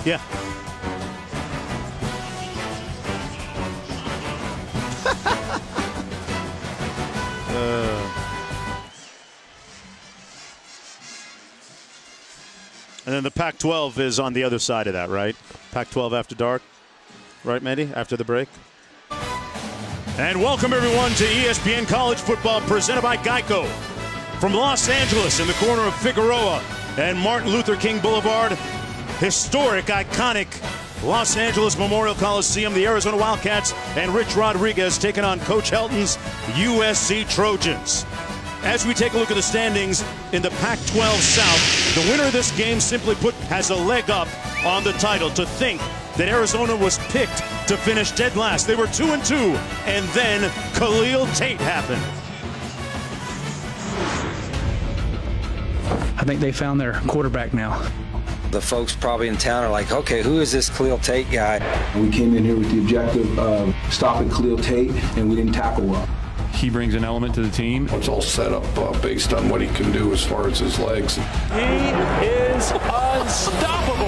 Yeah. And then the Pac-12 is on the other side of that, right? Pac-12 after dark. Right, Mandy? After the break. And welcome, everyone, to ESPN College Football presented by Geico. From Los Angeles in the corner of Figueroa and Martin Luther King Boulevard, historic, iconic Los Angeles Memorial Coliseum, the Arizona Wildcats and Rich Rodriguez taking on Coach Helton's USC Trojans. As we take a look at the standings in the Pac-12 South, the winner of this game, simply put, has a leg up on the title. To think that Arizona was picked to finish dead last. They were 2-2, and then Khalil Tate happened. I think they found their quarterback now. The folks probably in town are like, okay, who is this Khalil Tate guy? We came in here with the objective of stopping Khalil Tate, and we didn't tackle well. He brings an element to the team. It's all set up based on what he can do as far as his legs. He is unstoppable.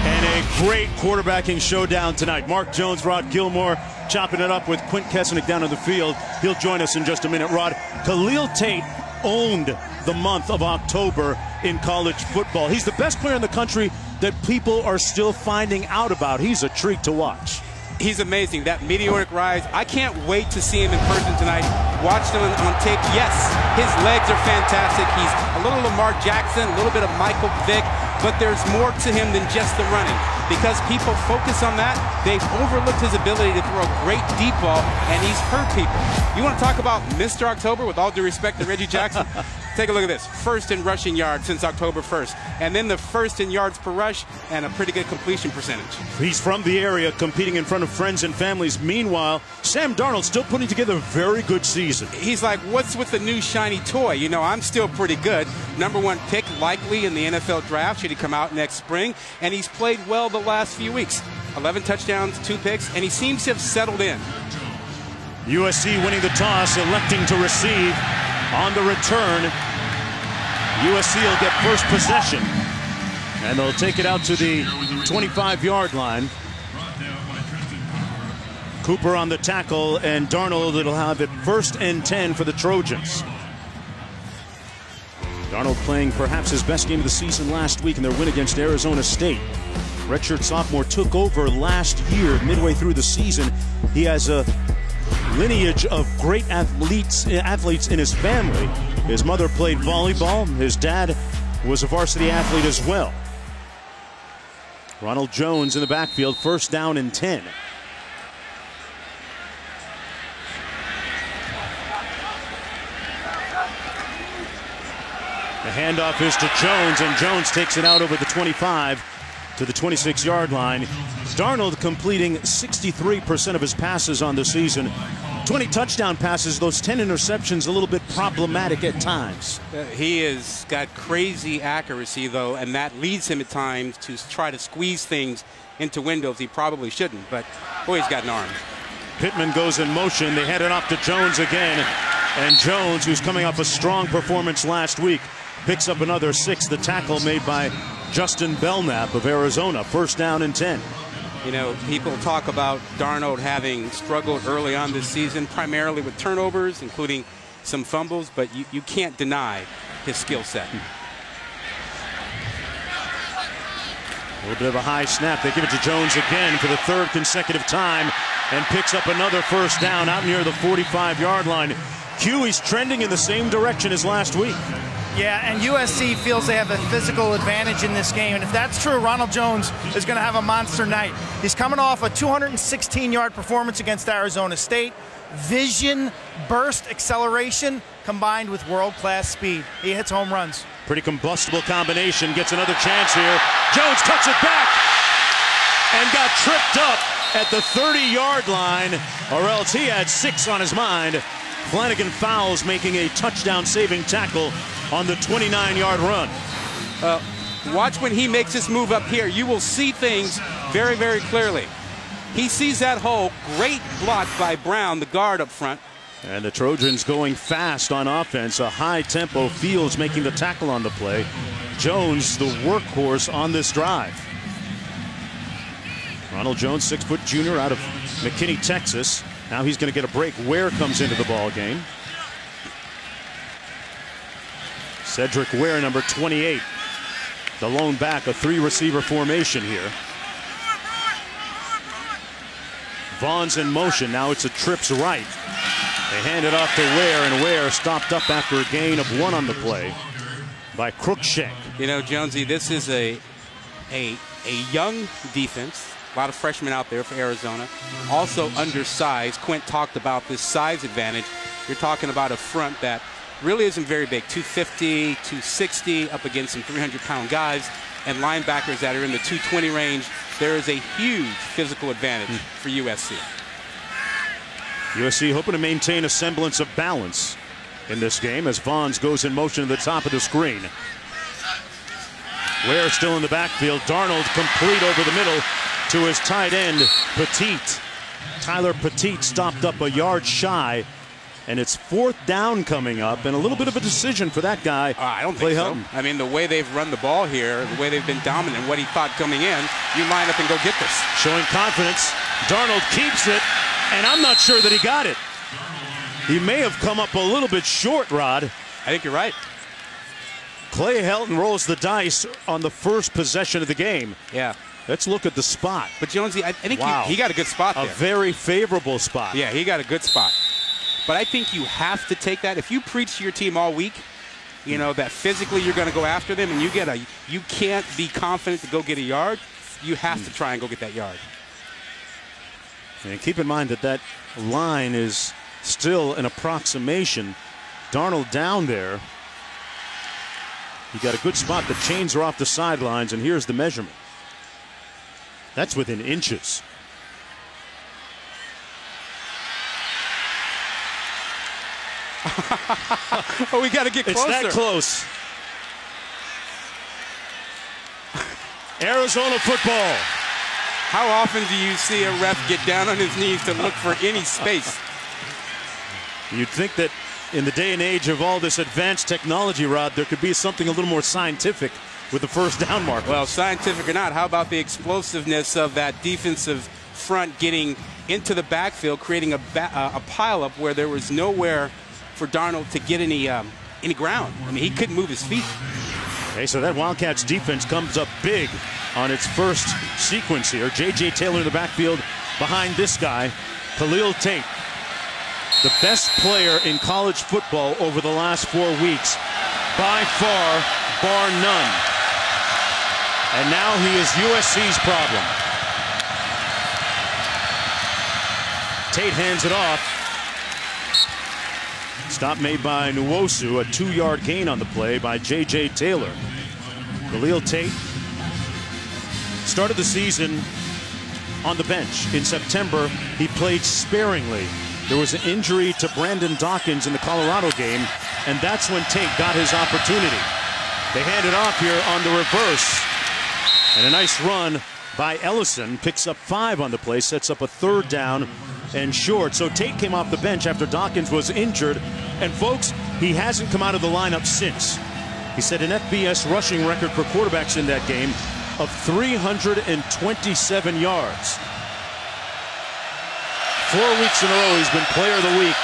And a great quarterbacking showdown tonight. Mark Jones, Rod Gilmore chopping it up with Quint Kesnick down on the field. He'll join us in just a minute. Rod, Khalil Tate owned the month of October in college football. He's the best player in the country that people are still finding out about. He's a treat to watch. He's amazing, that meteoric rise. I can't wait to see him in person tonight. Watch him on tape. Yes, his legs are fantastic. He's a little Lamar Jackson, a little bit of Michael Vick, but there's more to him than just the running. Because people focus on that, they've overlooked his ability to throw a great deep ball, and he's hurt people. You want to talk about Mr. October, with all due respect to Reggie Jackson? Take a look at this. First in rushing yards since October 1st. And then the first in yards per rush and a pretty good completion percentage. He's from the area, competing in front of friends and families. Meanwhile, Sam Darnold still putting together a very good season. He's like, what's with the new shiny toy? You know, I'm still pretty good. #1 pick likely in the NFL draft. Should he come out next spring? And he's played well the last few weeks. 11 touchdowns, 2 picks, and he seems to have settled in. USC winning the toss, electing to receive. On the return, USC will get first possession, and they'll take it out to the 25-yard line. Cooper on the tackle, and Darnold, it'll have it 1st and 10 for the Trojans. Darnold playing perhaps his best game of the season last week in their win against Arizona State. Redshirt sophomore took over last year midway through the season. He has a lineage of great athletes in his family. His mother played volleyball. His dad was a varsity athlete as well. Ronald Jones in the backfield, 1st down and 10. The handoff is to Jones, and Jones takes it out over the 25 to the 26-yard line. Darnold completing 63% of his passes on the season. 20 touchdown passes, those 10 interceptions a little bit problematic at times. He has got crazy accuracy, though, and that leads him at times to try to squeeze things into windows he probably shouldn't. But, boy, he's got an arm. Pittman goes in motion. They hand it off to Jones again. And Jones, who's coming off a strong performance last week, picks up another 6. The tackle made by Justin Belknap of Arizona. 1st down and 10. You know, people talk about Darnold having struggled early on this season, primarily with turnovers, including some fumbles, but you can't deny his skill set. A little bit of a high snap. They give it to Jones again for the 3rd consecutive time, and picks up another 1st down out near the 45-yard line. He's trending in the same direction as last week. Yeah, and USC feels they have a physical advantage in this game. And if that's true, Ronald Jones is going to have a monster night. He's coming off a 216-yard performance against Arizona State. Vision, burst, acceleration, combined with world-class speed. He hits home runs. Pretty combustible combination. Gets another chance here. Jones cuts it back and got tripped up at the 30-yard line, or else he had 6 on his mind. Flanagan fouls, making a touchdown-saving tackle on the 29-yard run. Watch when he makes this move up here. You will see things very, very clearly. He sees that hole. Great block by Brown, the guard up front. And the Trojans going fast on offense. A high tempo. Fields making the tackle on the play. Jones, the workhorse on this drive. Ronald Jones, 6-foot junior out of McKinney, Texas. Now he's going to get a break. Ware comes into the ball game. Cedric Ware, number 28. The lone back, a 3-receiver formation here. Vaughn's in motion. Now it's a trips right. They hand it off to Ware, and Ware stopped up after a gain of 1 on the play by Cruikshank. You know, Jonesy, this is a young defense. A lot of freshmen out there for Arizona. Also undersized. Quint talked about this size advantage. You're talking about a front that really isn't very big. 250, 260, up against some 300-pound guys, and linebackers that are in the 220 range. There is a huge physical advantage for USC. USC hoping to maintain a semblance of balance in this game as Vaughns goes in motion to the top of the screen. Ware still in the backfield. Darnold complete over the middle to his tight end, Petit. Tyler Petit stopped up a yard shy, and it's 4th down coming up, and a little bit of a decision for that guy. I don't think so. I mean, the way they've run the ball here, the way they've been dominant, what he thought coming in, you line up and go get this. Showing confidence. Darnold keeps it, and I'm not sure that he got it. He may have come up a little bit short, Rod. I think you're right. Clay Helton rolls the dice on the first possession of the game. Yeah. Let's look at the spot. But Jonesy, I think he got a good spot there. A very favorable spot. Yeah, he got a good spot. But I think you have to take that. If you preach to your team all week, you know, that physically you're going to go after them and you can't be confident to go get a yard, you have to try and go get that yard. And keep in mind that that line is still an approximation. Darnold down there. He got a good spot. The chains are off the sidelines, and here's the measurement. That's within inches. Oh, we got to get closer. It's that close. Arizona football. How often do you see a ref get down on his knees to look for any space? You'd think that in the day and age of all this advanced technology, Rod, there could be something a little more scientific with the first down marker. Well, scientific or not, how about the explosiveness of that defensive front getting into the backfield, creating a pileup where there was nowhere for Darnold to get any ground. I mean, he couldn't move his feet. Okay, so that Wildcats defense comes up big on its first sequence here. J.J. Taylor in the backfield behind this guy, Khalil Tate. The best player in college football over the last 4 weeks, by far, bar none. And now he is USC's problem. Tate hands it off. Stop made by Nwosu, a 2-yard gain on the play by J.J. Taylor. Khalil Tate started the season on the bench. In September, he played sparingly. There was an injury to Brandon Dawkins in the Colorado game, and that's when Tate got his opportunity. They hand it off here on the reverse. And a nice run by Ellison. Picks up 5 on the play, sets up a 3rd down and short. So Tate came off the bench after Dawkins was injured. And folks, he hasn't come out of the lineup since. He set an FBS rushing record for quarterbacks in that game of 327 yards. 4 weeks in a row he's been player of the week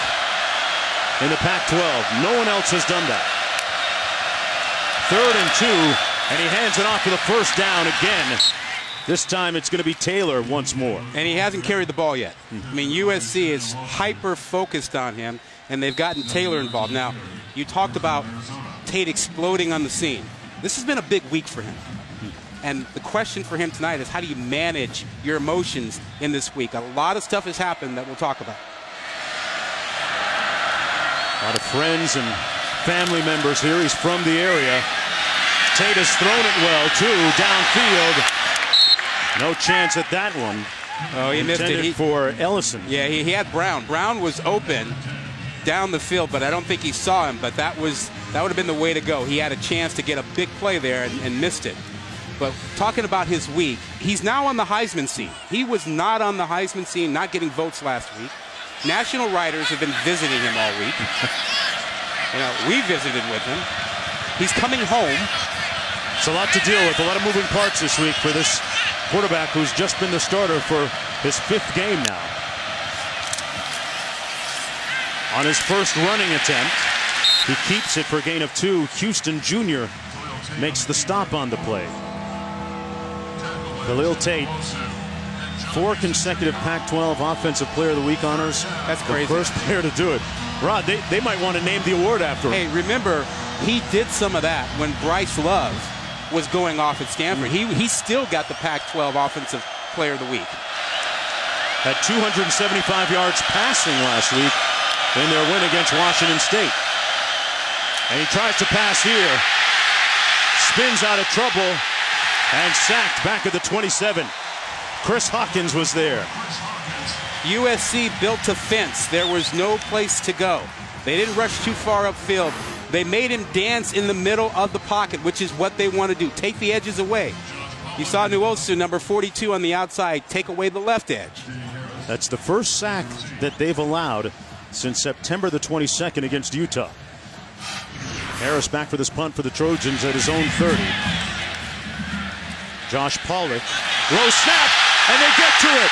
in the Pac-12. No one else has done that. 3rd and 2, and he hands it off for the first down again. This time it's going to be Taylor once more. And he hasn't carried the ball yet. I mean, USC is hyper-focused on him, and they've gotten Taylor involved. Now, you talked about Tate exploding on the scene. This has been a big week for him. And the question for him tonight is, how do you manage your emotions in this week? A lot of stuff has happened that we'll talk about. A lot of friends and family members here. He's from the area. Tate has thrown it well, too, downfield. No chance at that one. Oh, he missed it. For Ellison. Yeah, he had Brown. Brown was open down the field, but I don't think he saw him. But that would have been the way to go. He had a chance to get a big play there and missed it. But talking about his week, he's now on the Heisman scene. He was not on the Heisman scene, not getting votes last week. National writers have been visiting him all week. We visited with him. He's coming home. It's a lot to deal with, a lot of moving parts this week for this quarterback who's just been the starter for his 5th game now. On his first running attempt, he keeps it for a gain of 2. Houston Jr. makes the stop on the play. Khalil Tate, 4 consecutive Pac-12 Offensive Player of the Week honors. That's crazy. The first player to do it. Rod, they might want to name the award after him. Hey, remember, he did some of that when Bryce Love was going off at Stanford. He still got the Pac-12 Offensive Player of the Week. Had 275 yards passing last week in their win against Washington State. And he tries to pass here. Spins out of trouble and sacked back at the 27. Chris Hawkins was there. USC built a fence. There was no place to go. They didn't rush too far upfield. They made him dance in the middle of the pocket, which is what they want to do. Take the edges away. You saw Nwosu, number 42 on the outside, take away the left edge. That's the first sack that they've allowed since September the 22nd against Utah. Harris back for this punt for the Trojans at his own 30. Josh Pollock, low snap, and they get to it.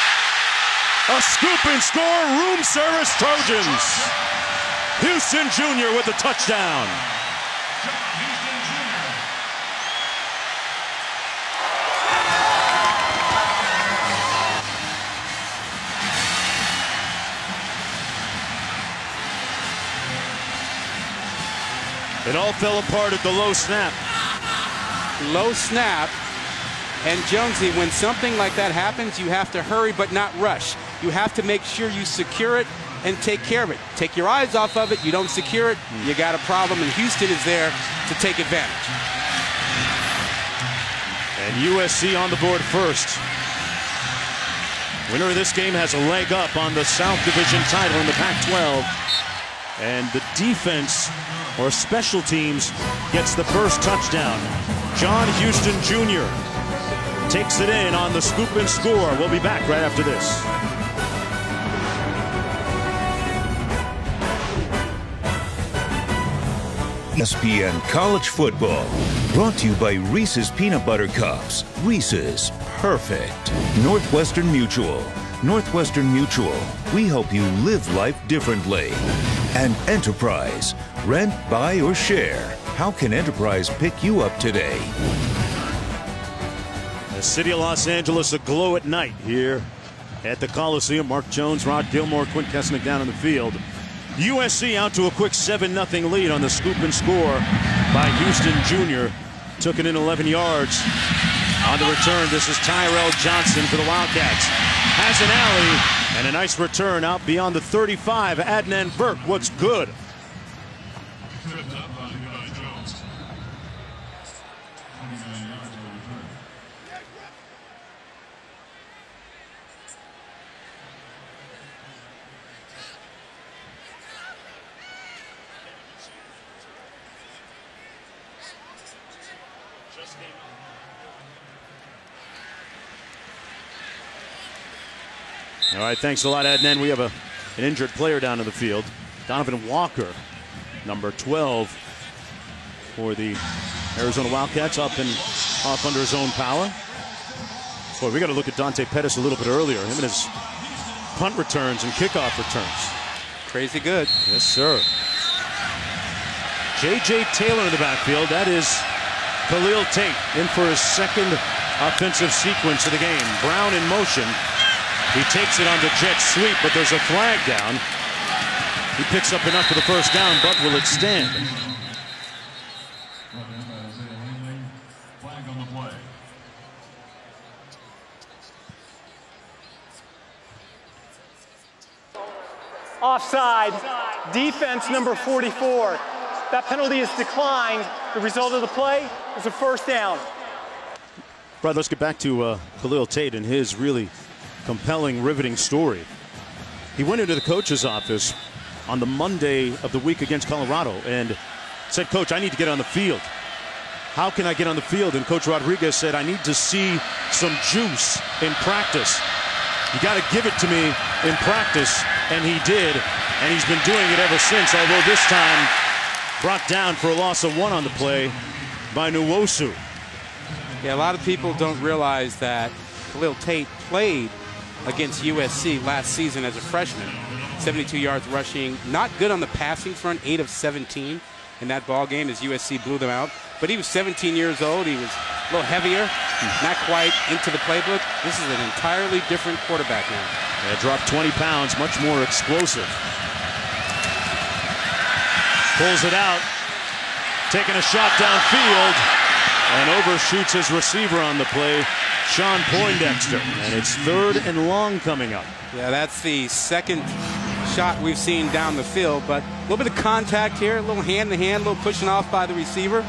A scoop and score, room service Trojans. Houston Jr. with the touchdown. It all fell apart at the low snap. Low snap. And Jonesy, when something like that happens, you have to hurry but not rush. You have to make sure you secure it and take care of it. Take your eyes off of it. You don't secure it, you got a problem, and Houston is there to take advantage. And USC on the board first. Winner of this game has a leg up on the South Division title in the Pac-12. And the defense, or special teams, gets the first touchdown. John Houston Jr. takes it in on the scoop and score. We'll be back right after this. ESPN College Football, brought to you by Reese's Peanut Butter Cups. Reese's, perfect. Northwestern Mutual. Northwestern Mutual, we help you live life differently. And Enterprise, rent, buy, or share. How can Enterprise pick you up today? The city of Los Angeles aglow at night here at the Coliseum. Mark Jones, Rod Gilmore, Quint Kesnick down on the field. USC out to a quick 7-0 lead on the scoop and score by Houston Jr. Took it in 11 yards. On the return, this is Tyrell Johnson for the Wildcats. Has an alley and a nice return out beyond the 35. Adnan Burke, what's good? All right, thanks a lot, Adnan. We have an injured player down in the field. Donovan Walker, number 12 for the Arizona Wildcats, up and off under his own power. Boy, we got to look at Dante Pettis a little bit earlier. Him and his punt returns and kickoff returns. Crazy good. Yes, sir. J.J. Taylor in the backfield. That is Khalil Tate in for his second offensive sequence of the game. Brown in motion. He takes it on the jet sweep, but there's a flag down. He picks up enough for the first down, but will it stand? Offside. Defense number 44. That penalty is declined. The result of the play is a first down. Brad, let's get back to Khalil Tate and his really compelling, riveting story. He went into the coach's office on the Monday of the week against Colorado and said, "Coach, I need to get on the field. How can I get on the field?" And Coach Rodriguez said, "I need to see some juice in practice. You got to give it to me in practice and he did, and he's been doing it ever since, although this time brought down for a loss of 1 on the play by Nwosu. Yeah, a lot of people don't realize that Khalil Tate played against USC last season as a freshman. 72 yards rushing, not good on the passing front, 8 of 17 in that ball game as USC blew them out. But he was 17 years old. He was a little heavier, not quite into the playbook. This is an entirely different quarterback now. Yeah, dropped 20 pounds, much more explosive. Pulls it out, taking a shot downfield, and overshoots his receiver on the play, Sean Poindexter. And it's 3rd and long coming up. Yeah, that's the second shot we've seen down the field, but a little bit of contact here, a little hand-to-hand, a little pushing off by the receiver.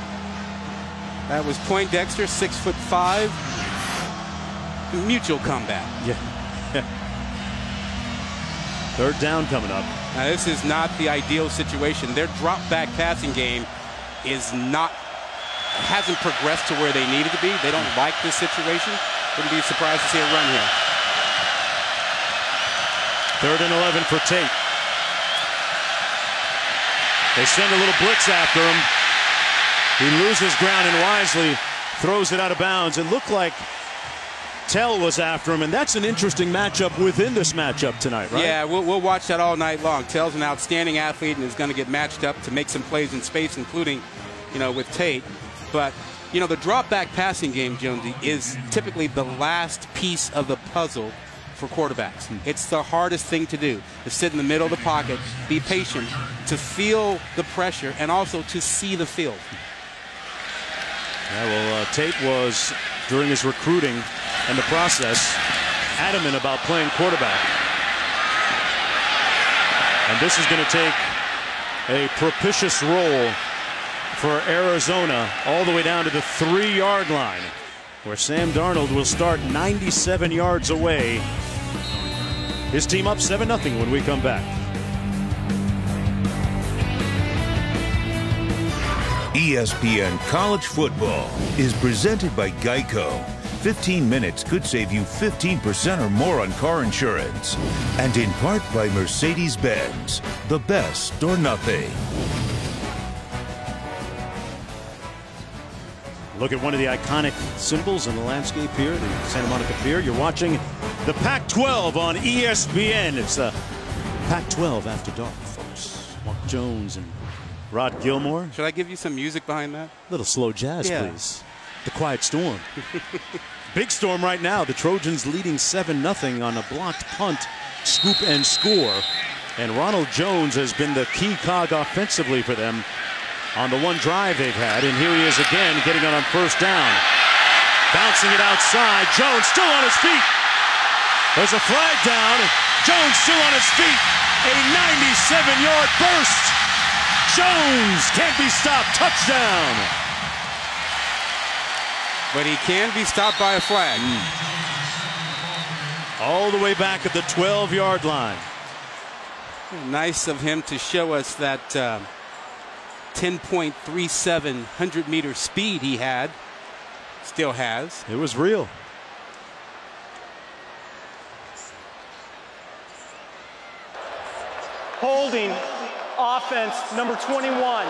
That was Poindexter, 6'5". Mutual comeback. Yeah. 3rd down coming up. Now, this is not the ideal situation. Their drop-back passing game hasn't progressed to where they needed to be. They don't like this situation. Wouldn't be surprised to see a run here. 3rd and 11 for Tate. They send a little blitz after him. He loses ground and wisely throws it out of bounds. It looked like Tell was after him, and that's an interesting matchup within this matchup tonight, right? Yeah, we'll watch that all night long. Tell's an outstanding athlete and is going to get matched up to make some plays in space, including, with Tate. But, the drop-back passing game, Jonesy, is typically the last piece of the puzzle for quarterbacks. It's the hardest thing to do, to sit in the middle of the pocket, be patient, to feel the pressure, and also to see the field. Yeah, well, Tate was, during his recruiting and the process, adamant about playing quarterback. And this is going to take a propitious roll for Arizona all the way down to the 3-yard line, where Sam Darnold will start 97 yards away. His team up 7-0 when we come back. ESPN College Football is presented by Geico. 15 minutes could save you 15% or more on car insurance. And in part by Mercedes-Benz, the best or nothing. Look at one of the iconic symbols in the landscape here, the Santa Monica Pier. You're watching the Pac-12 on ESPN. It's the Pac-12 After Dark, folks. Mark Jones and Rod Gilmore. Should I give you some music behind that? A little slow jazz, please. The Quiet Storm. Big storm right now. The Trojans leading 7-0 on a blocked punt, scoop and score. And Ronald Jones has been the key cog offensively for them on the one drive they've had. And here he is again, getting it on 1st down. Bouncing it outside. Jones still on his feet. There's a flag down. Jones still on his feet. A 97-yard burst. Jones can't be stopped. Touchdown. But he can be stopped by a flag. All the way back at the 12-yard line. Nice of him to show us that 10.37 100-meter speed he had. Still has. It was real. Holding offense number 21.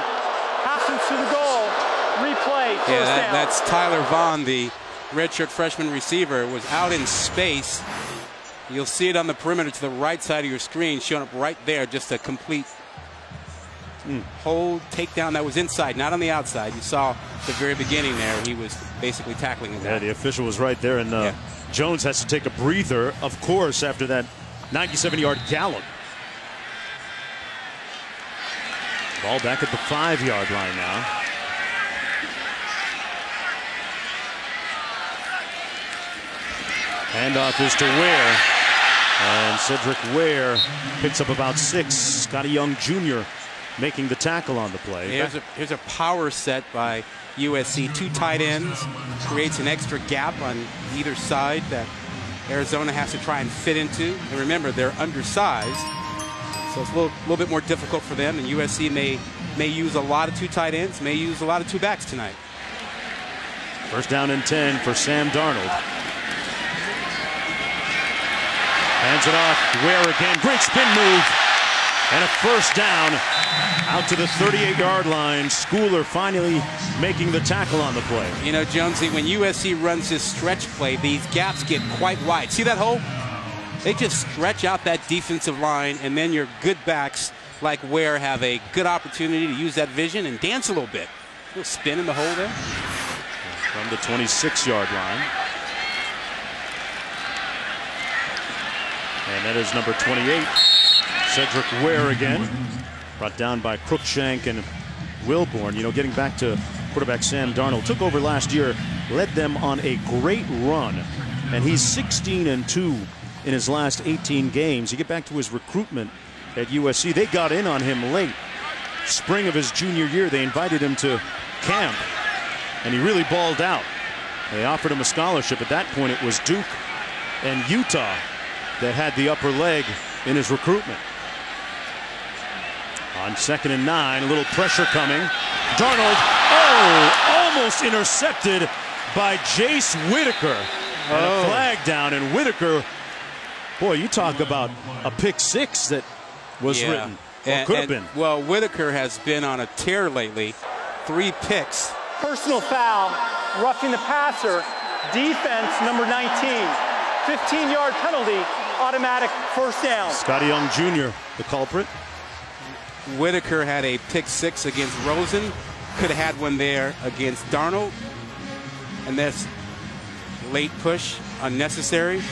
Passes to the goal. Replay. Yeah, that's Tyler Vaughn, the redshirt freshman receiver, was out in space. You'll see it on the perimeter to the right side of your screen, showing up right there. Just a complete hold, takedown that was inside, not on the outside. You saw the very beginning there. He was basically tackling him. Yeah, the official was right there, and Jones has to take a breather, of course, after that 97-yard gallop. Ball back at the 5-yard line now. Handoff is to Ware. And Cedric Ware picks up about 6. Scotty Young Jr. making the tackle on the play. Here's a power set by USC. 2 tight ends. Creates an extra gap on either side that Arizona has to try and fit into. And remember, they're undersized. So it's a little bit more difficult for them. And USC may use a lot of 2 tight ends, may use a lot of 2 backs tonight. 1st down and 10 for Sam Darnold. Hands it off. Ware again. Great spin move. And a first down out to the 38-yard line. Schooler finally making the tackle on the play. You know, Jonesy, when USC runs this stretch play, these gaps get quite wide. See that hole? They just stretch out that defensive line, and then your good backs like Ware have a good opportunity to use that vision and dance a little bit. A little spin in the hole there. From the 26-yard line. And that is number 28. Cedric Ware again, brought down by Cruikshank and Wilborn. You know, getting back to quarterback Sam Darnold, took over last year, led them on a great run, and he's 16-2 in his last 18 games. You get back to his recruitment at USC. They got in on him late. Spring of his junior year, they invited him to camp, and he really balled out. They offered him a scholarship. At that point, it was Duke and Utah that had the upper leg in his recruitment. On 2nd and 9, a little pressure coming. Darnold, almost intercepted by Jace Whitaker. And a flag down, and Whitaker, boy, you talk about a pick six that was written, or could have been. Well, Whitaker has been on a tear lately. 3 picks. Personal foul, roughing the passer, defense number 19. 15-yard penalty, automatic first down. Scotty Young Jr., the culprit. Whitaker had a pick 6 against Rosen. Could have had one there against Darnold. And that's late push, unnecessary.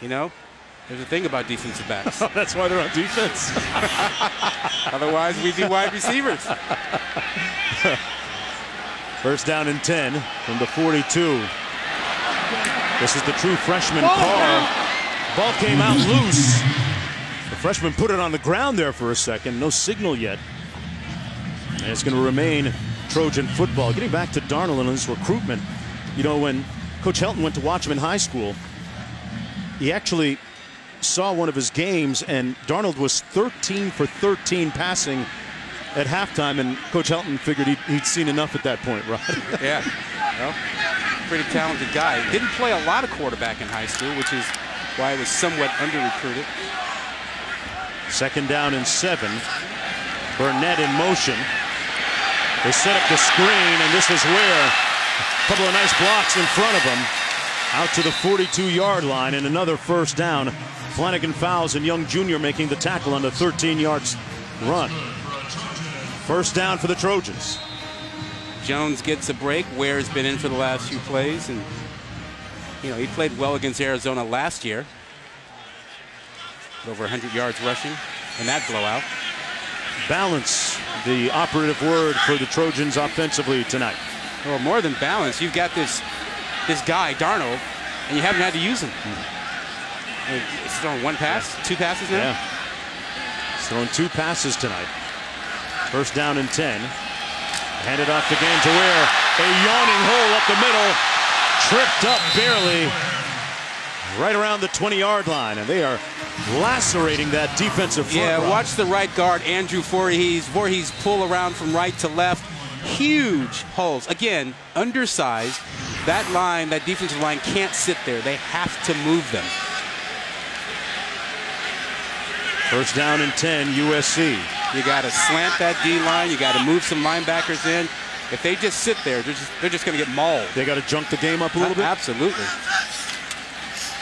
You know, there's a thing about defensive backs. That's why they're on defense. Otherwise, we'd be wide receivers. First down and 10 from the 42. This is the true freshman Carr. Ball came out loose. The freshman put it on the ground there for a second. No signal yet. And it's going to remain Trojan football. Getting back to Darnold and his recruitment. You know, when Coach Helton went to watch him in high school, he actually saw one of his games, and Darnold was 13 for 13 passing at halftime, and Coach Helton figured he'd seen enough at that point, right? Yeah. Well, pretty talented guy. Didn't play a lot of quarterback in high school, which is why he was somewhat under-recruited. 2nd down and 7. Burnett in motion. They set up the screen, and this is Ware. A couple of nice blocks in front of him. Out to the 42-yard line, and another first down. Flanagan fouls, and Young Jr. making the tackle on the 13-yard run. First down for the Trojans. Jones gets a break. Ware's been in for the last few plays, and you know, he played well against Arizona last year. Over 100 yards rushing in that blowout. Balance, the operative word for the Trojans offensively tonight. Well, more than balance, you've got this guy, Darnold, and you haven't had to use him. He's throwing 1 pass, 2 passes now? Yeah. He's throwing 2 passes tonight. First down and 10. Handed off again to Ware. A yawning hole up the middle. Tripped up barely. Right around the 20-yard line, and they are lacerating that defensive front. Yeah, run. watch the right guard, Andrew Voorhees. Voorhees pull around from right to left. Huge holes. Again, undersized. That line, that defensive line can't sit there. They have to move them. First down and 10, USC. You got to slant that D-line. You got to move some linebackers in. If they just sit there, they're just going to get mauled. They got to junk the game up a little bit? Absolutely.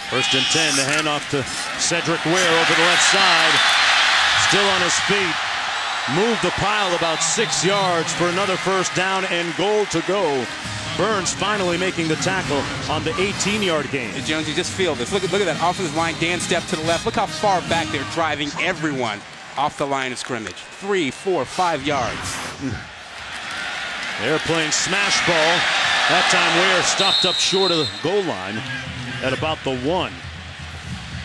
First and 10, the handoff to Cedric Ware over the left side. Still on his feet. Moved the pile about 6 yards for another first down and goal to go. Burns finally making the tackle on the 18-yard gain. Hey, Jones, you just feel this. Look at that offensive line. Dan step to the left. Look how far back they're driving everyone off the line of scrimmage. 3, 4, 5 yards. They're playing smash ball. That time Ware stopped up short of the goal line at about the 1.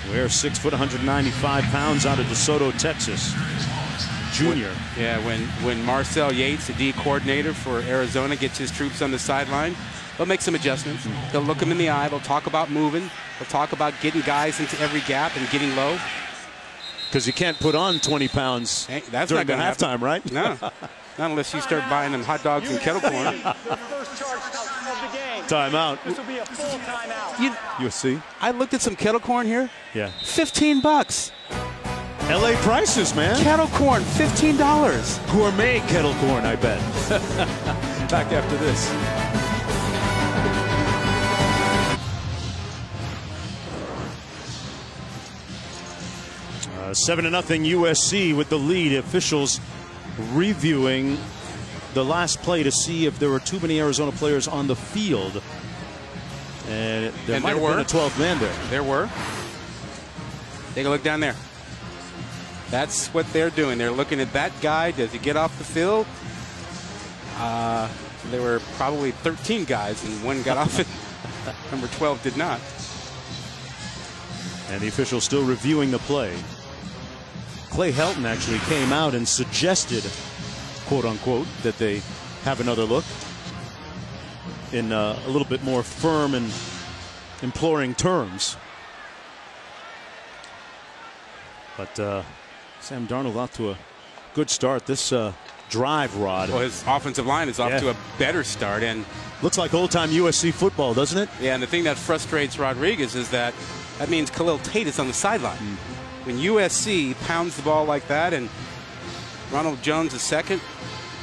Ware 6 foot, 195 pounds, out of DeSoto, Texas. Junior. Yeah, when Marcel Yates, the D coordinator for Arizona, gets his troops on the sideline, they'll make some adjustments. They'll look them in the eye. They'll talk about moving. They'll talk about getting guys into every gap and getting low. Because you can't put on 20 pounds that's during not the halftime, right? No. Not unless you start buying them hot dogs and kettle corn. First charge of the game. timeout. This will be a full timeout. USC. I looked at some kettle corn here. Yeah. $15. LA prices, man. Kettle corn, $15. Gourmet kettle corn, I bet. Back after this. 7-0 USC with the lead. Officials reviewing the last play to see if there were too many Arizona players on the field. And there might have been a 12th man there. There were. Take a look down there. That's what they're doing. They're looking at that guy. Does he get off the field? There were probably 13 guys, and one got off it. Number 12 did not. And the official still reviewing the play. Clay Helton actually came out and suggested, quote unquote, that they have another look in a little bit more firm and imploring terms. But Sam Darnold off to a good start. This drive, Rod. Well, his offensive line is off to a better start, and looks like old-time USC football, doesn't it? Yeah, and the thing that frustrates Rodriguez is that means Khalil Tate is on the sideline. When USC pounds the ball like that, and Ronald Jones is second,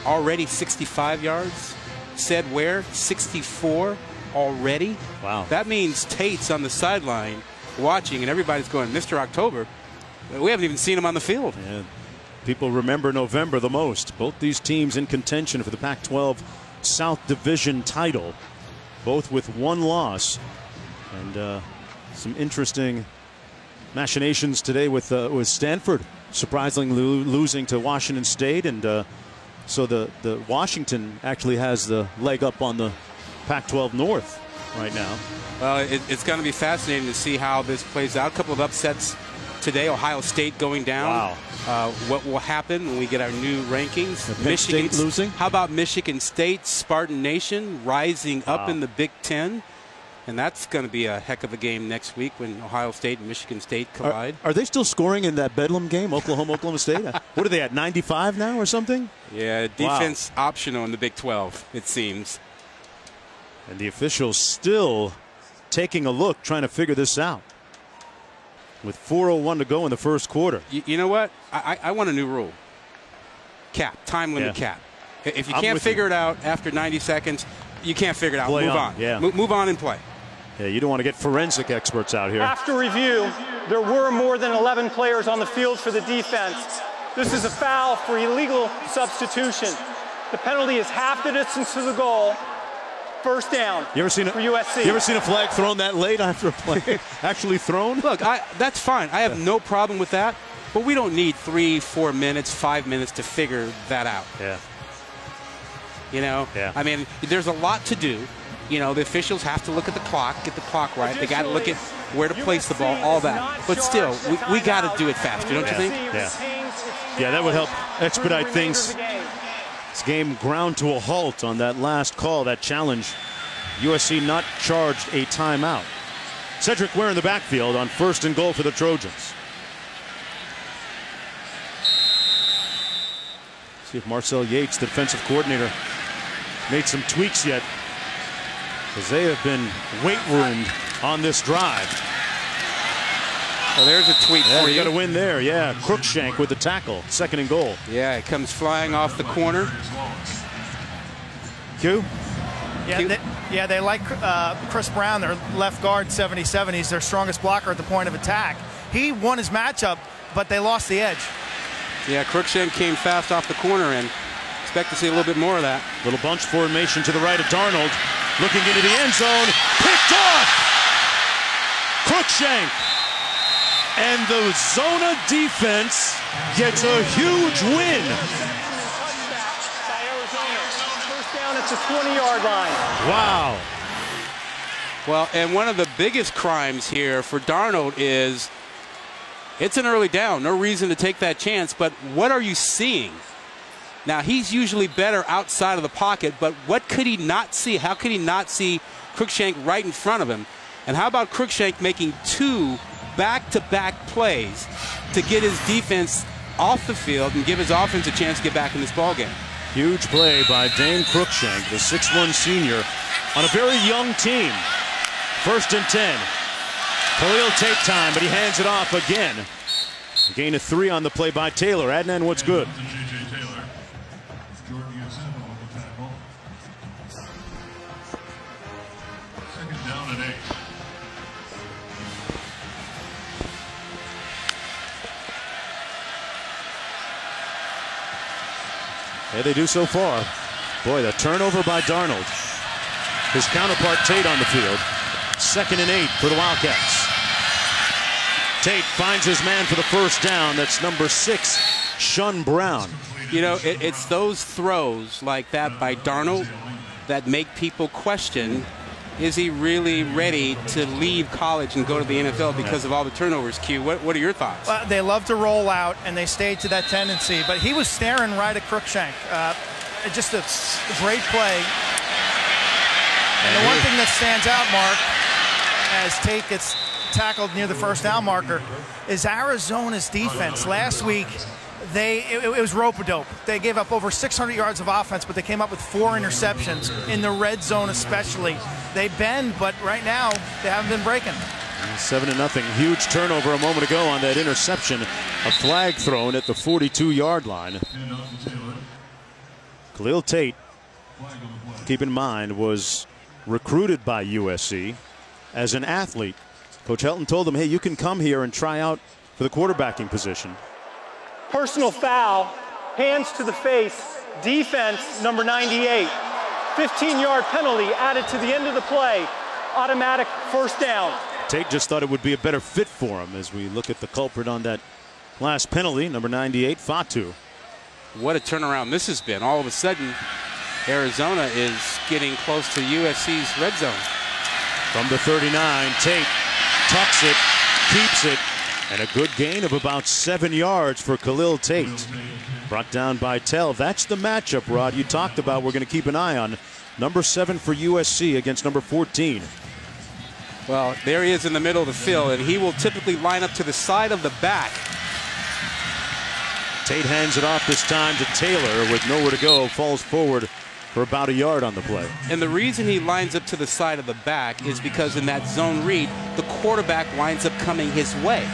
already 65 yards. Said Ware, 64 already. Wow. That means Tate's on the sideline watching, and everybody's going, Mr. October. We haven't even seen him on the field. Yeah. People remember November the most. Both these teams in contention for the Pac-12 South Division title, both with one loss. And some interesting machinations today with Stanford surprisingly losing to Washington State, and so the Washington actually has the leg up on the Pac-12 North right now. Well, it's going to be fascinating to see how this plays out. A couple of upsets today. Ohio State going down. Wow. What will happen when we get our new rankings? Penn State losing. How about Michigan State, Spartan Nation rising up in the Big Ten? And that's going to be a heck of a game next week when Ohio State and Michigan State collide. Are they still scoring in that Bedlam game, Oklahoma State? What are they at, 95 now or something? Yeah, defense optional in the Big 12, it seems. And the officials still taking a look, trying to figure this out. With 4:01 to go in the first quarter. You know what? I want a new rule. Cap, time limit cap. If you can't figure it out after 90 seconds, you can't figure it out. Move on. Yeah. Move on and play. Yeah, you don't want to get forensic experts out here. After review, there were more than 11 players on the field for the defense. This is a foul for illegal substitution. The penalty is half the distance to the goal. First down for USC. You ever seen a flag thrown that late after a play actually thrown? Look, that's fine. I have no problem with that. But we don't need 3, 4 minutes, 5 minutes to figure that out. Yeah. You know? Yeah. I mean, there's a lot to do. You know, the officials have to look at the clock, get the clock right. They got to look at where to place the ball, all that. But still, we got to do it faster, don't you think? Yeah. Yeah, that would help expedite things. This game ground to a halt on that last call, that challenge. USC not charged a timeout. Cedric Ware in the backfield on 1st and goal for the Trojans. See if Marcel Yates, the defensive coordinator, made some tweaks yet, because they have been weight roomed on this drive. Well, there's a tweak for you. You got to win there. Yeah, Crookshank with the tackle, 2nd and goal. Yeah, it comes flying off the corner. Q? Yeah, they like Chris Brown, their left guard, 77. He's their strongest blocker at the point of attack. He won his matchup, but they lost the edge. Yeah, Crookshank came fast off the corner, and expect to see a little bit more of that. Little bunch formation to the right of Darnold. Looking into the end zone. Picked off! Crookshank. And the Zona defense gets a huge win. First down at the 20-yard line. Wow. Well, and one of the biggest crimes here for Darnold is it's an early down. No reason to take that chance, but what are you seeing? Now, he's usually better outside of the pocket, but what could he not see? How could he not see Crookshank right in front of him? And how about Crookshank making 2 back-to-back plays to get his defense off the field and give his offense a chance to get back in this ballgame? Huge play by Dane Crookshank, the 6'1 senior, on a very young team. 1st and 10. Khalil Tate time, but he hands it off again. A gain of 3 on the play by Taylor. Adnan, what's good? Yeah, they do so far. Boy, the turnover by Darnold. His counterpart Tate on the field. 2nd and 8 for the Wildcats. Tate finds his man for the first down. That's number 6, Shun Brown. You know, it's those throws like that by Darnold that make people question, is he really ready to leave college and go to the NFL because of all the turnovers, Q? What are your thoughts? Well, they love to roll out, and they stayed to that tendency. But he was staring right at Cruikshank. Just a great play. And the one thing that stands out, Mark, as Tate gets tackled near the first down marker, is Arizona's defense. Last week, it was rope-a-dope. They gave up over 600 yards of offense, but they came up with 4 interceptions in the red zone especially. They bend, but right now they haven't been breaking. 7-0. Huge turnover a moment ago on that interception. A flag thrown at the 42-yard line. Khalil Tate, keep in mind, was recruited by USC as an athlete. Coach Helton told him, hey, you can come here and try out for the quarterbacking position. Personal foul, hands to the face, defense number 98. 15-yard penalty added to the end of the play. Automatic first down. Tate just thought it would be a better fit for him as we look at the culprit on that last penalty, number 98, Fatu. What a turnaround this has been. All of a sudden, Arizona is getting close to USC's red zone. From the 39, Tate tucks it, keeps it, and a good gain of about 7 yards for Khalil Tate. Brought down by Tell. That's the matchup, Rod, you talked about. We're going to keep an eye on. Number 7 for USC against number 14. Well, there he is in the middle of the field, and he will typically line up to the side of the back. Tate hands it off this time to Taylor with nowhere to go. Falls forward for about a yard on the play. And the reason he lines up to the side of the back is because in that zone read, the quarterback winds up coming his way.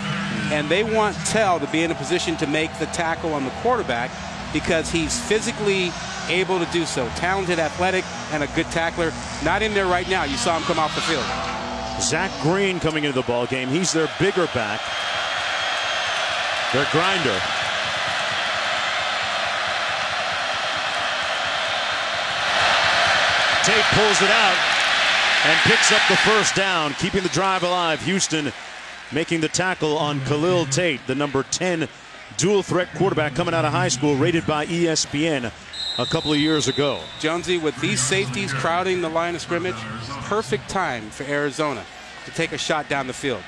And they want Tell to be in a position to make the tackle on the quarterback because he's physically able to do so. Talented, athletic, and a good tackler. Not in there right now. You saw him come off the field. Zach Green coming into the ball game. He's their bigger back. Their grinder. Tate pulls it out and picks up the first down, keeping the drive alive. Houston making the tackle on Khalil Tate, the number 10 dual threat quarterback coming out of high school, rated by ESPN a couple of years ago. Jonesy, with these safeties crowding the line of scrimmage, perfect time for Arizona to take a shot down the field.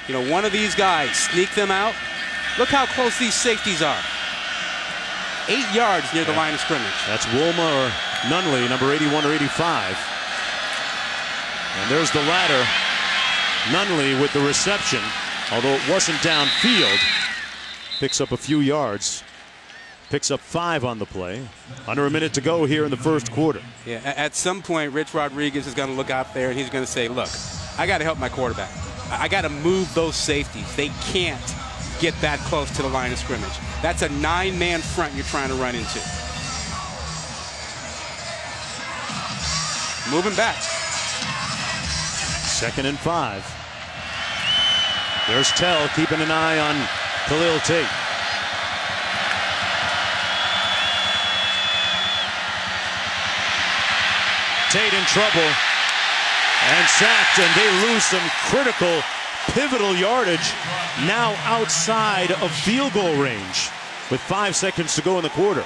You know, one of these guys, sneak them out. Look how close these safeties are. 8 yards near the line of scrimmage. That's Wilma or Nunley, number 81 or 85. And there's the ladder. Nunley with the reception, although it wasn't downfield. Picks up a few yards. Picks up 5 on the play. Under a minute to go here in the first quarter. Yeah, at some point, Rich Rodriguez is going to look out there and he's going to say, look, I got to help my quarterback. I got to move those safeties. They can't get that close to the line of scrimmage. That's a 9-man front you're trying to run into. Moving back. 2nd and 5. There's Tell keeping an eye on Khalil Tate. Tate in trouble and sacked, and they lose some critical, pivotal yardage now outside of field goal range with 5 seconds to go in the quarter.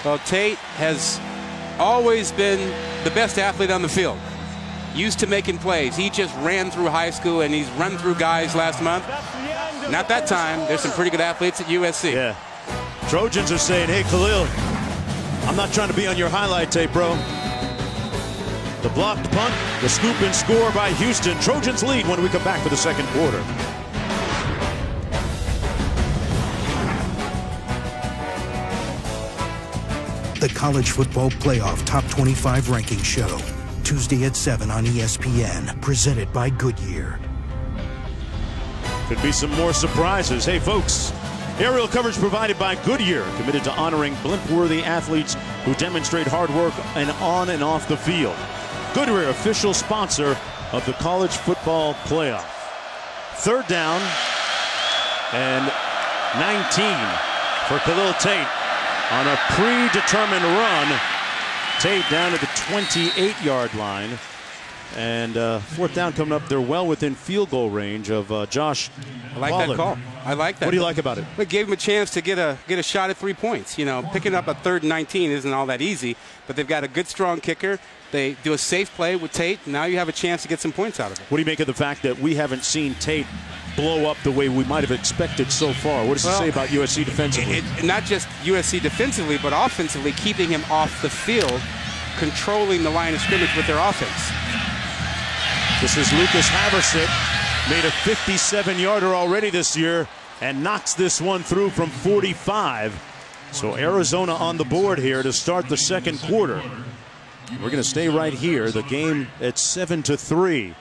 Well, Tate has always been the best athlete on the field. Used to making plays. He just ran through high school, and he's run through guys last month. Not that time. There's some pretty good athletes at USC. Yeah. Trojans are saying, hey, Khalil, I'm not trying to be on your highlight tape, bro. The blocked punt, the scoop and score by Houston. Trojans lead when we come back for the second quarter. The College Football Playoff Top 25 Ranking Show. Tuesday at 7 on ESPN, presented by Goodyear. Could be some more surprises. Hey, folks, aerial coverage provided by Goodyear, committed to honoring blimp-worthy athletes who demonstrate hard work and on and off the field. Goodyear, official sponsor of the college football playoff. Third down and 19 for Khalil Tate on a predetermined run. Tate down to the 28-yard line. And fourth down coming up. They're well within field goal range of Josh. I like Pollard. that call. I like that. What do you like about it? It gave him a chance to get a shot at 3 points. You know, picking up a 3rd and 19 isn't all that easy, but they've got a good, strong kicker. They do a safe play with Tate. Now you have a chance to get some points out of it. What do you make of the fact that we haven't seen Tate blow up the way we might have expected so far? What does it say about USC defensively? Not just USC defensively, but offensively, keeping him off the field, controlling the line of scrimmage with their offense. This is Lucas Haversick, made a 57-yarder already this year and knocks this one through from 45. So Arizona on the board here to start the second quarter. We're going to stay right here. The game at 7-3.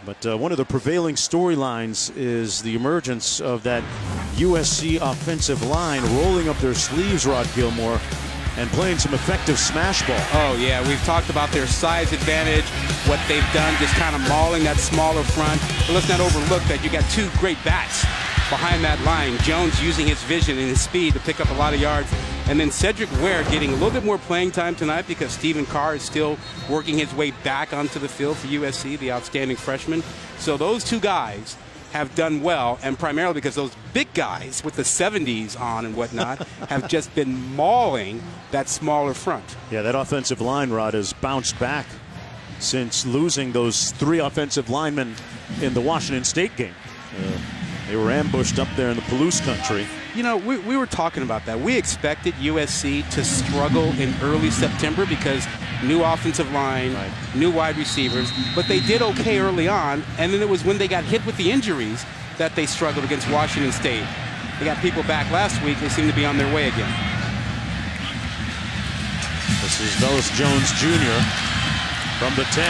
But one of the prevailing storylines is the emergence of that USC offensive line rolling up their sleeves, Rod Gilmore, and playing some effective smash ball. Oh, yeah. We've talked about their size advantage, what they've done, just kind of mauling that smaller front. But let's not overlook that you got two great bats behind that line. Jones using his vision and his speed to pick up a lot of yards. And then Cedric Ware getting a little bit more playing time tonight because Stephen Carr is still working his way back onto the field for USC, the outstanding freshman. So those two guys have done well, and primarily because those big guys with the 70s on and whatnot have just been mauling that smaller front. Yeah, that offensive line, Rod, has bounced back since losing those 3 offensive linemen in the Washington State game. They were ambushed up there in the Palouse country. You know, we were talking about that. We expected USC to struggle in early September because new offensive line, new wide receivers, but they did okay early on, and then it was when they got hit with the injuries that they struggled against Washington State. They got people back last week. They seem to be on their way again. This is Velus Jones Jr. from the 10.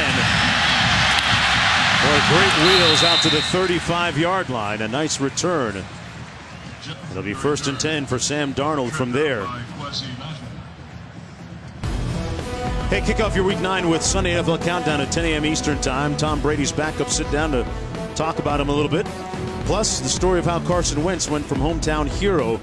Boy, great wheels out to the 35-yard line. A nice return. It'll be 1st and 10 for Sam Darnold from there. Hey, kick off your Week 9 with Sunday NFL Countdown at 10 a.m. Eastern Time. Tom Brady's backup sit down to talk about him a little bit. Plus, the story of how Carson Wentz went from hometown hero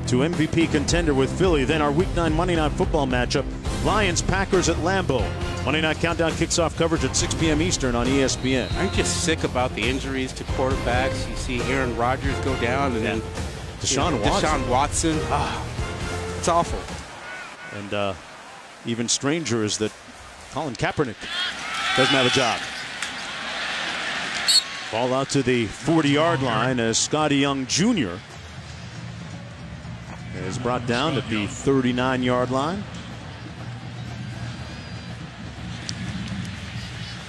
to MVP contender with Philly. Then our Week 9 Monday Night Football matchup, Lions-Packers at Lambeau. Monday Night Countdown kicks off coverage at 6 p.m. Eastern on ESPN. I'm just sick about the injuries to quarterbacks. You see Aaron Rodgers go down, and then Deshaun Watson. It's awful. And even stranger is that Colin Kaepernick doesn't have a job. Ball out to the 40-yard line as Scotty Young Jr. is brought down at the 39-yard line.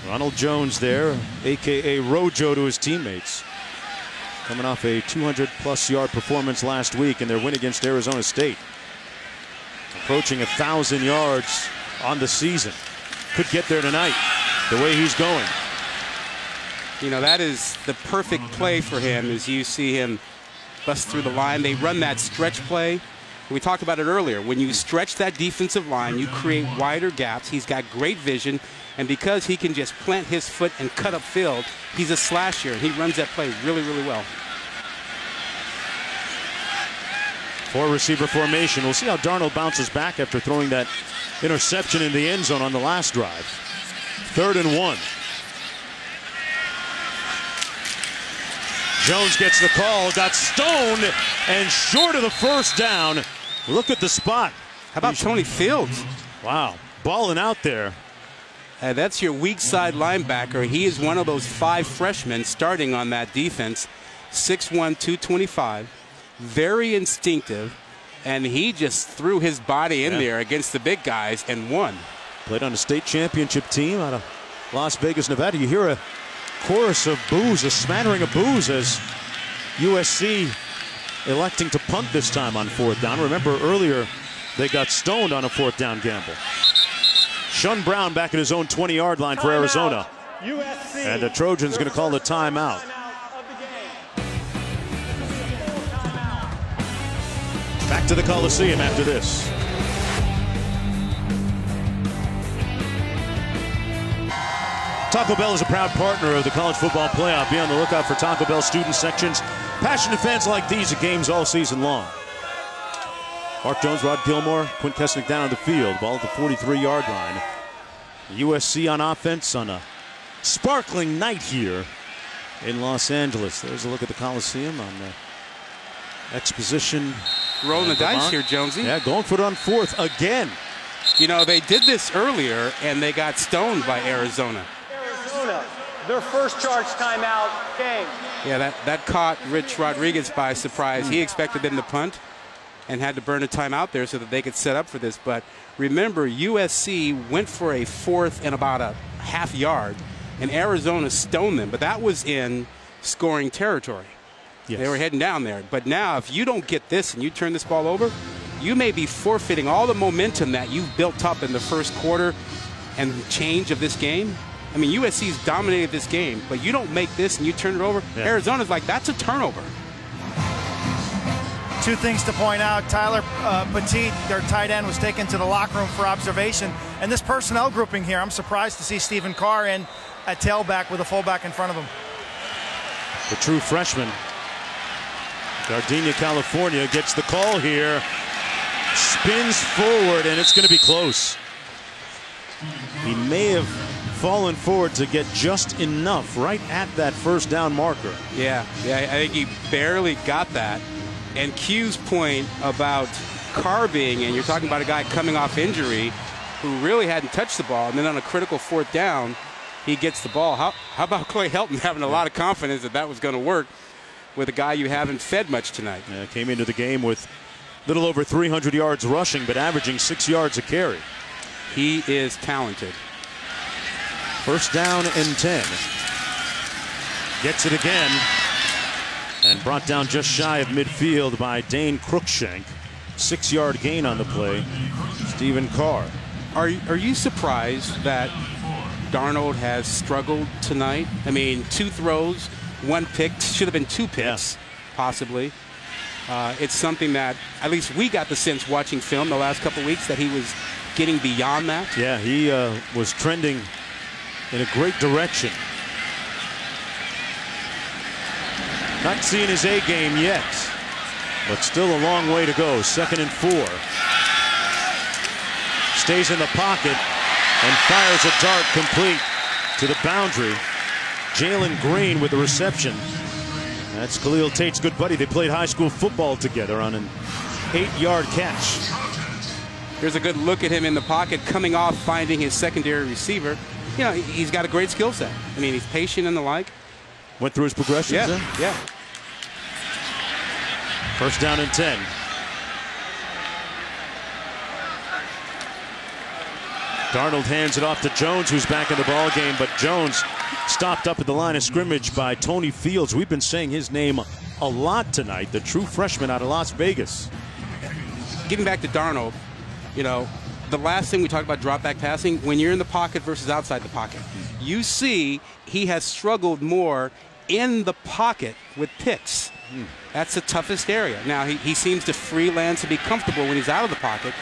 Ronald Jones there, a.k.a. Rojo to his teammates. Coming off a 200-plus yard performance last week in their win against Arizona State. Approaching 1,000 yards on the season. Could get there tonight, the way he's going. You know, that is the perfect play for him as you see him bust through the line. They run that stretch play. We talked about it earlier. When you stretch that defensive line, you create wider gaps. He's got great vision. And because he can just plant his foot and cut upfield, he's a slasher. He runs that play really, really well. 4-receiver formation. We'll see how Darnold bounces back after throwing that interception in the end zone on the last drive. 3rd and 1. Jones gets the call, got stoned, and short of the first down. Look at the spot. How about Tony Fields? Wow, balling out there. That's your weak side linebacker. He is one of those 5 freshmen starting on that defense. 6'1", 225. Very instinctive. And he just threw his body in there against the big guys and won. Played on a state championship team out of Las Vegas, Nevada. You hear a chorus of boos, a smattering of boos as USC electing to punt this time on 4th down. Remember earlier they got stoned on a 4th down gamble. Shun Brown back at his own 20-yard line for Arizona. USC. And the Trojans going to call the timeout. Back to the Coliseum after this. Taco Bell is a proud partner of the College Football Playoff. Be on the lookout for Taco Bell student sections. Passionate fans like these at games all season long. Mark Jones, Rod Gilmore, Quint Kesnick down on the field. Ball at the 43-yard line. USC on offense on a sparkling night here in Los Angeles. There's a look at the Coliseum on the exposition. Rolling the dice here, Jonesy. Yeah, going for it on fourth again. You know, they did this earlier, and they got stoned by Arizona. Arizona, their first charge timeout game. Yeah, that caught Rich Rodriguez by surprise. He expected them to punt and had to burn a timeout there so that they could set up for this. But remember, USC went for a fourth and about a half yard, and Arizona stoned them. But that was in scoring territory. Yes. They were heading down there. But now, if you don't get this and you turn this ball over, you may be forfeiting all the momentum that you've built up in the first quarter and change of this game. I mean, USC's dominated this game, but you don't make this and you turn it over. Yeah. Arizona's like, that's a turnover. Two things to point out. Tyler Petit, their tight end, was taken to the locker room for observation. And this personnel grouping here, I'm surprised to see Stephen Carr in at tailback with a fullback in front of him. The true freshman, Gardenia, California, gets the call here. Spins forward, and it's going to be close. He may have fallen forward to get just enough right at that first down marker. Yeah, I think he barely got that. And Q's point about Carr being in, you're talking about a guy coming off injury who really hadn't touched the ball, and then on a critical fourth down, he gets the ball. How about Clay Helton having a lot of confidence that was going to work with a guy you haven't fed much tonight? Yeah, came into the game with a little over 300 yards rushing, but averaging 6 yards a carry. He is talented. First down and 10. Gets it again. And brought down just shy of midfield by Dane Cruikshank. 6-yard gain on the play. Stephen Carr. Are you surprised that Darnold has struggled tonight? I mean, 2 throws, 1 pick. Should have been 2 picks, possibly. It's something that at least we got the sense watching film the last couple weeks that he was getting beyond that. Yeah, he was trending in a great direction. Not seeing his A game yet, but still a long way to go. 2nd and 4. Stays in the pocket and fires a dart complete to the boundary. Jalen Green with the reception. That's Khalil Tate's good buddy. They played high school football together on an 8-yard catch. Here's a good look at him in the pocket, coming off finding his secondary receiver. You know, he's got a great skill set. I mean, he's patient and the like. Went through his progressions. Yeah. First down and 10. Darnold hands it off to Jones, who's back in the ball game, but Jones stopped up at the line of scrimmage by Tony Fields. We've been saying his name a lot tonight, the true freshman out of Las Vegas. Getting back to Darnold, you know, the last thing we talked about, drop back passing, when you're in the pocket versus outside the pocket, you see he has struggled more in the pocket with picks. That's the toughest area. Now, he seems to freelance and be comfortable when he's out of the pocket,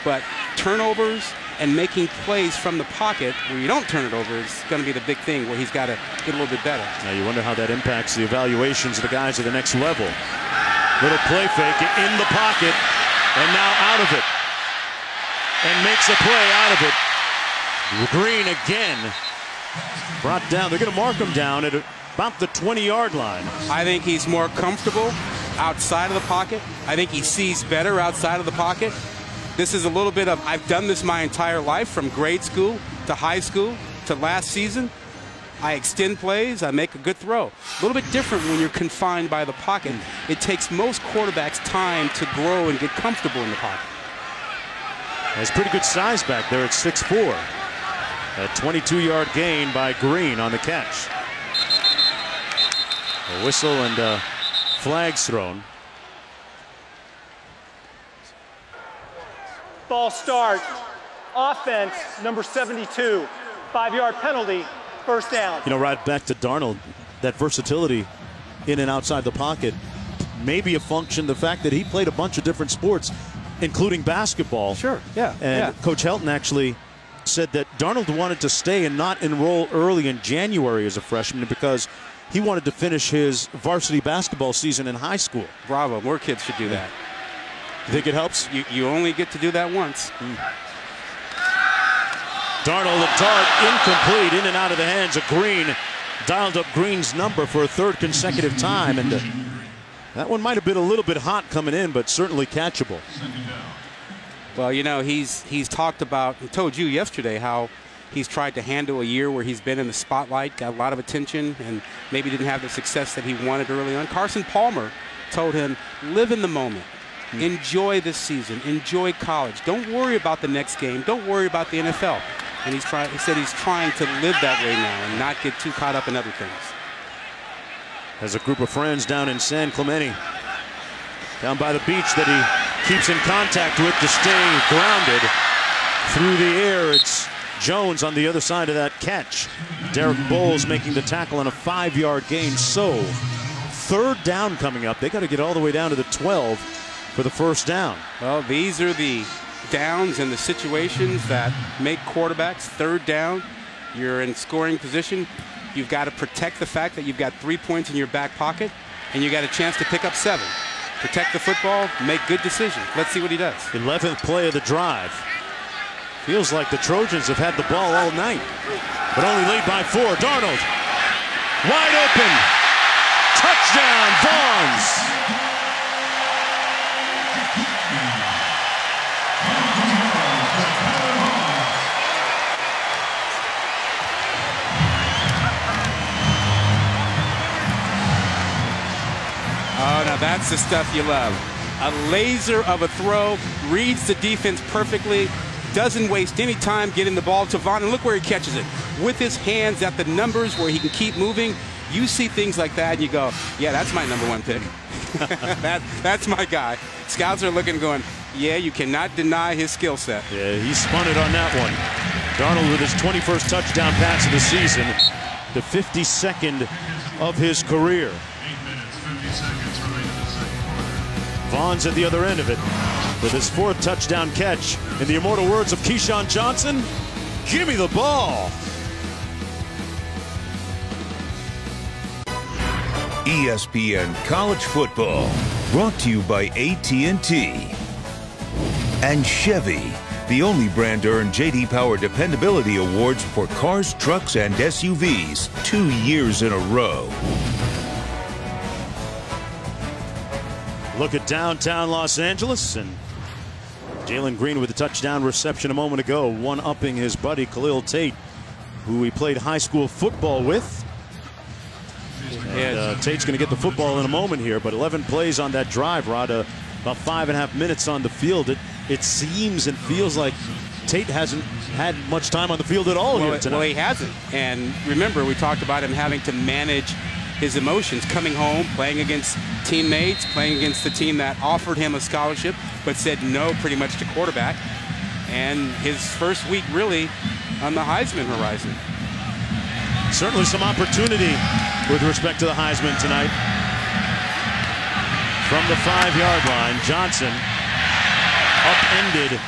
but turnovers and making plays from the pocket where you don't turn it over is going to be the big thing where he's got to get a little bit better. Now you wonder how that impacts the evaluations of the guys at the next level. Little play fake in the pocket, and now out of it. And makes a play out of it. Green again. Brought down. They're going to mark him down at about the 20-yard line. I think he's more comfortable outside of the pocket. I think he sees better outside of the pocket. This is a little bit of, I've done this my entire life, from grade school to high school to last season. I extend plays, I make a good throw. A little bit different when you're confined by the pocket. It takes most quarterbacks time to grow and get comfortable in the pocket. Has pretty good size back there at 6'4". A 22-yard gain by Green on the catch. A whistle and flags thrown. Ball start offense, number 72. 5-yard penalty, first down. You know, right back to Darnold, that versatility in and outside the pocket, maybe a function the fact that he played a bunch of different sports, including basketball. Sure, yeah. And Coach Helton actually said that Darnold wanted to stay and not enroll early in January as a freshman because he wanted to finish his varsity basketball season in high school. Bravo, more kids should do that. You think it helps? You only get to do that once. Darnold, a dart, incomplete, in and out of the hands of Green. Dialed up Green's number for a third consecutive time, and that one might have been a little bit hot coming in, but certainly catchable. Well, you know, he's talked about, he told you yesterday how he's tried to handle a year where he's been in the spotlight, got a lot of attention, and maybe didn't have the success that he wanted early on. Carson Palmer told him, live in the moment. Enjoy this season. Enjoy college. Don't worry about the next game. Don't worry about the NFL. And he said he's trying to live that way now and not get too caught up in other things. Has a group of friends down in San Clemente, down by the beach that he keeps in contact with to stay grounded. Through the air, it's Jones on the other side of that catch. Derek Bowles making the tackle on a 5-yard gain. So, third down coming up. They got to get all the way down to the 12 for the first down. Well, these are the downs and the situations that make quarterbacks. Third down, you're in scoring position. You've got to protect the fact that you've got 3 points in your back pocket, and you got a chance to pick up 7. Protect the football, make good decisions. Let's see what he does. 11th play of the drive. Feels like the Trojans have had the ball all night, but only lead by 4. Darnold, wide open, touchdown, Vaughns. Oh, now that's the stuff you love. A laser of a throw, reads the defense perfectly, doesn't waste any time getting the ball to Vaughn, and look where he catches it. With his hands at the numbers where he can keep moving, you see things like that and you go, yeah, that's my #1 pick. That's my guy. Scouts are looking going, yeah, you cannot deny his skill set. Yeah, he spun it on that one. Darnold with his 21st touchdown pass of the season, the 52nd of his career. Vaughn's at the other end of it with his 4th touchdown catch. In the immortal words of Keyshawn Johnson, give me the ball. ESPN College Football, brought to you by AT&T and Chevy, the only brand to earn J.D. Power Dependability Awards for cars, trucks, and SUVs 2 years in a row. Look at downtown Los Angeles, and Jalen Green with a touchdown reception a moment ago, one-upping his buddy Khalil Tate, who he played high school football with. And, Tate's going to get the football in a moment here, but 11 plays on that drive, Rod. About 5.5 minutes on the field. It seems and feels like Tate hasn't had much time on the field at all here tonight. Well, he hasn't. And remember, we talked about him having to manage his emotions, coming home, playing against teammates, playing against the team that offered him a scholarship but said no pretty much to quarterback. And his first week really on the Heisman horizon. Certainly some opportunity with respect to the Heisman tonight. From the 5-yard line, Johnson upended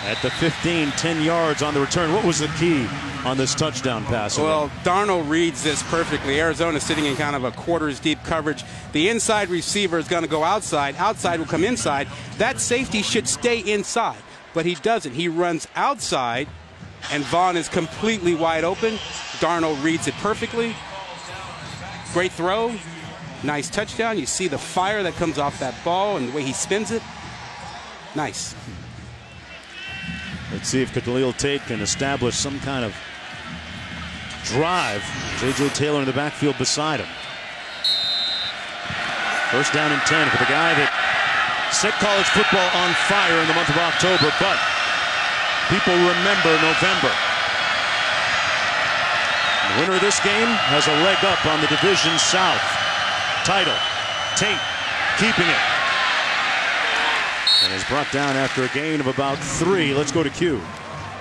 at the 15, 10 yards on the return. What was the key on this touchdown pass? Well, Darnold reads this perfectly. Arizona sitting in kind of a quarters deep coverage. The inside receiver is going to go outside. Outside will come inside. That safety should stay inside, but he doesn't. He runs outside, and Vaughn is completely wide open. Darnold reads it perfectly. Great throw. Nice touchdown. You see the fire that comes off that ball and the way he spins it. Nice. Let's see if Khalil Tate can establish some kind of drive. J.J. Taylor in the backfield beside him. First down and 10 for the guy that set college football on fire in the month of October, but people remember November. The winner of this game has a leg up on the Division South title. Tate keeping it. And is brought down after a gain of about 3. Let's go to Q.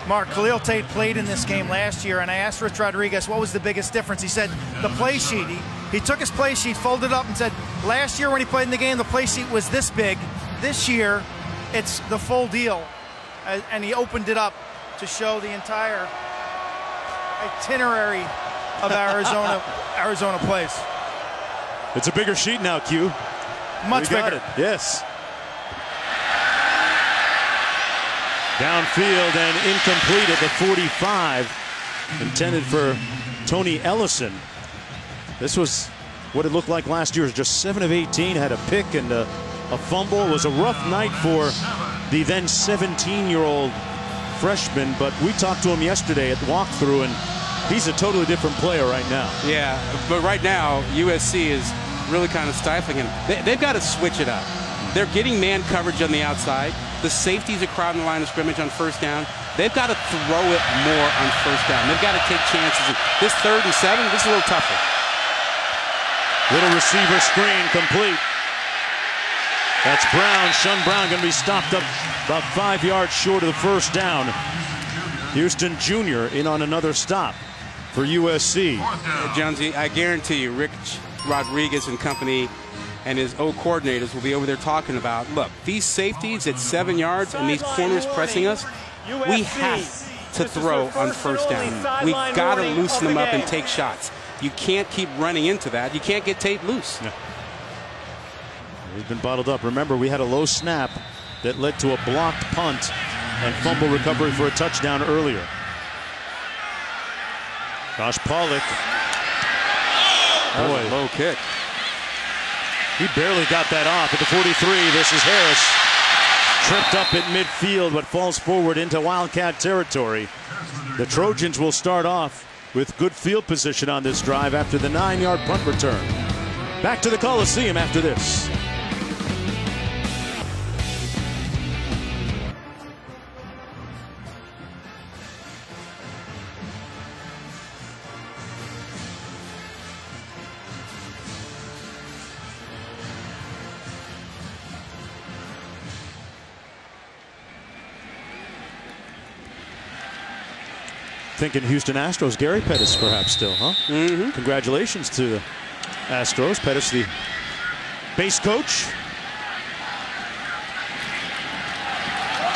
Mark, Khalil Tate played in this game last year, and I asked Rich Rodriguez what was the biggest difference. He said the play sheet. He took his play sheet, folded up, and said last year when he played in the game, the play sheet was this big. This year, it's the full deal. And he opened it up to show the entire itinerary of Arizona plays. It's a bigger sheet now, Q. Much bigger. Yes. Downfield and incomplete at the 45. Intended for Tony Ellison. This was what it looked like last year. Just 7 of 18. Had a pick and a fumble. It was a rough night for the then 17-year-old freshman, but we talked to him yesterday at the walkthrough, and he's a totally different player right now. Yeah, but right now, USC is really kind of stifling him. They've got to switch it up. They're getting man coverage on the outside. The safeties are crowding the line of scrimmage on first down. They've got to throw it more on first down. They've got to take chances. This 3rd and 7, this is a little tougher. Little receiver screen complete. That's Brown. Shun Brown going to be stopped up about 5 yards short of the first down. Houston Jr. in on another stop for USC. Jonesy, I guarantee you, Rick Rodriguez and company and his O coordinators will be over there talking about, look, these safeties at 7 yards and these corners pressing us, we have to throw on first down. We got to loosen them up and take shots. You can't keep running into that. You can't get Tate loose. Yeah. He's been bottled up. Remember, we had a low snap that led to a blocked punt and fumble recovery for a touchdown earlier. Josh Pollock. Boy, low kick. He barely got that off at the 43. This is Harris. Tripped up at midfield, but falls forward into Wildcat territory. The Trojans will start off with good field position on this drive after the 9-yard punt return. Back to the Coliseum after this. Thinking Houston Astros, Gary Pettis perhaps still, huh? Mm-hmm. Congratulations to the Astros. Pettis, the base coach.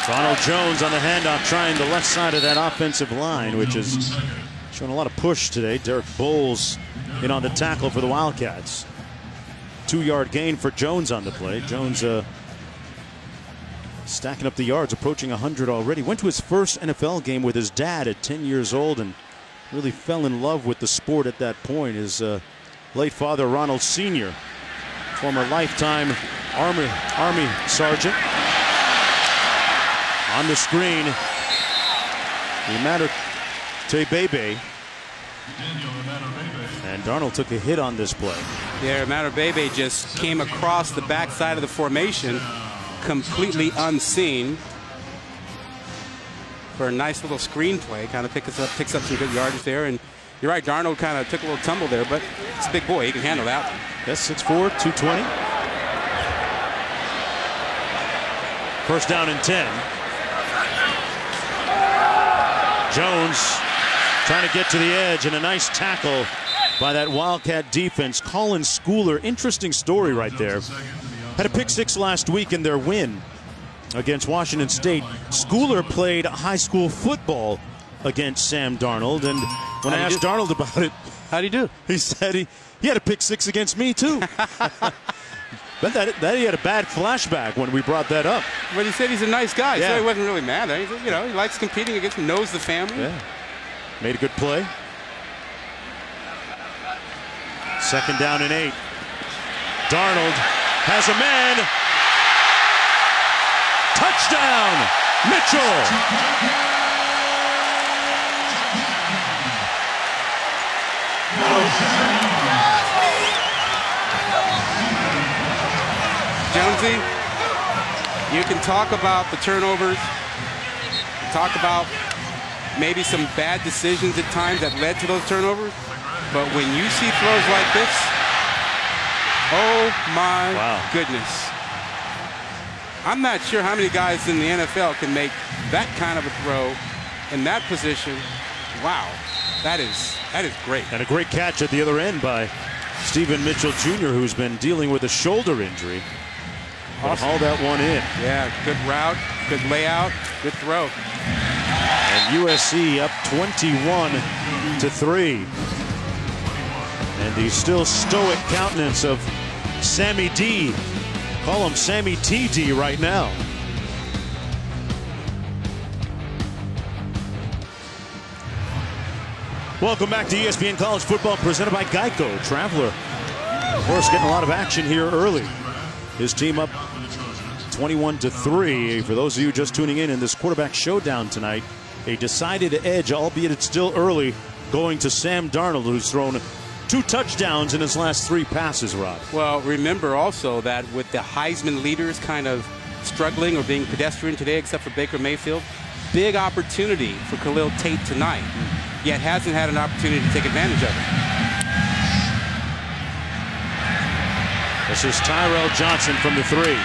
Ronald Jones on the handoff, trying the left side of that offensive line, which is showing a lot of push today. Derek Bowles in on the tackle for the Wildcats. 2-yard gain for Jones on the play. Jones stacking up the yards, approaching 100 already. Went to his first NFL game with his dad at 10 years old and really fell in love with the sport at that point. His late father, Ronald Sr., former lifetime Army sergeant. On the screen, Imadu Tebebe. And Darnold took a hit on this play. Yeah, Imadu just came across the backside of the formation, completely unseen, for a nice little screen play. Kind of picks up some good yardage there. And you're right, Darnold kind of took a little tumble there, but it's a big boy. He can handle that. Yes, 6'4", 220. First down and 10. Jones trying to get to the edge, and a nice tackle by that Wildcat defense. Colin Schooler, interesting story right there. Had a pick 6 last week in their win against Washington State. Schooler played high school football against Sam Darnold, and when I asked Darnold about it, how'd he do? He said he had a pick 6 against me too. But that he had a bad flashback when we brought that up. But he said he's a nice guy, yeah. so he wasn't really mad. You know, he likes competing against him, knows the family. Yeah. Made a good play. Second down and 8. Darnold has a man. Touchdown, Mitchell. Jonesy, you can talk about the turnovers, talk about maybe some bad decisions at times that led to those turnovers, but when you see throws like this, oh my goodness. I'm not sure how many guys in the NFL can make that kind of a throw in that position, wow, that is great. And a great catch at the other end by Stephen Mitchell Jr., who's been dealing with a shoulder injury. Awesome. Haul that one in. Yeah, good route, good layout, good throw. And USC up 21-3. And the still stoic countenance of Sammy D. Call him Sammy TD right now. Welcome back to ESPN College Football presented by Geico. Traveler, of course, getting a lot of action here early. His team up 21-3. For those of you just tuning in this quarterback showdown tonight, a decided edge, albeit it's still early, going to Sam Darnold, who's thrown 2 touchdowns in his last 3 passes, Rob. Well, remember also that with the Heisman leaders kind of struggling or being pedestrian today, except for Baker Mayfield, big opportunity for Khalil Tate tonight, yet hasn't had an opportunity to take advantage of it. This is Tyrell Johnson from the 3.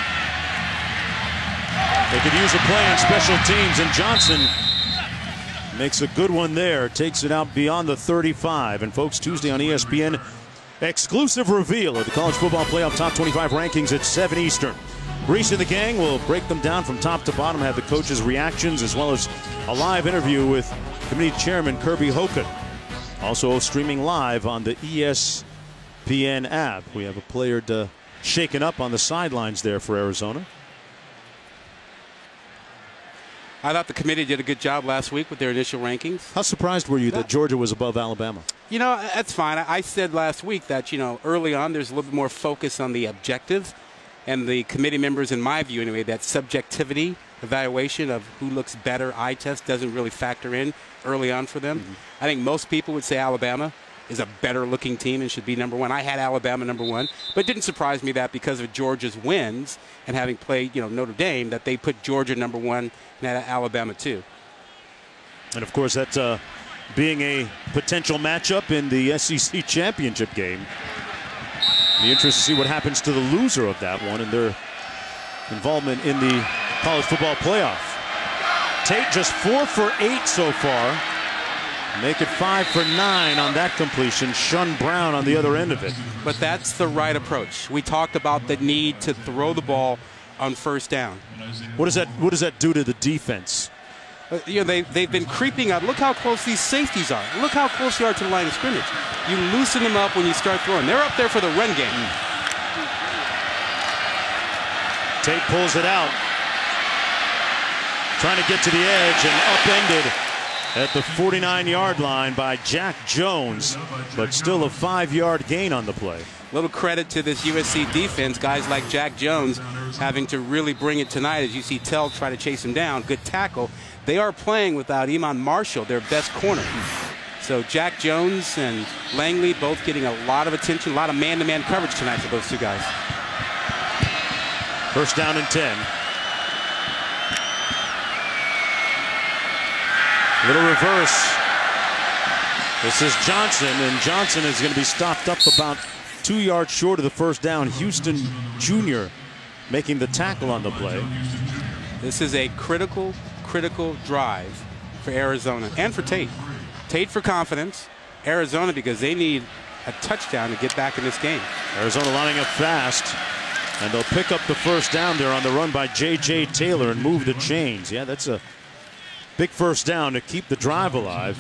They could use a play on special teams, and Johnson makes a good one there, takes it out beyond the 35. And folks, Tuesday on ESPN, exclusive reveal of the College Football Playoff Top 25 rankings at 7 Eastern. Reese and the gang will break them down from top to bottom, have the coaches' reactions, as well as a live interview with Committee Chairman Kirby Hogan. Also streaming live on the ESPN app. We have a player shaken up on the sidelines there for Arizona. I thought the committee did a good job last week with their initial rankings. How surprised were you that Georgia was above Alabama? You know, that's fine. I said last week that, you know, early on there's a little bit more focus on the objective. And the committee members, in my view anyway, that subjectivity evaluation of who looks better, eye test, doesn't really factor in early on for them. I think most people would say Alabama is a better looking team and should be number 1. I had Alabama number 1, but it didn't surprise me that because of Georgia's wins and having played, you know, Notre Dame, that they put Georgia number 1 and had Alabama 2. And of course, that's being a potential matchup in the SEC championship game. Be interested to see what happens to the loser of that one and their involvement in the college football playoff. Tate just 4 for 8 so far. Make it 5 for 9 on that completion. Shun Brown on the other end of it. But that's the right approach. We talked about the need to throw the ball on first down. What does that do to the defense? You know, they've been creeping up. Look how close these safeties are. Look how close they are to the line of scrimmage. You loosen them up when you start throwing. They're up there for the run game. Tate pulls it out. Trying to get to the edge and upended at the 49-yard line by Jack Jones, but still a 5-yard gain on the play. Little credit to this USC defense, guys like Jack Jones having to really bring it tonight as you see Tell try to chase him down. Good tackle. They are playing without Iman Marshall, their best corner. So Jack Jones and Langley both getting a lot of attention, a lot of man-to-man coverage tonight for those two guys. First down and 10. Little reverse. This is Johnson, and Johnson is going to be stopped up about 2 yards short of the first down. Houston Jr. making the tackle on the play. This is a critical drive for Arizona and for Tate. Tate for confidence, Arizona because they need a touchdown to get back in this game. Arizona lining up fast, and they'll pick up the first down there on the run by J.J. Taylor and move the chains. Yeah, that's a big first down to keep the drive alive.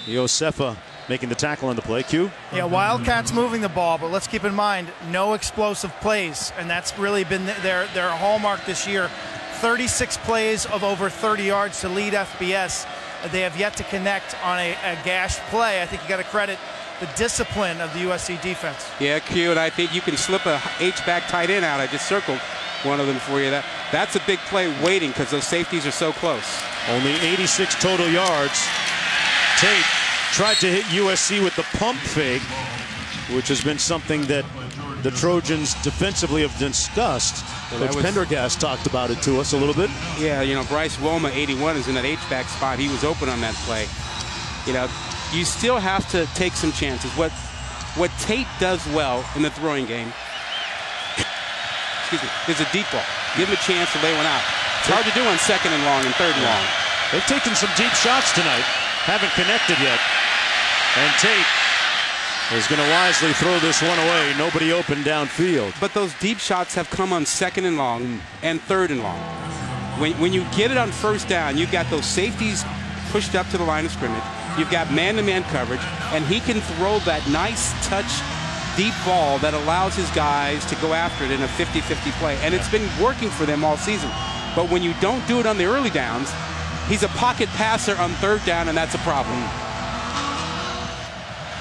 Iosefa making the tackle on the play. Q? Yeah, Wildcats moving the ball, but let's keep in mind, no explosive plays, and that's really been their hallmark this year. 36 plays of over 30 yards to lead FBS. They have yet to connect on a gash play. I think you got to credit the discipline of the USC defense. Yeah, Q, and I think you can slip a H-back tight end out. I just circled one of them for you. That's a big play waiting because those safeties are so close. Only 86 total yards. Tate tried to hit USC with the pump fake, which has been something that the Trojans defensively have discussed. Coach Pendergast talked about it to us a little bit. Yeah, you know, Bryce Woma, 81, is in that H-back spot. He was open on that play. You know, you still have to take some chances. What Tate does well in the throwing game, excuse me, is a deep ball. Give him a chance to lay one out. It's hard to do on second and long and third and long. They've taken some deep shots tonight. Haven't connected yet. And Tate is going to wisely throw this one away. Nobody open downfield. But those deep shots have come on 2nd and long and 3rd and long. When you get it on 1st down, you've got those safeties pushed up to the line of scrimmage. You've got man-to-man coverage, and he can throw that nice touch deep ball that allows his guys to go after it in a 50-50 play. And it's been working for them all season. But when you don't do it on the early downs, he's a pocket passer on 3rd down, and that's a problem.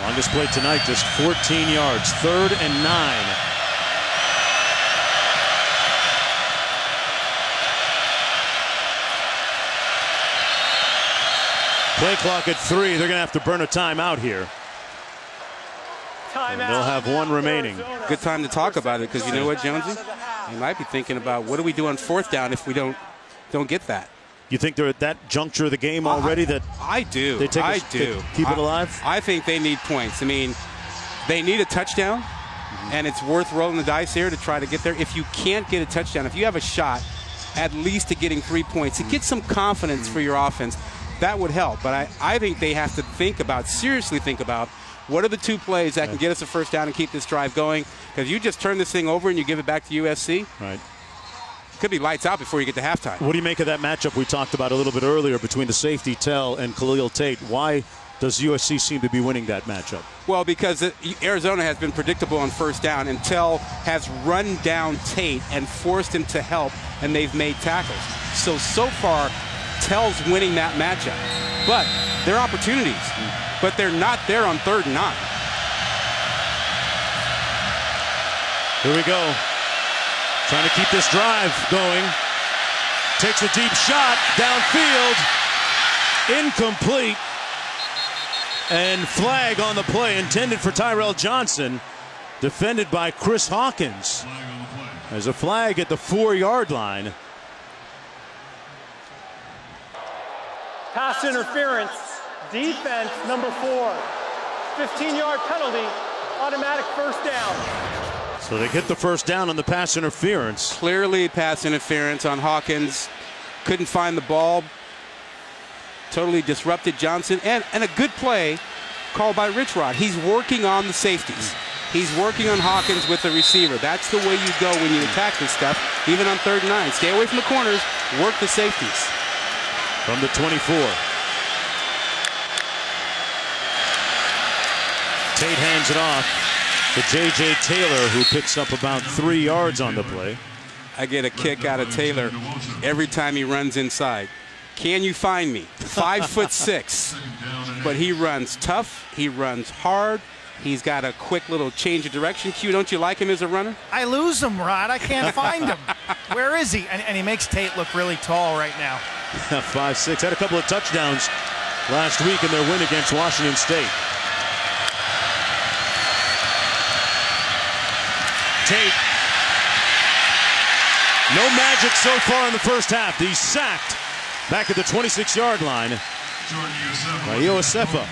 Longest play tonight, just 14 yards, 3rd and 9. Play clock at 3. They're going to have to burn a timeout here. And they'll have one remaining. Good time to talk about it, because you know what, Jonesy? You might be thinking about, what do we do on 4th down if we don't get that? You think they're at that juncture of the game already? I do. They keep it alive? I think they need points. I mean, they need a touchdown, and it's worth rolling the dice here to try to get there. If you can't get a touchdown, if you have a shot at least at getting 3 points, to get some confidence for your offense, that would help. But I think they have to seriously think about, what are the 2 plays that can get us a 1st down and keep this drive going? Because you just turn this thing over and you give it back to USC. Right. Could be lights out before you get to halftime. What do you make of that matchup we talked about a little bit earlier between the safety Tell and Khalil Tate? Why does USC seem to be winning that matchup? Well, because Arizona has been predictable on 1st down, and Tell has run down Tate and forced him to help, and they've made tackles. So far, Tell's winning that matchup. But there are opportunities, but they're not there on 3rd and 9. Here we go. Trying to keep this drive going. Takes a deep shot downfield. Incomplete. And flag on the play intended for Tyrell Johnson. Defended by Chris Hawkins. There's a flag at the 4-yard line. Pass interference. Defense number 4. 15-yard penalty. Automatic 1st down. So they get the 1st down on the pass interference. Clearly pass interference on Hawkins. Couldn't find the ball. Totally disrupted Johnson. And a good play called by Rich Rod. He's working on the safeties. He's working on Hawkins with the receiver. That's the way you go when you attack this stuff, even on 3rd and 9. Stay away from the corners. Work the safeties. From the 24. Tate hands it off to J.J. Taylor, who picks up about 3 yards on the play. I get a kick out of Taylor every time he runs inside. Can you find me? 5'6", but he runs tough. He runs hard. He's got a quick little change of direction. Q, don't you like him as a runner? I lose him, Rod. I can't find him. Where is he? And he makes Tate look really tall right now. 5'6". Had a couple of touchdowns last week in their win against Washington State. Tate. No magic so far in the 1st half. He's sacked back at the 26-yard line by Iosefa.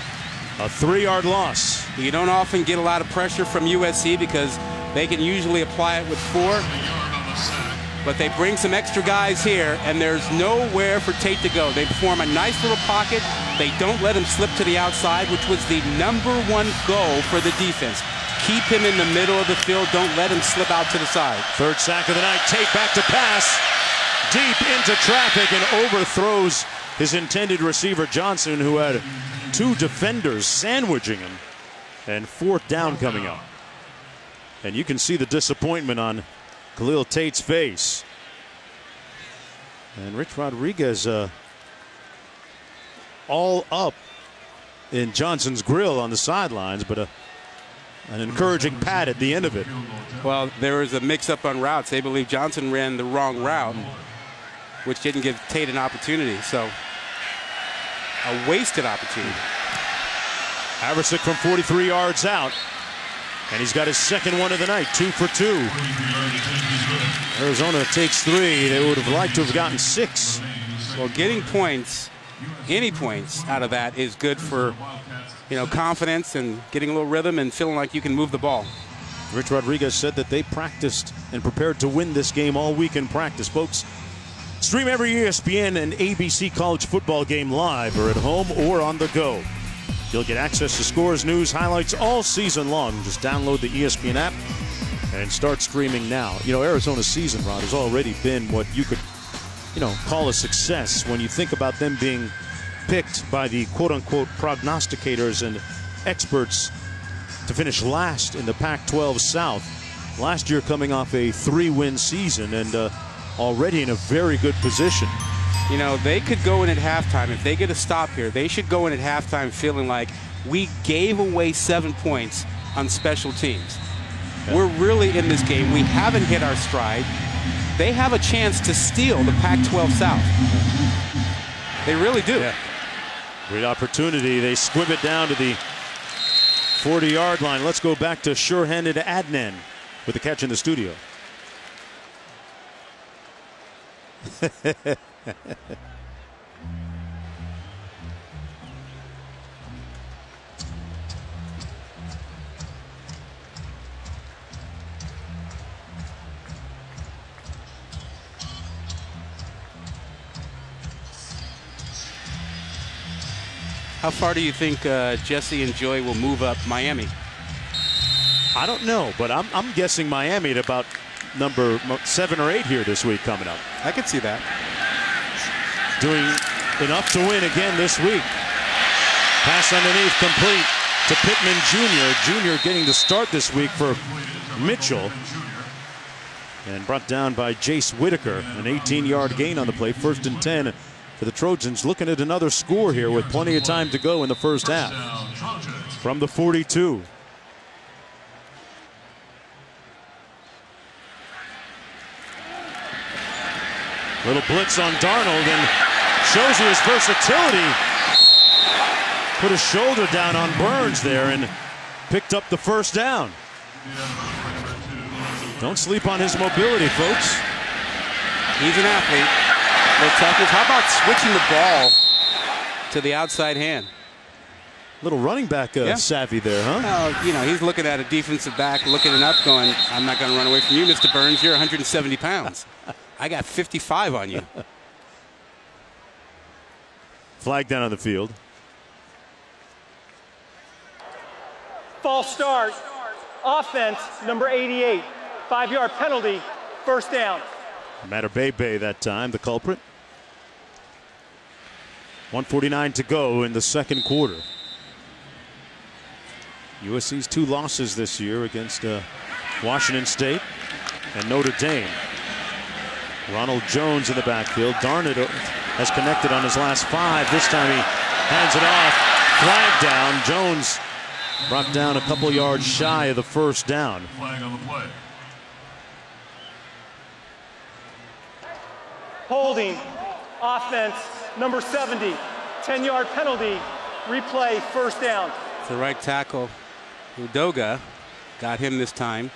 A 3-yard loss. You don't often get a lot of pressure from USC because they can usually apply it with 4. But they bring some extra guys here, and there's nowhere for Tate to go. They form a nice little pocket. They don't let him slip to the outside, which was the #1 goal for the defense. Keep him in the middle of the field. Don't let him slip out to the side. 3rd sack of the night. Tate back to pass. Deep into traffic and overthrows his intended receiver Johnson, who had 2 defenders sandwiching him. And 4th down coming up. And you can see the disappointment on Khalil Tate's face. And Rich Rodriguez all up in Johnson's grill on the sidelines, but an encouraging pat at the end of it. Well, there was a mix-up on routes. They believe Johnson ran the wrong route, which didn't give Tate an opportunity. So, a wasted opportunity. Haversick from 43 yards out. And he's got his 2nd one of the night, 2 for 2. Arizona takes 3. They would have liked to have gotten 6. Well, getting points, any points out of that is good for, confidence and getting a little rhythm and feeling like you can move the ball. Rich Rodriguez said that they practiced and prepared to win this game all week in practice. Folks, Stream every ESPN and ABC college football game live or at home or on the go. You'll get access to scores, news, highlights all season long. Just download the ESPN app and start streaming now. You know, Arizona's season, Rod, has already been what you could, call a success when you think about them being picked by the quote-unquote prognosticators and experts to finish last in the Pac-12 South. Last year coming off a 3-win season and already in a very good position. You know, they could go in at halftime. If they get a stop here, they should go in at halftime feeling like we gave away 7 points on special teams. Yeah. We're really in this game. We haven't hit our stride. They have a chance to steal the Pac-12 South. They really do. Yeah. Great opportunity. They squib it down to the 40-yard line. Let's go back to sure-handed Adnan with the catch in the studio. How far do you think Jesse and Joy will move up Miami? I don't know, but I'm guessing Miami at about number 7 or 8 here this week coming up. I could see that. Doing enough to win again this week. Pass underneath complete to Pittman Jr. Jr. getting the start this week for Mitchell. And brought down by Jace Whitaker. An 18-yard gain on the play. 1st and 10 for the Trojans. Looking at another score here with plenty of time to go in the first half. From the 42. Little blitz on Darnold and shows you his versatility. Put his shoulder down on Burns there and picked up the first down. Don't sleep on his mobility, folks. He's an athlete. No toughness. How about switching the ball to the outside hand? Little running back savvy there, huh? Well, he's looking at a defensive back, looking it up, going, I'm not going to run away from you, Mr. Burns. You're 170 pounds. I got 55 on you. Flag down on the field. False start. Offense, number 88. 5-yard penalty, 1st down. Matter Bebe that time, the culprit. 1:49 to go in the second quarter. USC's 2 losses this year against Washington State and Notre Dame. Ronald Jones in the backfield. Darnold has connected on his last 5. This time he hands it off. Flag down. Jones brought down a couple yards shy of the first down. Flag on the play. Holding. Offense, number 70. 10-yard penalty. Replay, 1st down. The right tackle, Udoga, got him this time.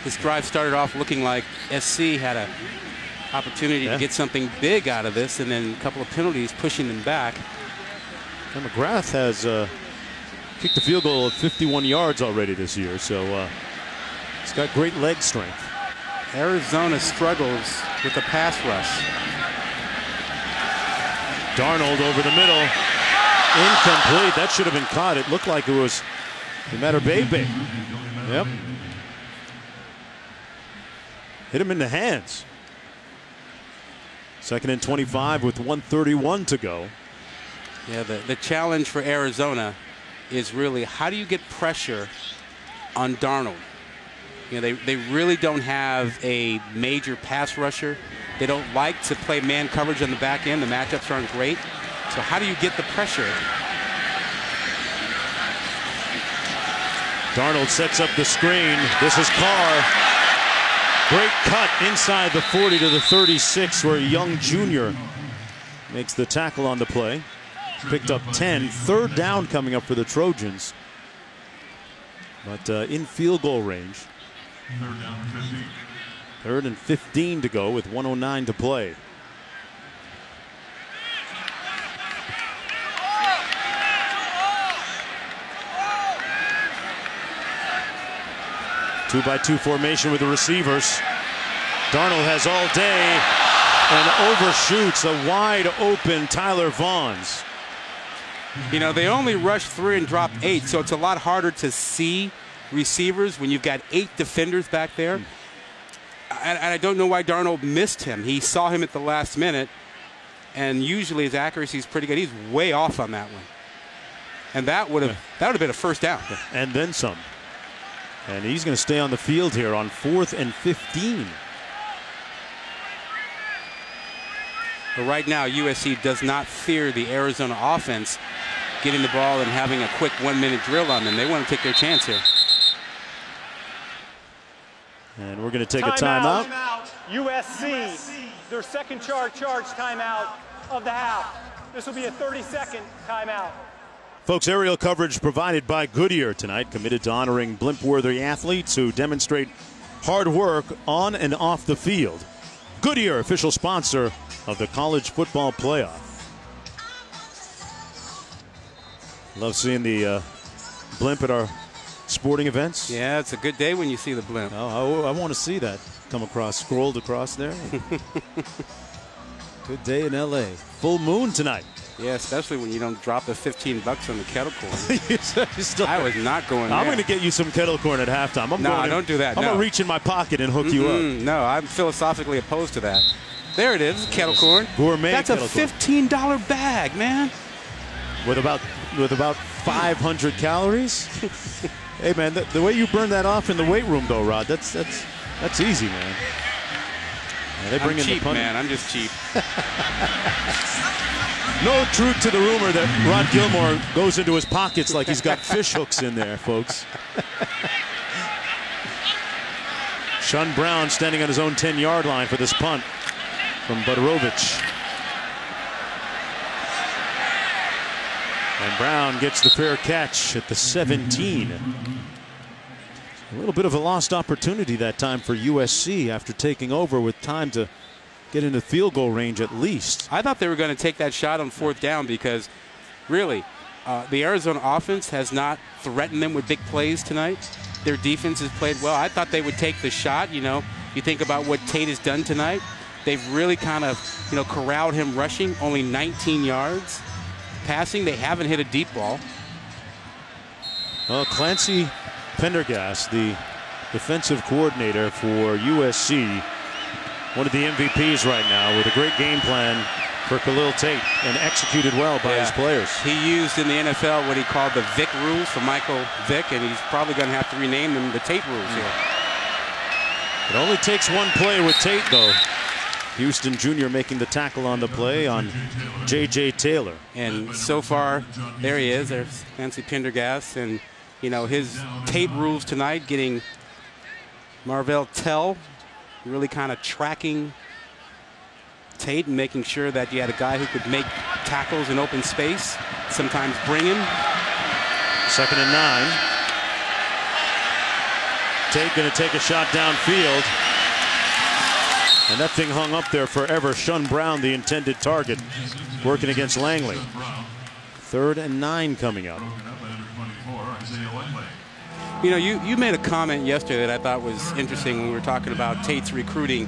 This drive started off looking like SC had an opportunity to get something big out of this, and then a couple of penalties pushing them back. And McGrath has kicked the field goal of 51 yards already this year, so he's got great leg strength. Arizona struggles with the pass rush. Darnold over the middle. Incomplete. That should have been caught. It looked like it was Matter Bebe. Yep. Hit him in the hands. 2nd and 25 with 1:31 to go. Yeah, the challenge for Arizona is really how do you get pressure on Darnold? They really don't have a major pass rusher. They don't like to play man coverage on the back end. The matchups aren't great. So how do you get the pressure? Darnold sets up the screen. This is Carr. Great cut inside the 40 to the 36 where Young Jr. makes the tackle on the play. Picked up 10. 3rd down coming up for the Trojans. But in field goal range. 3rd down and 15. 3rd and 15 to go with 1:09 to play. 2-by-2 formation with the receivers. Darnold has all day and overshoots a wide open Tyler Vaughns. You know, they only rushed 3 and dropped 8, so it's a lot harder to see receivers when you've got 8 defenders back there. And I don't know why Darnold missed him. He saw him at the last minute, and usually his accuracy is pretty good. He's way off on that one. And that would have been a first down. And then some. And he's going to stay on the field here on 4th and 15. But right now, USC does not fear the Arizona offense getting the ball and having a quick 1-minute drill on them. They want to take their chance here. And we're going to take a timeout. USC, their second charge timeout of the half. This will be a 30-second timeout. Folks, aerial coverage provided by Goodyear tonight, committed to honoring blimp-worthy athletes who demonstrate hard work on and off the field. Goodyear, official sponsor of the College Football Playoff. Love seeing the blimp at our sporting events. Yeah, it's a good day when you see the blimp. Oh, I want to see that come across, scrolled across there. Good day in LA. Full moon tonight. Yeah, especially when you don't drop the $15 on the kettle corn. I was not going there. I'm going to get you some kettle corn at halftime. Don't do that. I'm going to reach in my pocket and hook you up. No, I'm philosophically opposed to that. There it is, kettle corn. Gourmet. That's a $15 bag, man. With about 500 calories. Hey, man, the way you burn that off in the weight room, though, Rod, that's easy, man. Yeah, they bring I'm in cheap, the man. I'm just cheap. No truth to the rumor that Rod Gilmore goes into his pockets like he's got fish hooks in there, folks. Sean Brown standing on his own 10-yard line for this punt from Budarovich. And Brown gets the fair catch at the 17. A little bit of a lost opportunity that time for USC after taking over with time to get into field goal range at least. I thought they were going to take that shot on 4th down because, really, the Arizona offense has not threatened them with big plays tonight. Their defense has played well. I thought they would take the shot. You know, you think about what Tate has done tonight. They've really kind of, corralled him rushing, only 19 yards. Passing, they haven't hit a deep ball. Well, Clancy Pendergast, the defensive coordinator for USC, one of the MVPs right now, with a great game plan for Khalil Tate and executed well by his players. He used in the NFL what he called the Vic rules for Michael Vick, and he's probably going to have to rename them the Tate rules here. It only takes one play with Tate, though. Houston Jr. making the tackle on the play on J.J. Taylor. And so far, there he is. There's Clancy Pendergast. And, his Tate rules tonight, getting Marvell Tell really kind of tracking Tate and making sure that you had a guy who could make tackles in open space, sometimes bring him. 2nd and 9. Tate going to take a shot downfield. And that thing hung up there forever. Sean Brown, the intended target, working against Langley. 3rd and 9 coming up. You made a comment yesterday that I thought was interesting when we were talking about Tate's recruiting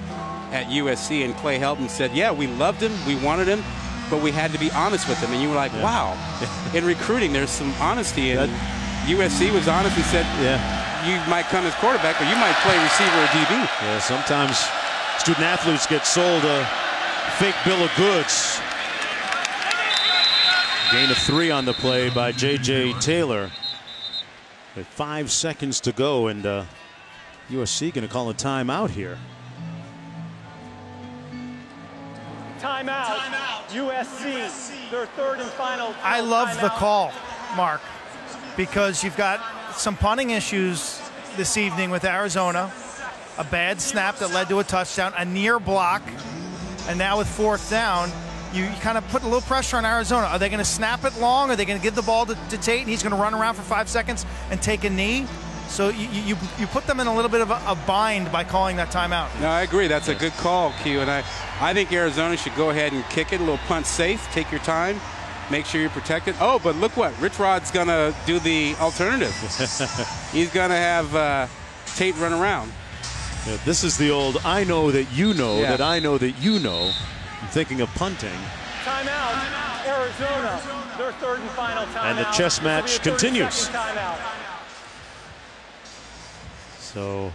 at USC, and Clay Helton said, yeah, we loved him, we wanted him, but we had to be honest with him. And you were like, wow. In recruiting, there's some honesty. And USC was honest and said, you might come as quarterback, but you might play receiver or DB. Yeah, sometimes student athletes get sold a fake bill of goods. Gain of 3 on the play by J.J. Taylor. With 5 seconds to go, and USC going to call a timeout here. Timeout. USC, their 3rd and final. I love the call, Mark, because you've got some punting issues this evening with Arizona. A bad snap that led to a touchdown, a near block, and now with 4th down, you kind of put a little pressure on Arizona. Are they going to snap it long? Are they going to give the ball to Tate and he's going to run around for 5 seconds and take a knee? So you put them in a little bit of a bind by calling that timeout. No, I agree. That's a good call, Q. And I think Arizona should go ahead and kick it. A little punt safe. Take your time. Make sure you're protected. Oh, but look what. Rich Rod's going to do the alternative. He's going to have Tate run around. Yeah, this is the old I know that you know that I know that you know. I'm thinking of punting. Timeout, Arizona. Their third and final timeout. And the chess match continues. So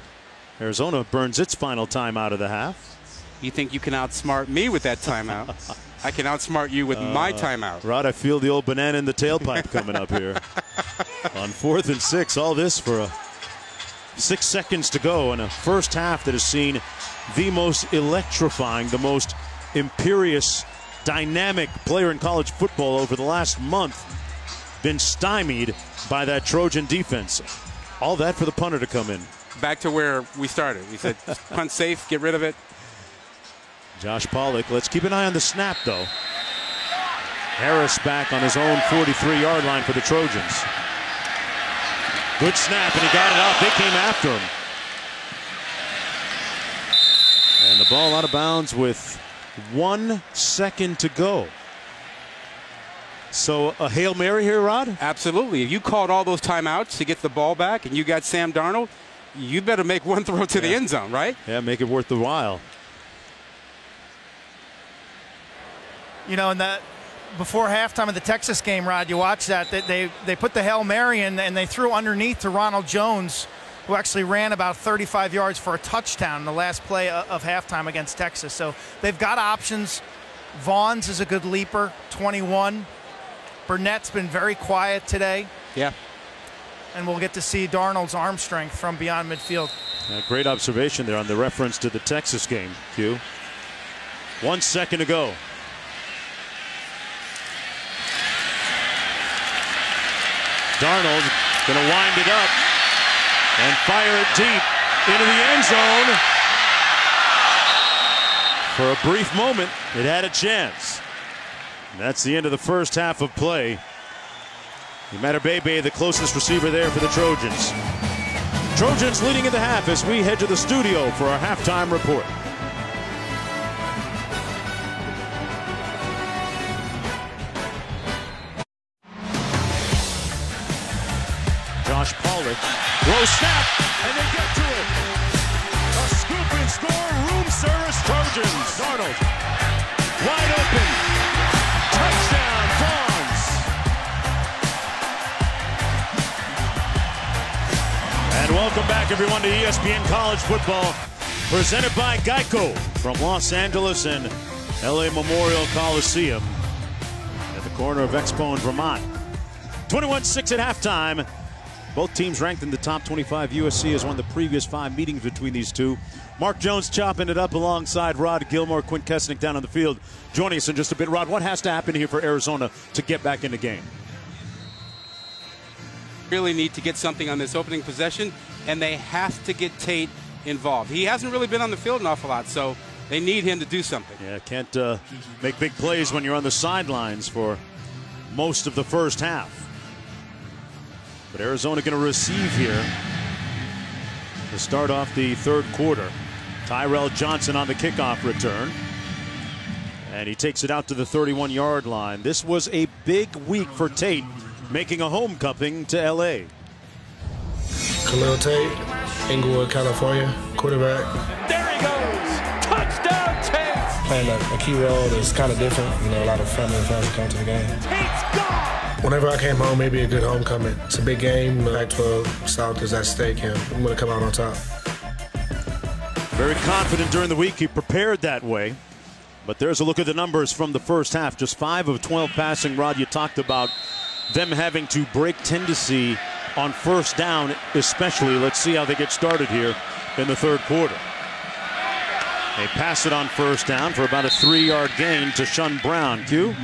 Arizona burns its final timeout of the half. You think you can outsmart me with that timeout? I can outsmart you with my timeout. Rod, I feel the old banana in the tailpipe coming up here. On 4th and 6, all this for 6 seconds to go in a first half that has seen the most electrifying, the most imperious, dynamic player in college football over the last month been stymied by that Trojan defense. All that for the punter to come in. Back to where we started. We said punt safe, get rid of it. Josh Pollock, let's keep an eye on the snap, though. Harris back on his own 43-yard line for the Trojans. Good snap, and he got it out. They came after him. And the ball out of bounds with 1 second to go. So a Hail Mary here, Rod? Absolutely. If you called all those timeouts to get the ball back and you got Sam Darnold, you better make one throw to the end zone, right? Yeah, make it worth the while. You know, in that before halftime of the Texas game, Rod, you watch that. They put the Hail Mary in and they threw underneath to Ronald Jones, who actually ran about 35 yards for a touchdown in the last play of halftime against Texas. So they've got options. Vaughn's is a good leaper, 21. Burnett's been very quiet today. Yeah. And we'll get to see Darnold's arm strength from beyond midfield. Great observation there on the reference to the Texas game, Q. 1 second to go. Darnold going to wind it up and fire it deep into the end zone. For a brief moment, it had a chance. And that's the end of the first half of play. Bebe, the closest receiver there for the Trojans. Trojans leading in the half as we head to the studio for our halftime report. Josh Pollock, low snap, and they get to it. A scoop and score, room service Trojans. Darnold, wide open, touchdown, Vaughns. And welcome back, everyone, to ESPN College Football, presented by Geico from Los Angeles and LA Memorial Coliseum at the corner of Expo and Vermont. 21-6 at halftime. Both teams ranked in the top 25. USC has won the previous 5 meetings between these two. Mark Jones chopping it up alongside Rod Gilmore, Quint Kesnick down on the field. Joining us in just a bit. Rod, what has to happen here for Arizona to get back in the game? Really need to get something on this opening possession, and they have to get Tate involved. He hasn't really been on the field an awful lot, so they need him to do something. Yeah, can't make big plays when you're on the sidelines for most of the first half. But Arizona going to receive here to start off the third quarter. Tyrell Johnson on the kickoff return. And he takes it out to the 31-yard line. This was a big week for Tate, making a homecoming to L.A. Khalil Tate, Inglewood, California, quarterback. There he goes! Touchdown, Tate! Playing a key role that's kind of different. You know, a lot of family and friends come to the game. Tate's gone! Whenever I came home, maybe a good homecoming. It's a big game. Pac-12 South is at stake, and I'm going to come out on top. Very confident during the week. He prepared that way. But there's a look at the numbers from the first half. Just 5 of 12 passing. Rod, you talked about them having to break tendency on first down, especially. Let's see how they get started here in the third quarter. They pass it on first down for about a 3-yard gain to Shun Brown. Q?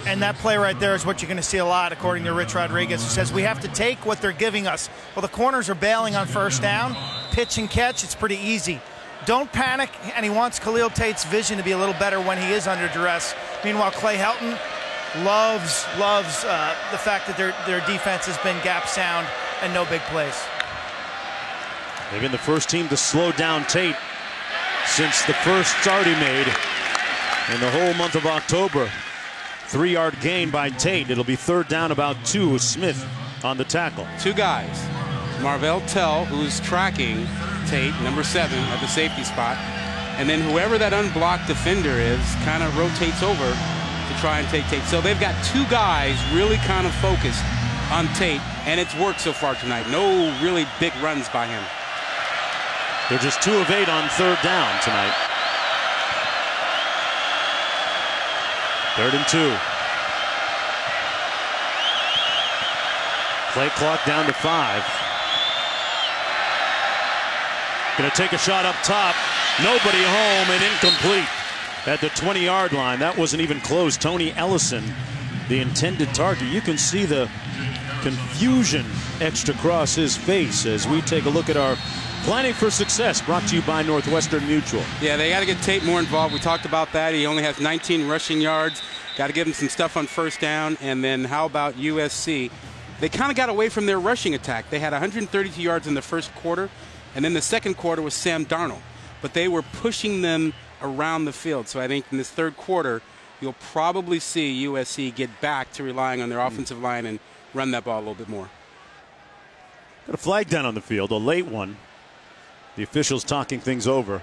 And that play right there is what you're going to see a lot, according to Rich Rodriguez, who says we have to take what they're giving us. Well, the corners are bailing on first down. Pitch and catch, it's pretty easy. Don't panic, and he wants Khalil Tate's vision to be a little better when he is under duress. Meanwhile, Clay Helton loves the fact that their defense has been gap sound and no big plays. They've been the first team to slow down Tate since the first start he made in the whole month of October. 3-yard gain by Tate. It'll be third down about 2 with Smith on the tackle. 2 guys. Marvell Tell, who's tracking Tate, number 7, at the safety spot. And then whoever that unblocked defender is kind of rotates over to try and take Tate. So they've got 2 guys really kind of focused on Tate, and it's worked so far tonight. No really big runs by him. They're just 2 of 8 on 3rd down tonight. 3rd and 2. Play clock down to 5. Going to take a shot up top. Nobody home and incomplete at the 20-yard line. That wasn't even close. Tony Ellison, the intended target. You can see the confusion etched across his face as we take a look at our planning for success, brought to you by Northwestern Mutual. Yeah, they got to get Tate more involved. We talked about that. He only has 19 rushing yards. Got to give him some stuff on 1st down. And then how about USC? They kind of got away from their rushing attack. They had 132 yards in the 1st quarter, and then the 2nd quarter was Sam Darnold. But they were pushing them around the field. So I think in this 3rd quarter, you'll probably see USC get back to relying on their offensive line and run that ball a little bit more. Got a flag down on the field, a late one. The officials talking things over.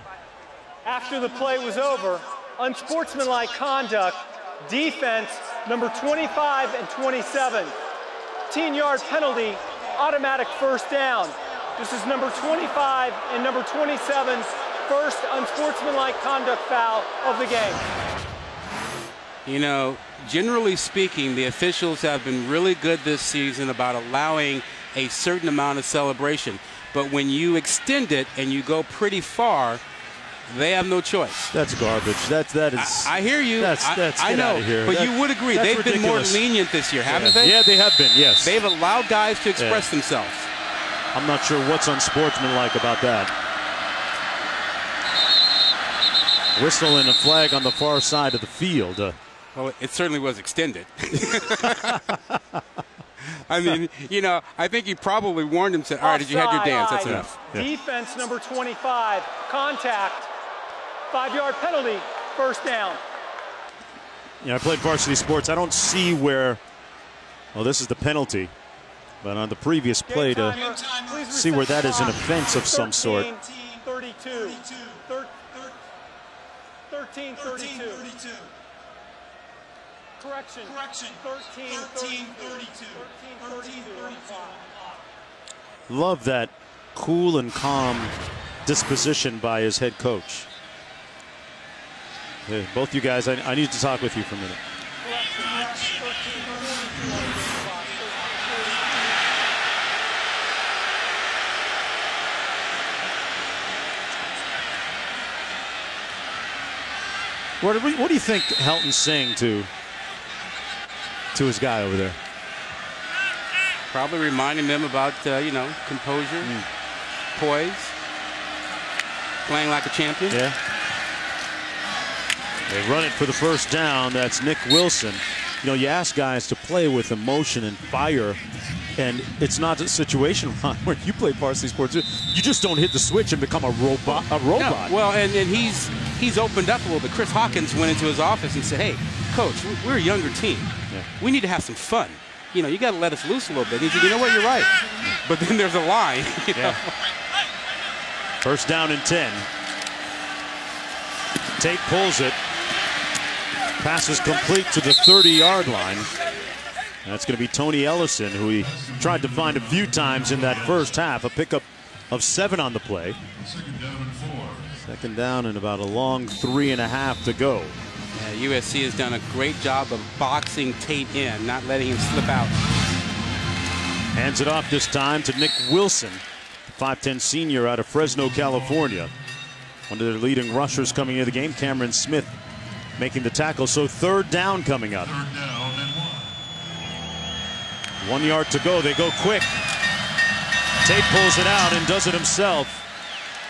After the play was over, unsportsmanlike conduct, defense number 25 and 27. 15-yard penalty, automatic 1st down. This is number 25 and number 27's first unsportsmanlike conduct foul of the game. You know, generally speaking, the officials have been really good this season about allowing a certain amount of celebration. But when you extend it and you go pretty far, they have no choice. That's garbage. That is. I hear you. I know. Out of here. But you would agree they've ridiculous. been more lenient this year, haven't they? Yeah, they have been. Yes. They've allowed guys to express themselves. I'm not sure what's unsportsmanlike about that. Whistle and a flag on the far side of the field. Well, it certainly was extended. I mean, you know, I think he probably warned him, said, all right, did you have your dance? That's enough. Yeah. Defense number 25, contact, 5-yard penalty, 1st down. Yeah, I played varsity sports. I don't see where, well, this is the penalty. But on the previous play to see where that is an offense of some sort. 13-32. 13-32. Correction. 13-32. Love that cool and calm disposition by his head coach. Hey, both you guys, I need to talk with you for a minute. What do you think Helton's saying to his guy over there? Probably reminding them about, you know, composure, poise, playing like a champion. Yeah. They run it for the 1st down. That's Nick Wilson. You know, you ask guys to play with emotion and fire, and it's not a situation where you play varsity sports. You just don't hit the switch and become a robot. No, well, and he's opened up a little bit. Chris Hawkins went into his office and said, hey, coach, we're a younger team. Yeah. We need to have some fun. You know, you got to let us loose a little bit. He said, you know what, you're right. But then there's a line. You know? 1st down and 10. Tate pulls it. Pass is complete to the 30-yard line. That's going to be Tony Ellison, who he tried to find a few times in that 1st half. A pickup of 7 on the play. 2nd down and about a long 3.5 to go. Yeah, USC has done a great job of boxing Tate in, not letting him slip out. Hands it off this time to Nick Wilson, the 5'10 senior out of Fresno, California. One of their leading rushers coming into the game, Cameron Smith, making the tackle. So 3rd down coming up. 1 yard to go. They go quick. Tate pulls it out and does it himself.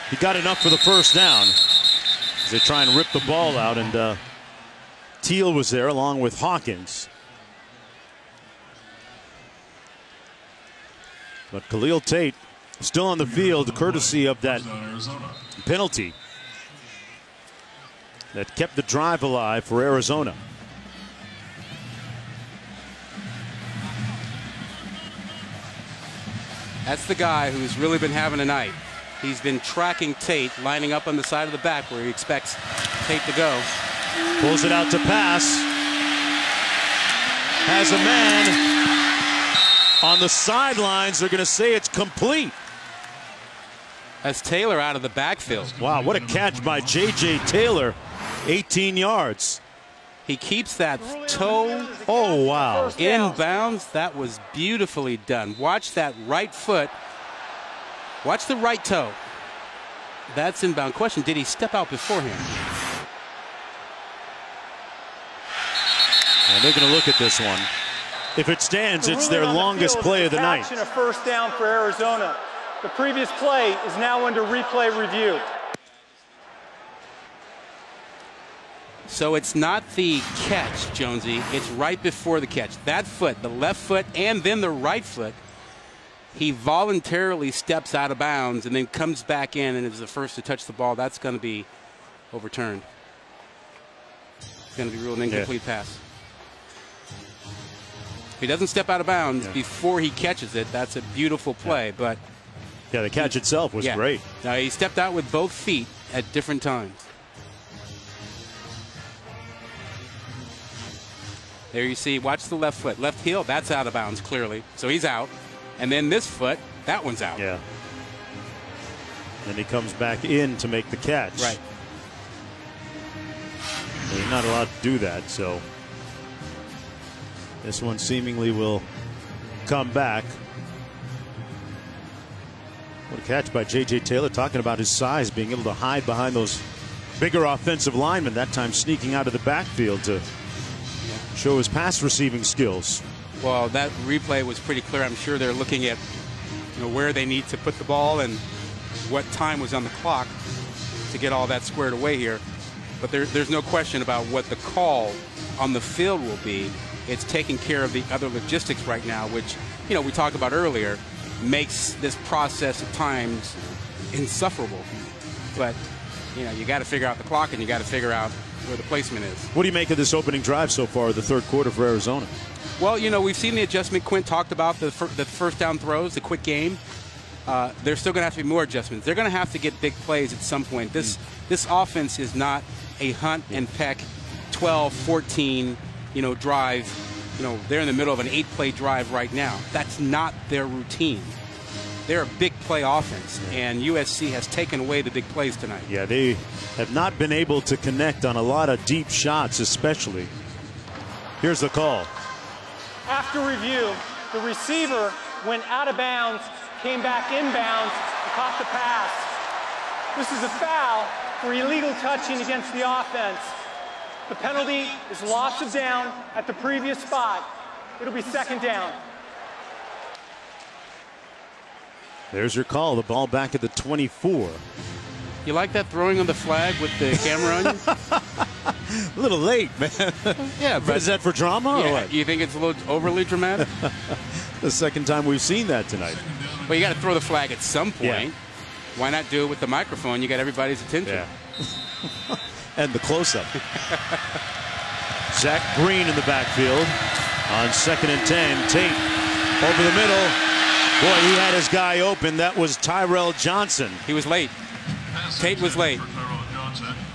He got enough for the 1st down as they try and rip the ball out, and Teal was there along with Hawkins. But Khalil Tate still on the field, courtesy of that penalty that kept the drive alive for Arizona. That's the guy who's really been having a night. He's been tracking Tate, lining up on the side of the back where he expects Tate to go. Pulls it out to pass. Has a man on the sidelines. They're going to say it's complete. That's Taylor out of the backfield. Wow, what a catch by J.J. Taylor. 18 yards. He keeps that toe. Oh, wow. In bounds. That was beautifully done. Watch that right foot. Watch the right toe. That's inbound. Question, did he step out beforehand? And they're going to look at this one. If it stands, it's their longest play of the night. And a first down for Arizona. The previous play is now under replay review. So it's not the catch, Jonesy. It's right before the catch. That foot, the left foot, and then the right foot. He voluntarily steps out of bounds and then comes back in and is the first to touch the ball. That's going to be overturned. It's going to be ruled an incomplete pass. If he doesn't step out of bounds before he catches it, that's a beautiful play. But yeah, the catch itself was great. Now, he stepped out with both feet at different times. There you see, watch the left foot. Left heel, that's out of bounds clearly. So he's out. And then this foot, that one's out. Yeah. Then he comes back in to make the catch. Right. He's not allowed to do that, so this one seemingly will come back. What a catch by J.J. Taylor, talking about his size, being able to hide behind those bigger offensive linemen, that time sneaking out of the backfield to show his pass receiving skills. Well, that replay was pretty clear. I'm sure they're looking at where they need to put the ball and what time was on the clock to get all that squared away here. But there's no question about what the call on the field will be. It's taking care of the other logistics right now, which, we talked about earlier, makes this process at times insufferable. But, you got to figure out the clock and you got to figure out where the placement is. What do you make of this opening drive so far, the third quarter for Arizona? Well, we've seen the adjustment. Quint talked about the first down throws, the quick game. There's still going to have to be more adjustments. They're going to have to get big plays at some point. This offense is not a hunt and peck 12, 14, drive. They're in the middle of an 8-play drive right now. That's not their routine. They're a big play offense, and USC has taken away the big plays tonight. Yeah, they have not been able to connect on a lot of deep shots, especially. Here's the call. After review, the receiver went out of bounds, came back inbounds, and caught the pass. This is a foul for illegal touching against the offense. The penalty is loss of down at the previous spot. It'll be second down. There's your call. The ball back at the 24. You like that throwing on the flag with the camera on you? A little late, man. Yeah, but is that for drama? Yeah, or what? You think it's a little overly dramatic? The second time we've seen that tonight. Well, you got to throw the flag at some point. Yeah. Why not do it with the microphone? You got everybody's attention. Yeah. And the close-up. Zach Green in the backfield on 2nd and 10. Tate over the middle. Boy, he had his guy open. That was Tyrell Johnson. He was late. Tate was late.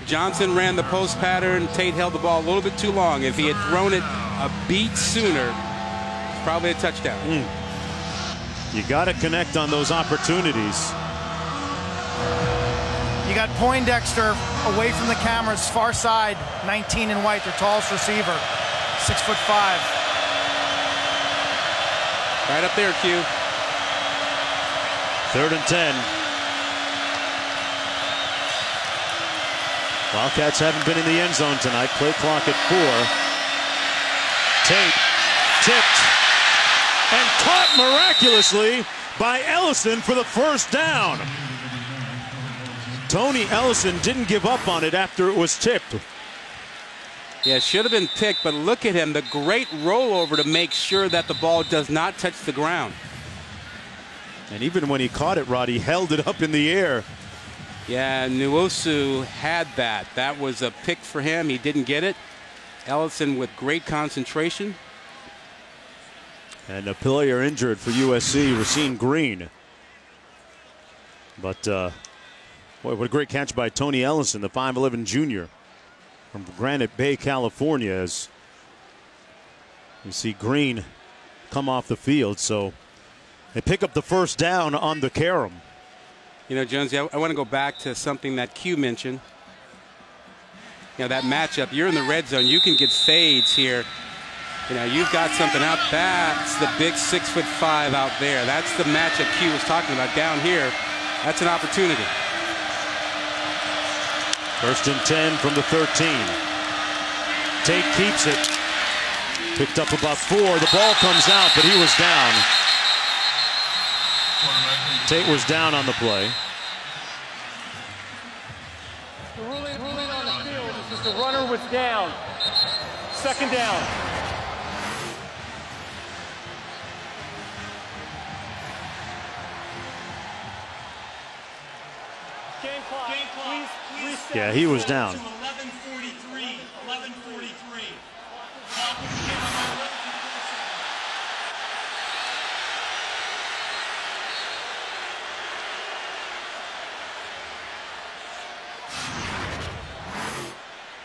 Johnson ran the post pattern. Tate held the ball a little bit too long. If he had thrown it a beat sooner, it's probably a touchdown. You got to connect on those opportunities. You got Poindexter away from the cameras, far side, 19 in white, their tallest receiver, 6'5". Right up there, Q. 3rd and 10. Wildcats haven't been in the end zone tonight. Play clock at 4. Tate tipped and caught miraculously by Ellison for the first down. Tony Ellison didn't give up on it after it was tipped. Yeah, should have been picked, but look at him. The great rollover to make sure that the ball does not touch the ground. And even when he caught it, Rod, he held it up in the air. Yeah, Nwosu had that. That was a pick for him. He didn't get it. Ellison with great concentration. And a player injured for USC, Racine Green. But boy, what a great catch by Tony Ellison, the 5'11" junior from Granite Bay, California, as you see Green come off the field. So they pick up the first down on the carom. You know, Jonesy, I want to go back to something that Q mentioned. You know, that matchup, you're in the red zone, you can get fades here. You know, you've got something out. That's the big 6'5" out there. That's the matchup Q was talking about down here. That's an opportunity. First and 10 from the 13. Tate keeps it. Picked up about 4. The ball comes out, but he was down. Tate was down on the play. The ruling on the field is that the runner was down. Second down. Game clock. Please reset. Yeah, he was down. 11:43. 11:43.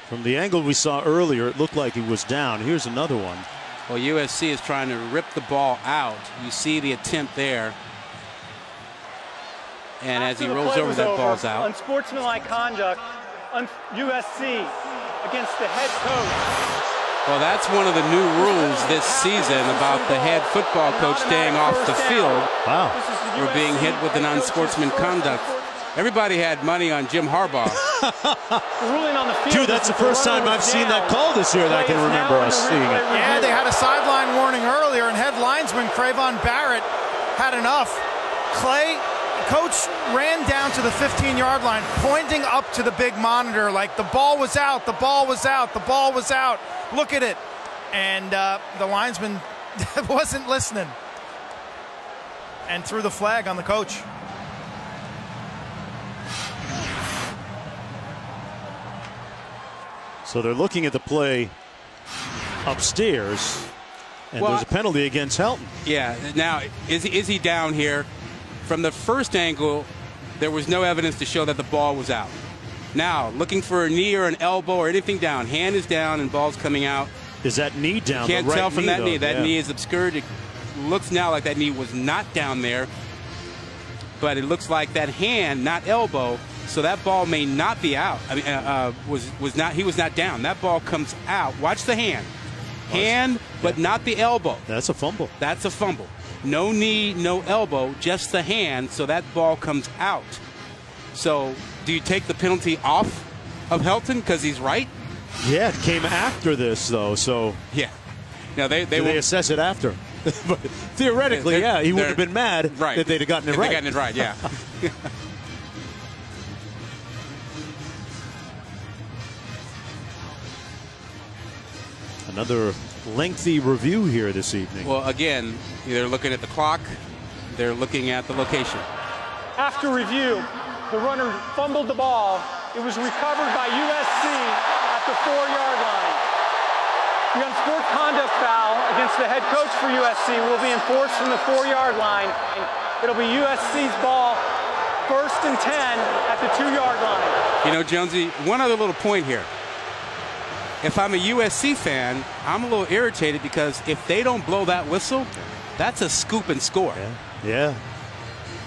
From the angle we saw earlier, it looked like he was down. Here's another one. Well, USC is trying to rip the ball out. You see the attempt there. And as he rolls over, that ball's out. Unsportsmanlike conduct on USC against the head coach. Well, that's one of the new rules this season about the head football coach staying off the field. Wow. We're being hit with an unsportsman conduct. Everybody had money on Jim Harbaugh. Ruling on the field. Dude, that's the first time I've seen that call this year that I can remember us seeing it. Yeah, they had a sideline warning earlier, and head linesman Cravon Barrett had enough. Coach ran down to the 15-yard line, pointing up to the big monitor like the ball was out, the ball was out, the ball was out. Look at it. And the linesman wasn't listening and threw the flag on the coach. So they're looking at the play upstairs, and there's a penalty against Helton. Yeah, now, is he down here? From the first angle, there was no evidence to show that the ball was out. Now, looking for a knee or an elbow or anything down. Hand is down and ball's coming out. Is that knee down? Can't the right tell from that knee. That yeah. knee is obscured. It looks now like that knee was not down there, but it looks like that hand, not elbow. So that ball may not be out. I mean, he was not down. That ball comes out. Watch the hand. Hand, but not the elbow. That's a fumble. That's a fumble. No knee, no elbow, just the hand, so that ball comes out. So do you take the penalty off of Helton because he's right? Yeah, it came after this, though, so. Yeah. Now they assess it after. But theoretically, yeah, he would have been mad if they'd have gotten it right. They'd gotten it right, yeah. Another lengthy review here this evening. Well, again, they're looking at the clock. They're looking at the location. After review, the runner fumbled the ball. It was recovered by USC at the 4-yard line. The unsport conduct foul against the head coach for USC will be enforced from the 4-yard line. It'll be USC's ball, 1st and 10 at the 2-yard line. You know, Jonesy, one other little point here. If I'm a USC fan, I'm a little irritated because if they don't blow that whistle, that's a scoop and score. Yeah,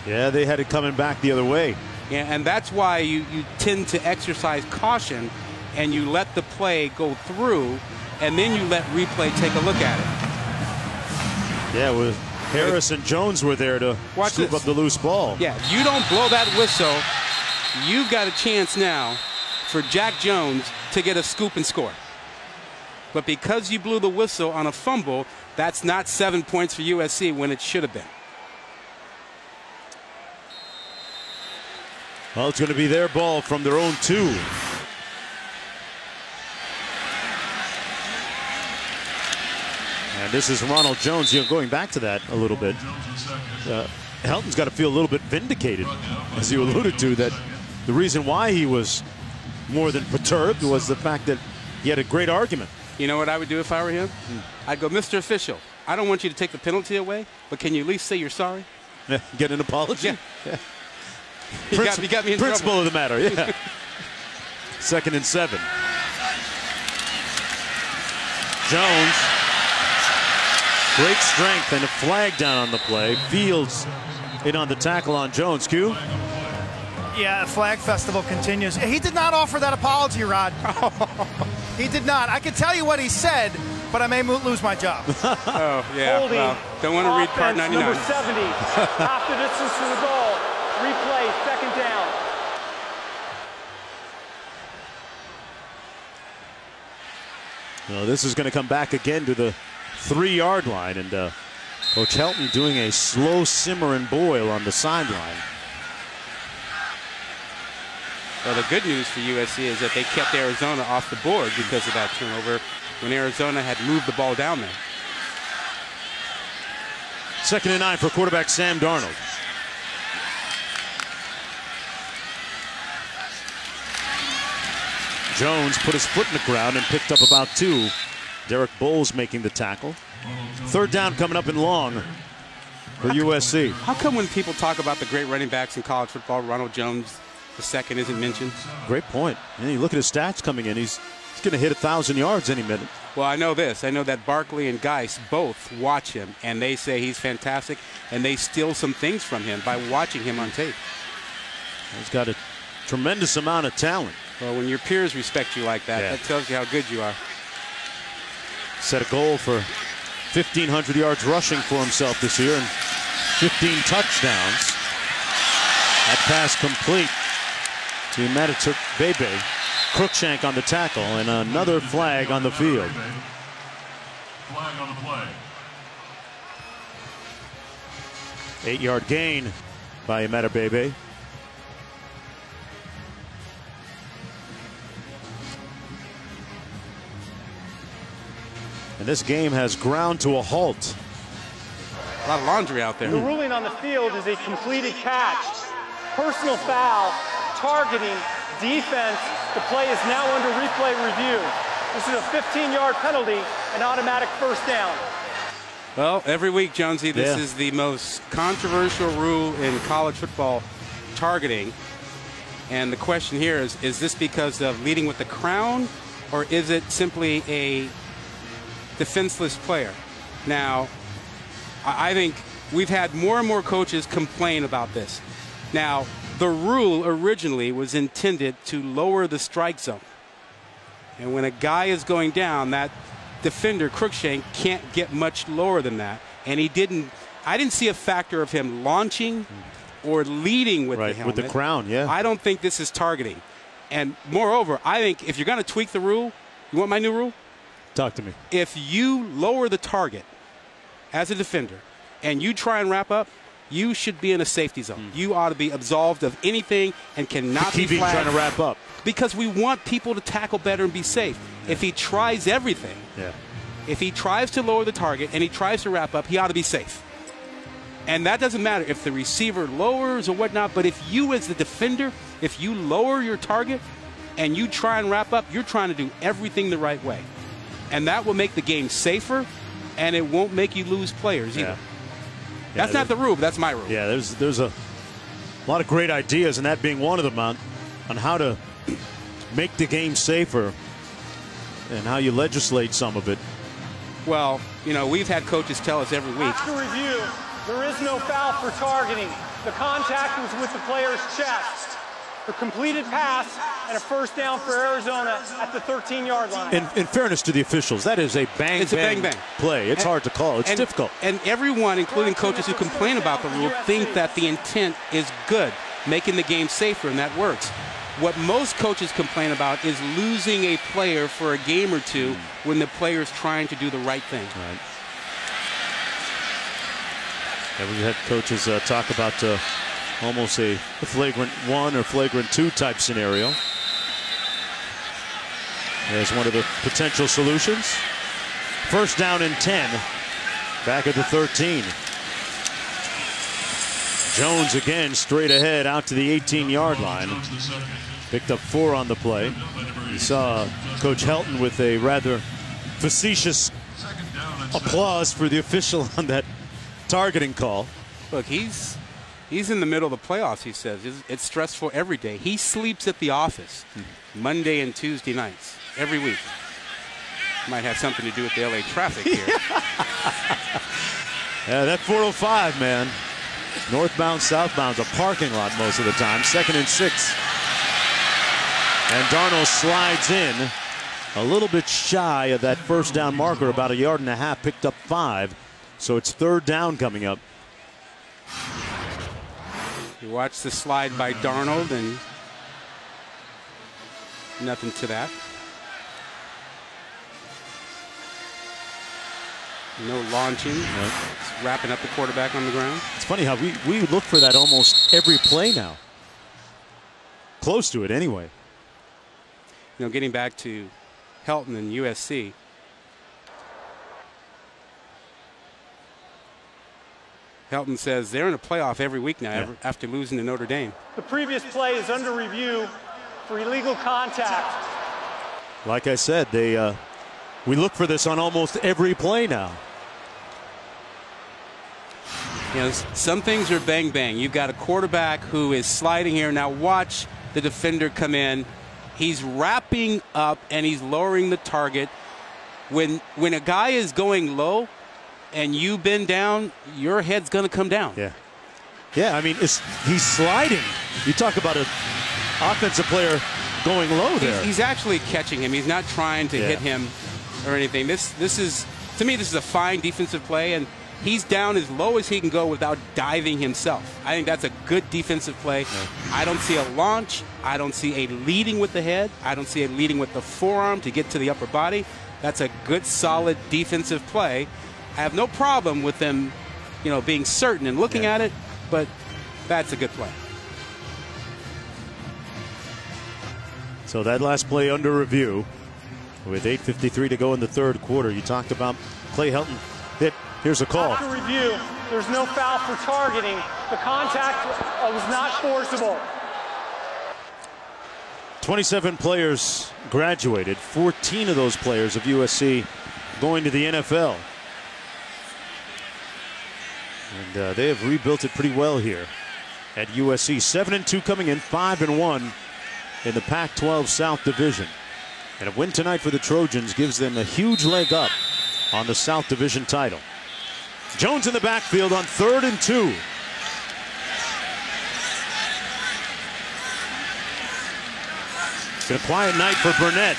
they had it coming back the other way. Yeah, and that's why you tend to exercise caution and you let the play go through and then you let replay take a look at it. Yeah, with Harris and Jones were there to scoop up the loose ball. Yeah, you don't blow that whistle, you've got a chance now for Jack Jones to get a scoop and score. But because you blew the whistle on a fumble, that's not 7 points for USC when it should have been. Well, it's going to be their ball from their own 2. And this is Ronald Jones. You know, going back to that a little bit, Helton's got to feel a little bit vindicated, as you alluded to, that the reason why he was more than perturbed was the fact that he had a great argument. You know what I would do if I were him? I'd go, Mr. Official, I don't want you to take the penalty away, but can you at least say you're sorry? Yeah, get an apology? Yeah. You got me in principle trouble. of the matter, yeah. 2nd and 7. Jones. Great strength and a flag down on the play. Fields in on the tackle on Jones. Q? Yeah, Flag Festival continues. He did not offer that apology, Rod. He did not. I can tell you what he said, but I may lose my job. Oh, yeah. Holding. Well, don't want to read part 99. Number 70. Half the distance to the goal. Replay, 2nd down. Well, this is going to come back again to the 3-yard line, and Coach Helton doing a slow simmer and boil on the sideline. Well, the good news for USC is that they kept Arizona off the board because of that turnover when Arizona had moved the ball down there. 2nd and 9 for quarterback Sam Darnold. Jones put his foot in the ground and picked up about 2. Derek Bowles making the tackle. 3rd down coming up in long for USC. How come when people talk about the great running backs in college football, Ronald Jones II isn't mentioned? Great point. And you look at his stats coming in. He's going to hit 1,000 yards any minute. Well, I know this. I know that Barkley and Geis both watch him, and they say he's fantastic, and they steal some things from him by watching him on tape. He's got a tremendous amount of talent. Well, when your peers respect you like that, that tells you how good you are. Set a goal for 1,500 yards rushing for himself this year and 15 touchdowns. That pass complete to Matatuk Bebe. Cruikshank on the tackle and another flag on the field. Flag on the play. 8-yard gain by Bebe. And this game has ground to a halt. A lot of laundry out there. The ruling on the field is a completed catch. Personal foul, targeting, defense. The play is now under replay review. This is a 15-yard penalty, an automatic 1st down. Well, every week, Jonesy, this is the most controversial rule in college football, targeting. And the question here is this because of leading with the crown, or is it simply a defenseless player? Now, I think we've had more and more coaches complain about this. Now, the rule originally was intended to lower the strike zone. And when a guy is going down, that defender, Cruikshank, can't get much lower than that. And I didn't see a factor of him launching or leading with the helmet. With the crown, yeah. I don't think this is targeting. And moreover, I think if you're going to tweak the rule, you want my new rule? Talk to me. If you lower the target as a defender and you try and wrap up, you should be in a safety zone. You ought to be absolved of anything and cannot be flagged. Trying to wrap up. Because we want people to tackle better and be safe. If he tries everything, if he tries to lower the target and he tries to wrap up, he ought to be safe. And that doesn't matter if the receiver lowers or whatnot, but if you as the defender, if you lower your target and you try and wrap up, you're trying to do everything the right way. And that will make the game safer, and it won't make you lose players either. That's not the rule, but that's my rule. Yeah, there's a lot of great ideas, and that being one of them on how to make the game safer and how you legislate some of it. Well, you know, we've had coaches tell us every week. After review, there is no foul for targeting. The contact was with the player's chest. A completed pass and a 1st down for Arizona at the 13-yard line. In fairness to the officials, that is a bang play. It's hard to call. It's difficult. And everyone, including coaches who complain about the rule, think that the intent is good, making the game safer, and that works. What most coaches complain about is losing a player for a game or two when the player is trying to do the right thing. Right. Yeah, we had coaches talk about almost a flagrant 1 or flagrant 2 type scenario. There's one of the potential solutions. 1st down and 10. Back at the 13. Jones again straight ahead out to the 18-yard line. Picked up 4 on the play. You saw Coach Helton with a rather facetious applause for the official on that targeting call. Look, he's in the middle of the playoffs, he says. It's stressful every day. He sleeps at the office Monday and Tuesday nights, every week. Might have something to do with the LA traffic here. Yeah, that 405, man. Northbound, southbound's a parking lot most of the time. 2nd and 6. And Darnold slides in a little bit shy of that first down marker, about 1.5 yards, picked up 5. So it's 3rd down coming up. You watch the slide by Darnold, and nothing to that. No launching. Nope. It's wrapping up the quarterback on the ground. It's funny how we look for that almost every play now. Close to it anyway. You know, getting back to Helton and USC. Helton says they're in a playoff every week now after losing to Notre Dame. The previous play is under review for illegal contact. Like I said, we look for this on almost every play now. You know, some things are bang bang. You've got a quarterback who is sliding here. Now watch the defender come in. He's wrapping up and he's lowering the target. When a guy is going low and you bend down, your head's going to come down. Yeah. Yeah, I mean, he's sliding. You talk about an offensive player going low there. He's actually catching him. He's not trying to hit him or anything. This is, to me, this is a fine defensive play, and he's down as low as he can go without diving himself. I think that's a good defensive play. Yeah. I don't see a launch. I don't see a leading with the head. I don't see a leading with the forearm to get to the upper body. That's a good, solid defensive play. I have no problem with them, you know, being certain and looking at it, but that's a good play. So that last play under review with 8:53 to go in the 3rd quarter. You talked about Clay Helton hit. Here's a call. After review, there's no foul for targeting. The contact was not forcible. 27 players graduated. 14 of those players of USC going to the NFL. And they have rebuilt it pretty well here at USC. 7-2 coming in, 5-1 in the Pac-12 South Division. And a win tonight for the Trojans gives them a huge leg up on the South Division title. Jones in the backfield on 3rd and 2. It's been a quiet night for Burnett.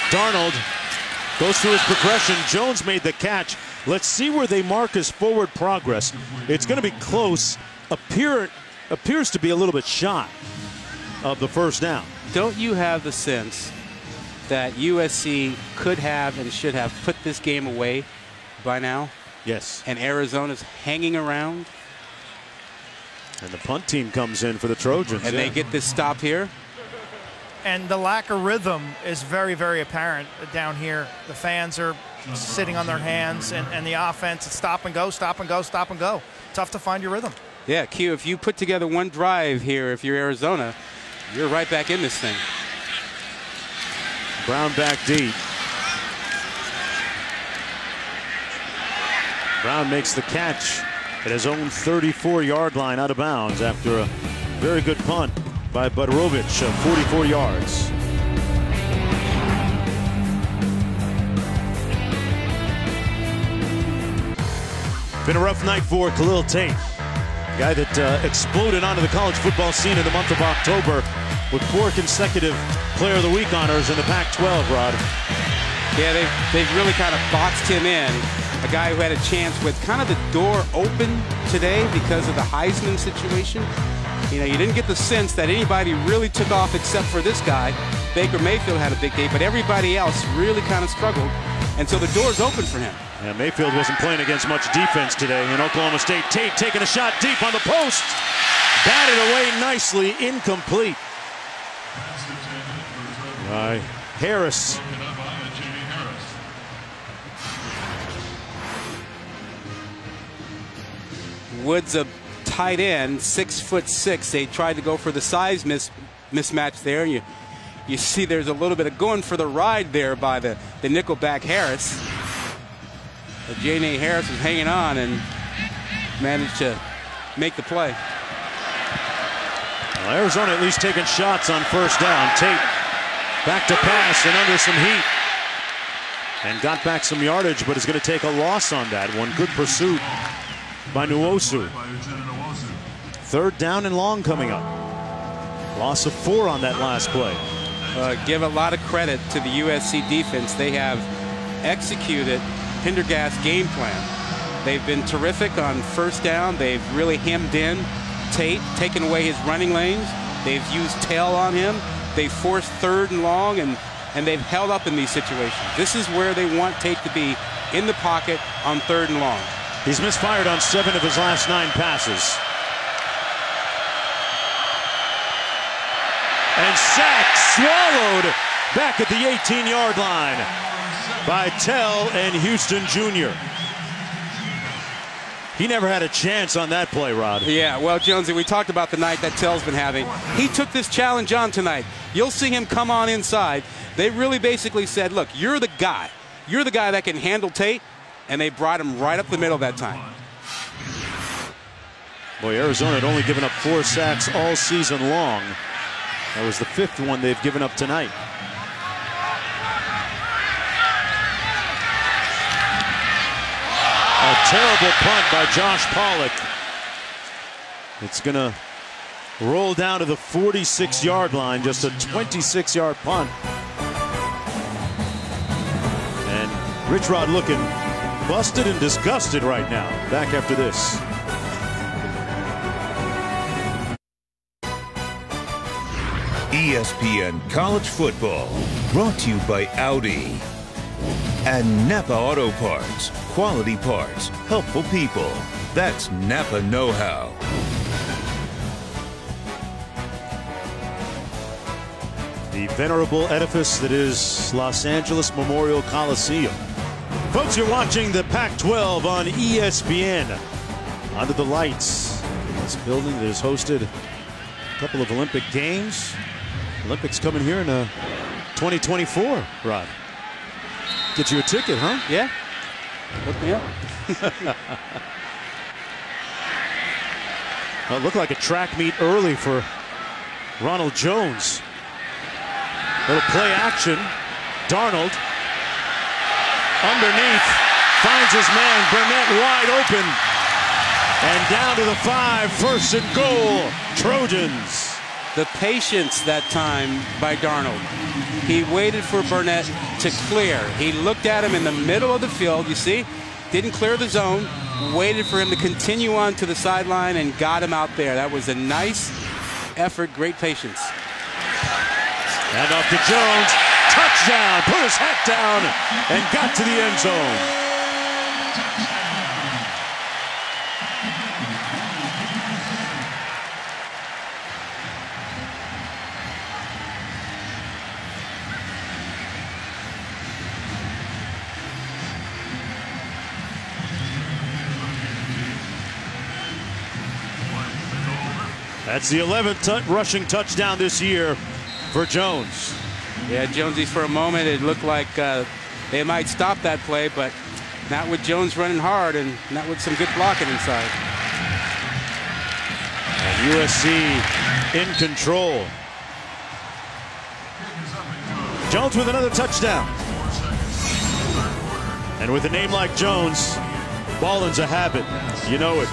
Darnold goes through his progression. Jones made the catch. Let's see where they mark his forward progress. It's going to be close. Appears to be a little bit shy of the first down. Don't you have the sense that USC could have and should have put this game away by now? Yes. And Arizona's hanging around. And the punt team comes in for the Trojans. And they get this stop here. And the lack of rhythm is very, very apparent down here. The fans are sitting on their hands, and the offense is stop and go, stop and go, stop and go. Tough to find your rhythm. Yeah, Q, if you put together one drive here, if you're Arizona, you're right back in this thing. Brown back deep. Brown makes the catch at his own 34-yard line out of bounds after a very good punt by Budorovich of 44 yards. Been a rough night for Khalil Tate, a guy that exploded onto the college football scene in the month of October with 4 consecutive Player of the Week honors in the Pac-12, Rod. Yeah, they've really kind of boxed him in. A guy who had a chance with kind of the door open today because of the Heisman situation. You know, you didn't get the sense that anybody really took off except for this guy. Baker Mayfield had a big day, but everybody else really kind of struggled. And so the door's open for him. Yeah, Mayfield wasn't playing against much defense today in Oklahoma State. Tate taking a shot deep on the post. Batted away nicely, incomplete. By Harris. Woods a tight end, 6'6". They tried to go for the size mismatch there. You see there's a little bit of going for the ride there by the nickelback Harris. J.N.A. Harris was hanging on and managed to make the play. Well, Arizona at least taking shots on first down. Tate back to pass and under some heat. And got back some yardage, but is going to take a loss on that one. Good pursuit by Nwosu. Third down and long coming up. Loss of 4 on that last play. Give a lot of credit to the USC defense. They have executed Pendergast's game plan. They've been terrific on first down. They've really hemmed in Tate, taken away his running lanes. They've used tail on him. They've forced third and long, and they've held up in these situations. This is where they want Tate to be, in the pocket on third and long. He's misfired on 7 of his last 9 passes. And sacked, swallowed back at the 18-yard line by Tell and Houston Jr. He never had a chance on that play, Rod. Yeah, well, Jonesy, we talked about the night that Tell's been having. He took this challenge on tonight. You'll see him come on inside. They really basically said, look, you're the guy. You're the guy that can handle Tate, and they brought him right up the middle that time. Boy, Arizona had only given up 4 sacks all season long. That was the 5th one they've given up tonight. A terrible punt by Josh Pollock. It's going to roll down to the 46-yard line, just a 26-yard punt. And Rich Rod looking busted and disgusted right now, back after this. ESPN College Football, brought to you by Audi and Napa Auto Parts. Quality parts, helpful people. That's Napa know-how. The venerable edifice that is Los Angeles Memorial Coliseum. Folks, you're watching the Pac-12 on ESPN. Under the lights, this building that has hosted a couple of Olympic Games. Olympics coming here in 2024, Rod. Get you a ticket, huh? Yeah. Look me up. Well, it looked like a track meet early for Ronald Jones. Little play action. Darnold underneath finds his man Burnett wide open. And down to the 5, 1st and goal, Trojans. The patience that time by Darnold. He waited for Burnett to clear. He looked at him in the middle of the field, you see, didn't clear the zone, waited for him to continue on to the sideline and got him out there. That was a nice effort, great patience. And off to Jones, touchdown, put his hat down and got to the end zone. That's the 11th rushing touchdown this year for Jones. Yeah, Jonesy, for a moment it looked like they might stop that play, but not with Jones running hard and not with some good blocking inside. And USC in control. Jones with another touchdown. And with a name like Jones, balling's a habit. You know it.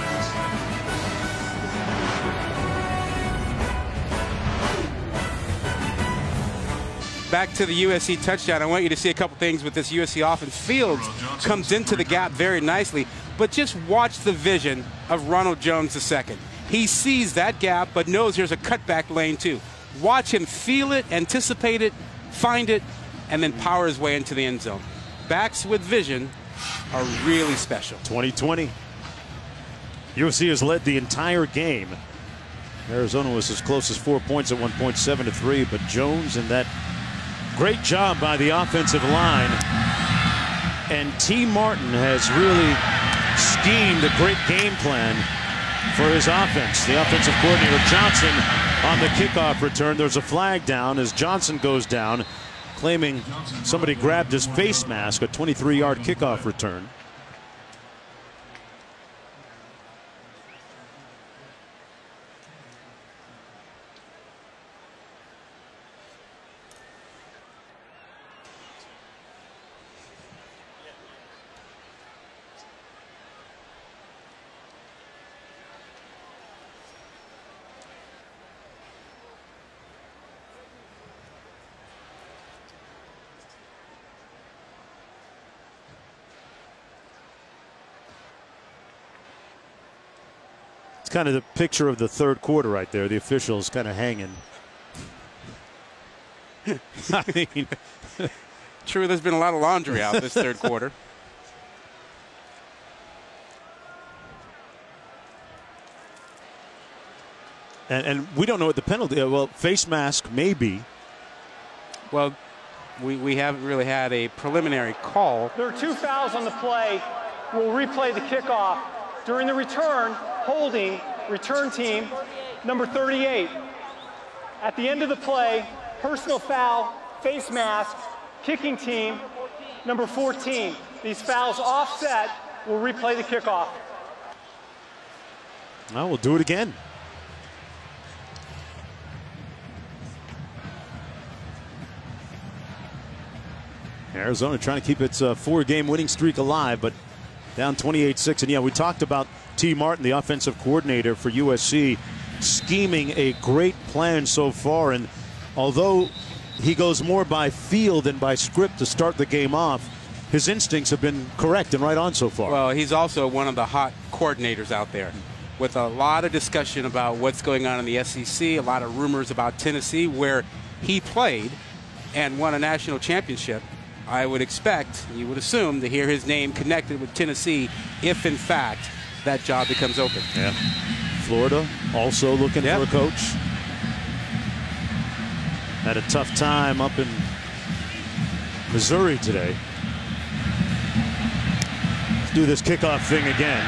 Back to the USC touchdown. I want you to see a couple things with this USC offense. Fields comes into the gap very nicely, but just watch the vision of Ronald Jones II. He sees that gap, but knows there's a cutback lane too. Watch him feel it, anticipate it, find it, and then power his way into the end zone. Backs with vision are really special. 2020. USC has led the entire game. Arizona was as close as 4 points at 1.7 to 3, but Jones and that great job by the offensive line. And T. Martin has really schemed a great game plan for his offense. The offensive coordinator Johnson on the kickoff return. There's a flag down as Johnson goes down, claiming somebody grabbed his face mask, a 23-yard kickoff return. It's kind of the picture of the third quarter right there. The officials kind of hanging. I mean, true, there's been a lot of laundry out this third quarter. And we don't know what the penalty. Well, face mask maybe. Well, we haven't really had a preliminary call. There are 2 fouls on the play. We'll replay the kickoff. During the return, holding return team number 38. At the end of the play, personal foul, face mask, kicking team number 14. These fouls offset. We'll replay the kickoff. Well, we'll do it again. Arizona trying to keep its 4-game winning streak alive, but down 28-6. And yeah, we talked about T. Martin, the offensive coordinator for USC, scheming a great plan so far. And although he goes more by feel than by script to start the game off, his instincts have been correct and right on so far. Well, he's also one of the hot coordinators out there, with a lot of discussion about what's going on in the SEC, a lot of rumors about Tennessee, where he played and won a national championship. I would expect, you would assume, to hear his name connected with Tennessee if, in fact, that job becomes open. Yeah. Florida also looking for a coach. Had a tough time up in Missouri today. Let's do this kickoff thing again.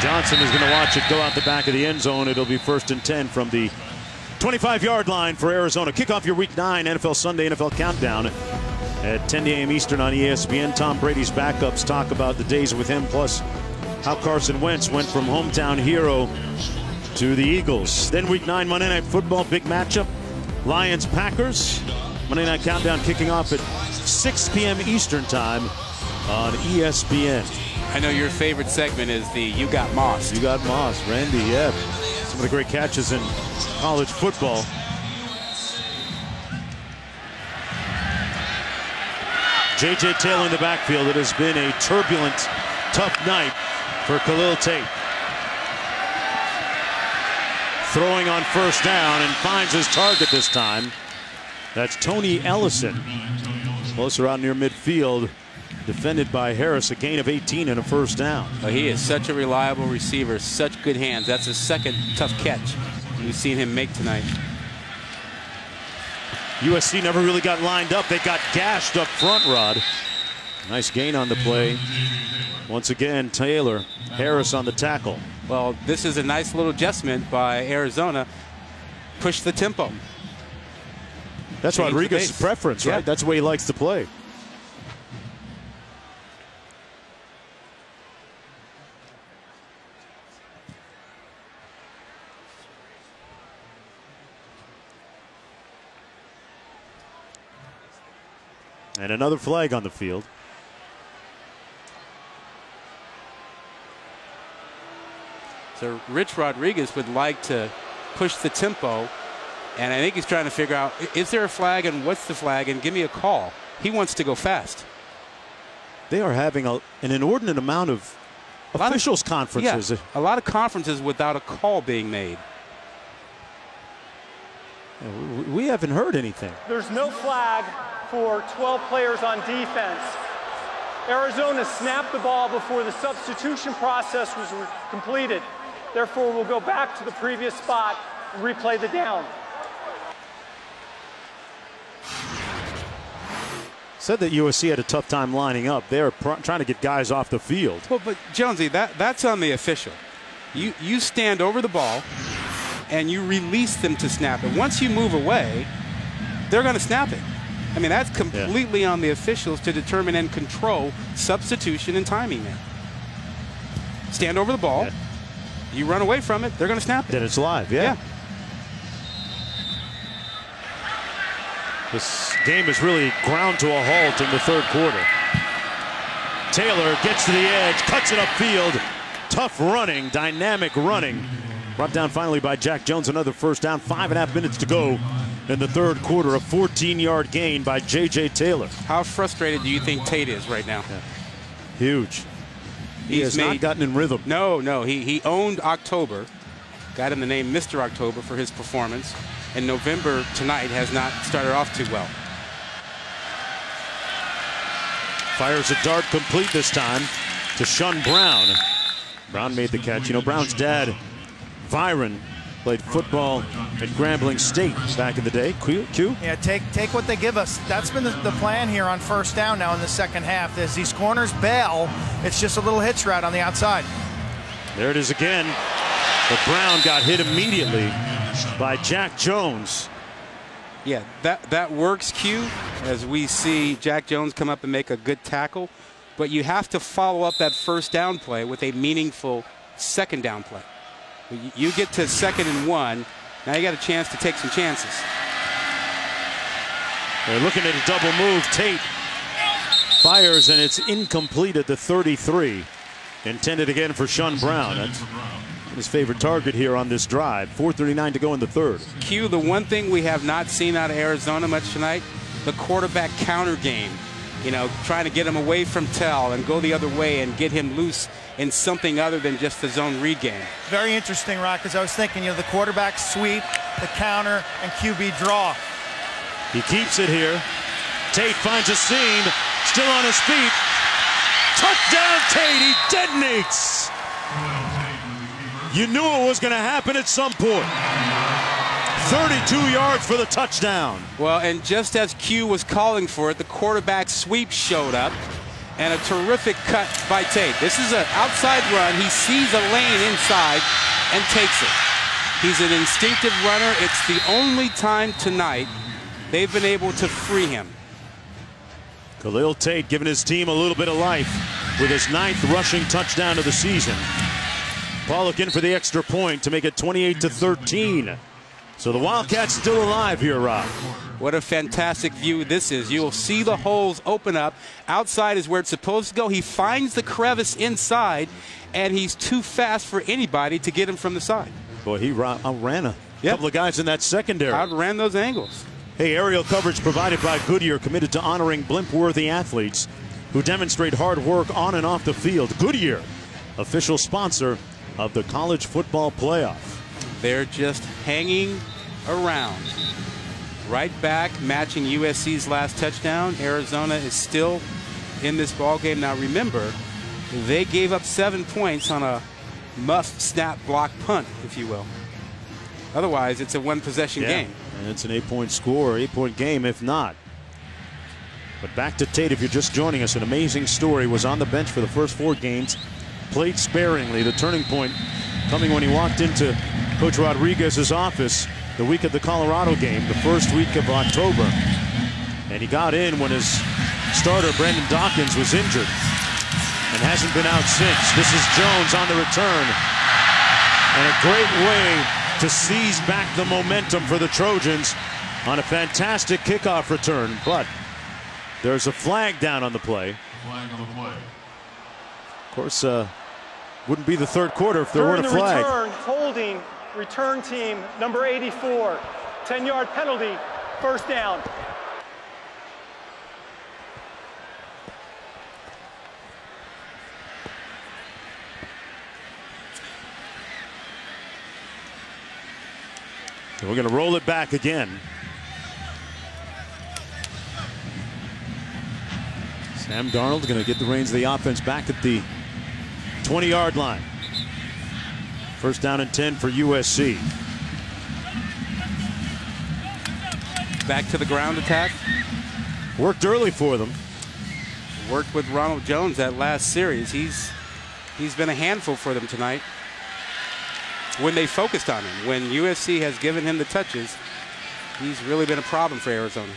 Johnson is going to watch it go out the back of the end zone. It'll be 1st and 10 from the 25-yard line for Arizona. Kick off your Week 9 NFL Sunday NFL Countdown at 10 a.m. Eastern on ESPN. Tom Brady's backups talk about the days with him, plus how Carson Wentz went from hometown hero to the Eagles. Then Week 9 Monday Night Football, big matchup. Lions-Packers. Monday Night Countdown kicking off at 6 p.m. Eastern time on ESPN. I know your favorite segment is the You Got Moss. You Got Moss, Randy, yeah. Some of the great catches in college football. J.J. Taylor in the backfield. It has been a turbulent, tough night for Khalil Tate. Throwing on 1st down and finds his target this time. That's Tony Ellison. Closer out near midfield. Defended by Harris, a gain of 18 and a 1st down. Oh, he is such a reliable receiver, such good hands. That's his second tough catch we've seen him make tonight. USC never really got lined up. They got gashed up front, Rod. Nice gain on the play. Once again, Taylor, Harris on the tackle. Well, this is a nice little adjustment by Arizona. Push the tempo. That's Rodriguez's preference, right? That's the way he likes to play. And another flag on the field. So Rich Rodriguez would like to push the tempo, and I think he's trying to figure out, is there a flag and what's the flag, and give me a call. He wants to go fast. They are having an inordinate amount of officials conferences. Yeah, a lot of conferences without a call being made. We haven't heard anything. There's no flag for 12 players on defense. Arizona snapped the ball before the substitution process was completed. Therefore, we'll go back to the previous spot and replay the down. Said that USC had a tough time lining up. They're trying to get guys off the field. Well, but Jonesy, that's on the official. You stand over the ball and you release them to snap it. Once you move away, they're going to snap it. I mean, that's completely on the officials to determine and control substitution and timing there. Stand over the ball. Yeah. You run away from it, they're going to snap it. Then it's live, yeah. This game is really ground to a halt in the third quarter. Taylor gets to the edge, cuts it upfield. Tough running, dynamic running. Brought down finally by Jack Jones. Another 1st down, 5.5 minutes to go in the third quarter. A 14-yard gain by J.J. Taylor. How frustrated do you think Tate is right now? Huge. He has not gotten in rhythm. No. He owned October, got him the name Mr. October for his performance, and November tonight has not started off too well. Fires a dart complete this time to Sean Brown. Brown made the catch. You know, Brown's dad, Byron, played football at Grambling State back in the day. Q? Yeah, take what they give us. That's been the plan here on first down now in the second half. As these corners bail, it's just a little hitch route on the outside. There it is again. But Brown got hit immediately by Jack Jones. Yeah, that works, Q, as we see Jack Jones come up and make a good tackle. But you have to follow up that first down play with a meaningful second down play. You get to 2nd and 1, now you got a chance to take some chances. They're looking at a double move. Tate fires, and it's incomplete at the 33. Intended again for Sean Brown. That's his favorite target here on this drive. 4:39 to go in the third. Q, the one thing we have not seen out of Arizona much tonight, the quarterback counter game. You know, trying to get him away from Tell and go the other way and get him loose in something other than just the zone read game. Very interesting, Rock, because I was thinking, you know, the quarterback sweep, the counter, and QB draw. He keeps it here. Tate finds a seam, still on his feet. Touchdown, Tate. He detonates. You knew it was going to happen at some point. 32 yards for the touchdown. Well, and just as Q was calling for it, the quarterback sweep showed up, and a terrific cut by Tate. This is an outside run. He sees a lane inside and takes it. He's an instinctive runner. It's the only time tonight they've been able to free him. Khalil Tate giving his team a little bit of life with his 9th rushing touchdown of the season. Pollock in for the extra point to make it 28-13. So the Wildcats still alive here, Rob. What a fantastic view this is. You'll see the holes open up. Outside is where it's supposed to go. He finds the crevice inside, and he's too fast for anybody to get him from the side. Boy, he outran a couple of guys in that secondary. Outran those angles. Hey, aerial coverage provided by Goodyear, committed to honoring blimp-worthy athletes who demonstrate hard work on and off the field. Goodyear, official sponsor of the college football playoff. They're just hanging around. Right back, matching USC's last touchdown. Arizona is still in this ball game. Now remember, they gave up 7 points on a muff, snap, block, punt, if you will. Otherwise, it's a one-possession game. And it's an 8-point score, 8-point game if not. But back to Tate, if you're just joining us, an amazing story. Was on the bench for the first 4 games, played sparingly. The turning point coming when he walked into Coach Rodriguez's office the week of the Colorado game, the first week of October. And he got in when his starter, Brandon Dawkins, was injured and hasn't been out since. This is Jones on the return. And a great way to seize back the momentum for the Trojans on a fantastic kickoff return. But there's a flag down on the play. Flag on the play. Of course, wouldn't be the third quarter if there weren't a flag. Return, holding, return team, number 84. 10-yard penalty, first down. We're going to roll it back again. Sam Darnold going to get the reins of the offense back at the 20-yard line. First down and 10 for USC. Back to the ground attack. Worked early for them. Worked with Ronald Jones that last series. He's been a handful for them tonight. When they focused on him, when USC has given him the touches, he's really been a problem for Arizona.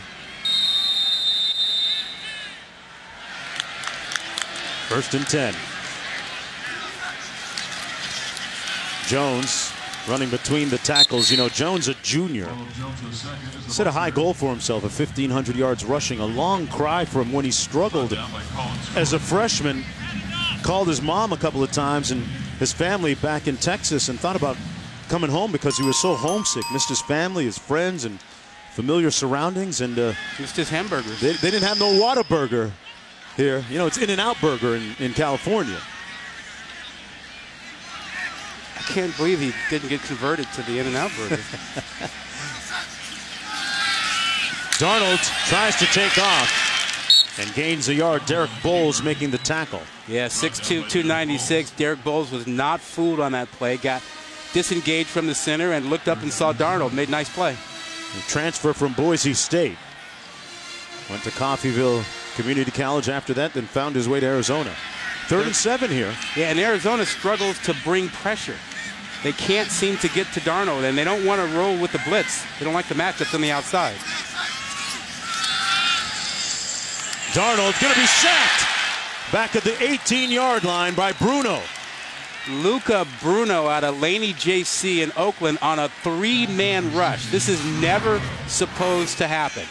First and 10. Jones running between the tackles. You know, Jones, a junior, set a high goal for himself of 1,500 yards rushing. A long cry for him when he struggled as a freshman. Called his mom a couple of times and his family back in Texas and thought about coming home because he was so homesick. Missed his family, his friends, and familiar surroundings. And missed his hamburgers. They didn't have no Whataburger here. You know, it's In-N-Out Burger in California. I can't believe he didn't get converted to the in-and-out version. Darnold tries to take off and gains a yard. Derek Bowles making the tackle. Yeah, 6'2", 296. Derek Bowles was not fooled on that play. Got disengaged from the center and looked up and saw Darnold. Made a nice play. The transfer from Boise State. Went to Coffeyville Community College after that, then found his way to Arizona. 3rd and 7 here. Yeah, and Arizona struggles to bring pressure. They can't seem to get to Darnold, and they don't want to roll with the blitz. They don't like the matchups on the outside. Darnold going to be sacked back at the 18-yard line by Bruno. Luca Bruno out of Laney JC in Oakland on a 3-man rush. This is never supposed to happen.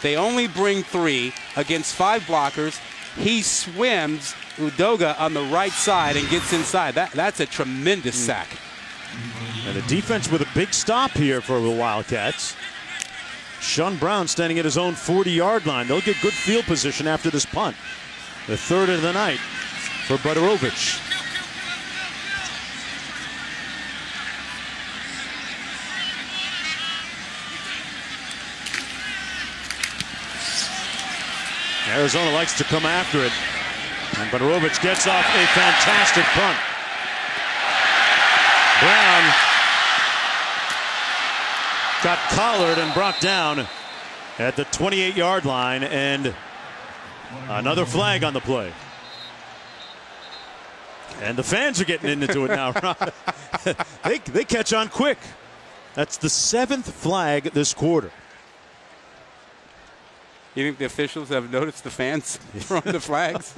They only bring 3 against 5 blockers. He swims Udoga on the right side and gets inside. That's a tremendous sack. And the defense with a big stop here for the Wildcats. Sean Brown standing at his own 40-yard line. They'll get good field position after this punt. The 3rd of the night for Budarovich. Arizona likes to come after it. And Budarovich gets off a fantastic punt. Brown got collared and brought down at the 28-yard line, and another flag on the play. And the fans are getting into it now. they catch on quick. That's the 7th flag this quarter. You think the officials have noticed the fans throwing the flags?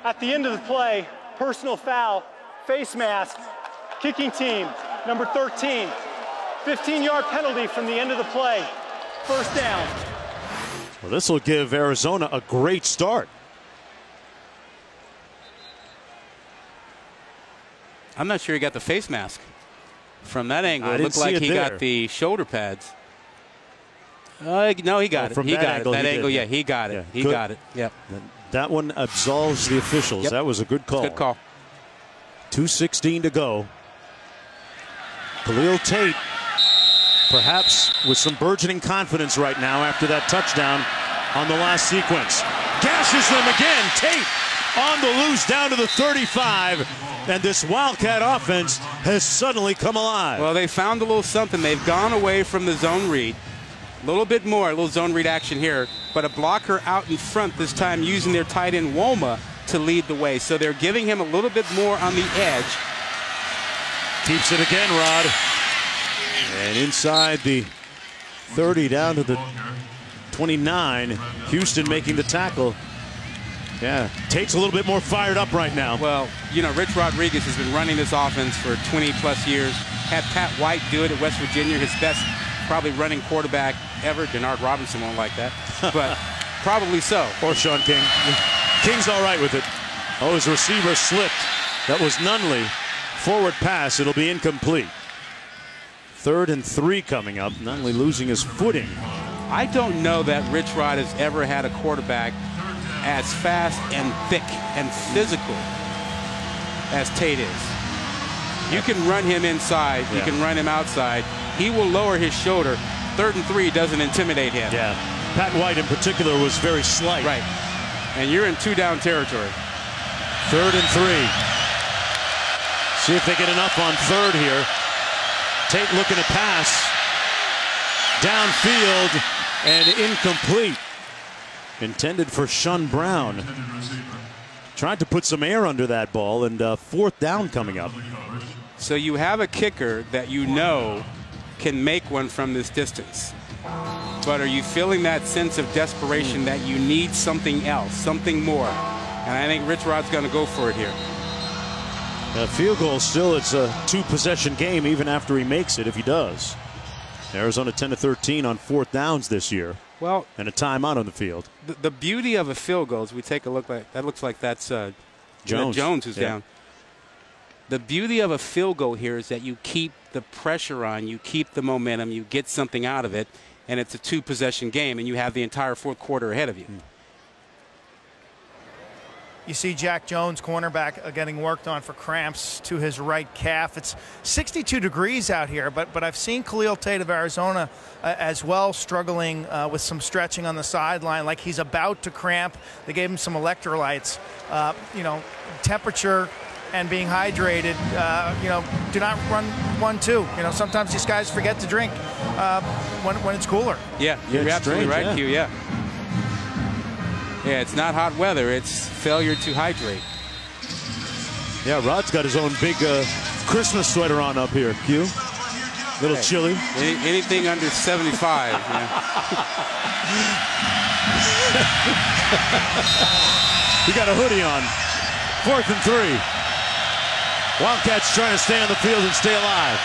At the end of the play, personal foul, face mask, kicking team, number 13. 15-yard penalty from the end of the play. 1st down. Well, this will give Arizona a great start. I'm not sure he got the face mask. From that angle, it looked like he got the shoulder pads. No, he got it. From he that got angle, it. That he angle, did. yeah, he got it. Yeah, he good. got it. Yep. That one absolves the officials. Yep. That was a good call. Good call. 2:16 to go. Khalil Tate, perhaps with some burgeoning confidence right now after that touchdown on the last sequence. Gashes them again. Tate on the loose down to the 35. And this Wildcat offense has suddenly come alive. Well, they found a little something. They've gone away from the zone read. A little bit more, a little zone read action here. But a blocker out in front this time using their tight end Woma to lead the way. So they're giving him a little bit more on the edge. Keeps it again, Rod. And inside the 30 down to the 29. Houston making the tackle. Yeah, Tate's a little bit more fired up right now. Well, you know, Rich Rodriguez has been running this offense for 20-plus years. Had Pat White do it at West Virginia, his best probably running quarterback ever. Denard Robinson won't like that, but probably so. Or Sean King. King's all right with it. Oh, his receiver slipped. That was Nunley. Forward pass. It'll be incomplete. 3rd and 3 coming up. Nunley losing his footing. I don't know that Rich Rod has ever had a quarterback as fast and thick and physical as Tate is. You can run him inside. You can run him outside. He will lower his shoulder. 3rd and 3 doesn't intimidate him. Yeah. Pat White in particular was very slight. Right. And you're in 2-down territory. 3rd and 3. See if they get enough on 3rd here. Tate looking to pass. Downfield and incomplete. Intended for Sean Brown. Tried to put some air under that ball, and 4th down coming up. So you have a kicker that you know can make one from this distance. But are you feeling that sense of desperation that you need something else, something more? And I think Rich Rod's going to go for it here. Field goal still, it's a 2-possession game even after he makes it, if he does. Arizona 10-13 on 4th downs this year. Well, and a timeout on the field. The beauty of a field goal is we take a look like that. Looks like that's Jones who's down. The beauty of a field goal here is that you keep the pressure on, you keep the momentum, you get something out of it, and it's a 2-possession game, and you have the entire 4th quarter ahead of you. You see Jack Jones, cornerback, getting worked on for cramps to his right calf. It's 62 degrees out here, but I've seen Khalil Tate of Arizona as well struggling with some stretching on the sideline, like he's about to cramp. They gave him some electrolytes. Temperature and being hydrated, do not run 1-2. Sometimes these guys forget to drink when it's cooler. Yeah, you're absolutely right, Q. Yeah, it's not hot weather. It's failure to hydrate. Yeah, Rod's got his own big Christmas sweater on up here, Q. Little chilly. Anything under 75. He got a hoodie on. 4th and 3. Wildcats trying to stay on the field and stay alive.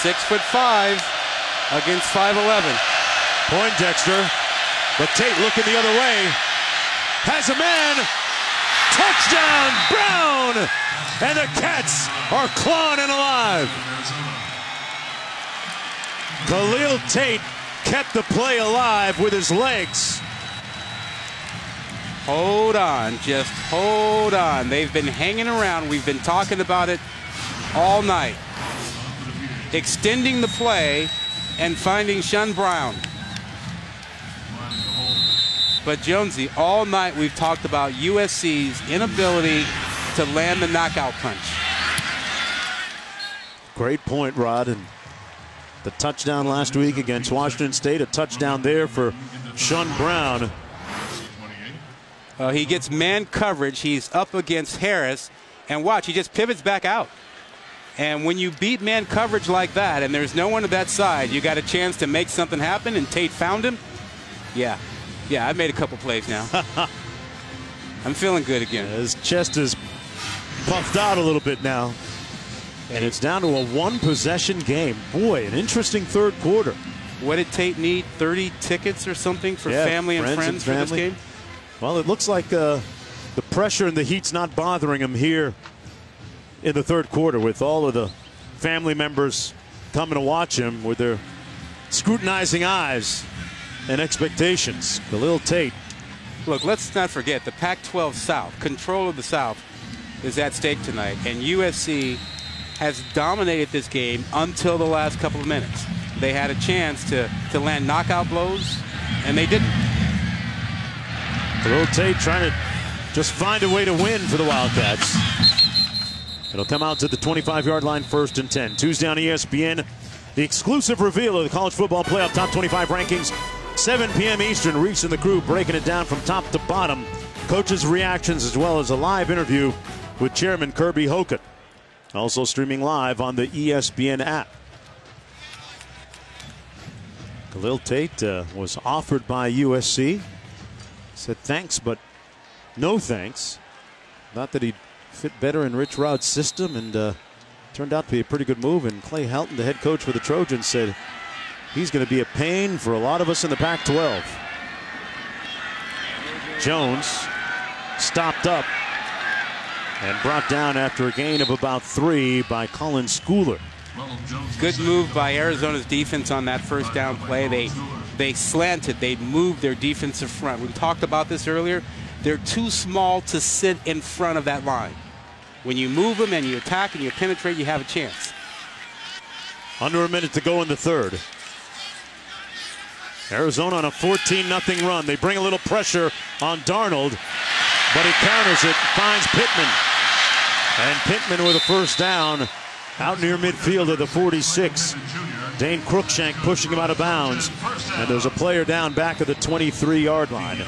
6'5" against 5'11". Poindexter, but Tate looking the other way. Has a man. Touchdown, Brown! And the Cats are clawing and alive. Khalil Tate kept the play alive with his legs. Hold on, just hold on. They've been hanging around. We've been talking about it all night. Extending the play and finding Sean Brown. But Jonesy, all night we've talked about USC's inability to land the knockout punch. Great point, Rod. And the touchdown last week against Washington State, a touchdown there for Sean Brown. He gets man coverage. He's up against Harris. And watch, he just pivots back out. And when you beat man coverage like that and there's no one to that side, you got a chance to make something happen, and Tate found him. Yeah, I've made a couple plays now. I'm feeling good again. His chest is puffed out a little bit now. And it's down to a one-possession game. Boy, an interesting third quarter. What did Tate need? 30 tickets or something for family and friends for this game? Well, it looks like the pressure and the heat's not bothering him here in the third quarter, with all of the family members coming to watch him with their scrutinizing eyes and expectations. Khalil Tate. Look, let's not forget the Pac-12 South, control of the South, is at stake tonight. And USC has dominated this game until the last couple of minutes. They had a chance to land knockout blows, and they didn't. Khalil Tate trying to just find a way to win for the Wildcats. It'll come out to the 25-yard line, 1st and 10. Tuesday on ESPN, the exclusive reveal of the College Football Playoff Top 25 rankings. 7 p.m. Eastern. Reese and the crew breaking it down from top to bottom. Coaches' reactions as well as a live interview with Chairman Kirby Hocutt. Also streaming live on the ESPN app. Khalil Tate was offered by USC. Said thanks, but no thanks. Thought that he'd fit better in Rich Rod's system, and turned out to be a pretty good move. And Clay Helton, the head coach for the Trojans, said he's going to be a pain for a lot of us in the Pac-12. Jones stopped up and brought down after a gain of about 3 by Colin Schooler. Good move by Arizona's defense on that first down play. They slanted. They moved their defensive front. We talked about this earlier. They're too small to sit in front of that line. When you move them and you attack and you penetrate, you have a chance. Under a minute to go in the third. Arizona on a 14-0 run. They bring a little pressure on Darnold, but he counters it, finds Pittman. And Pittman with a first down out near midfield of the 46. Dane Cruikshank pushing him out of bounds. And there's a player down back of the 23-yard line.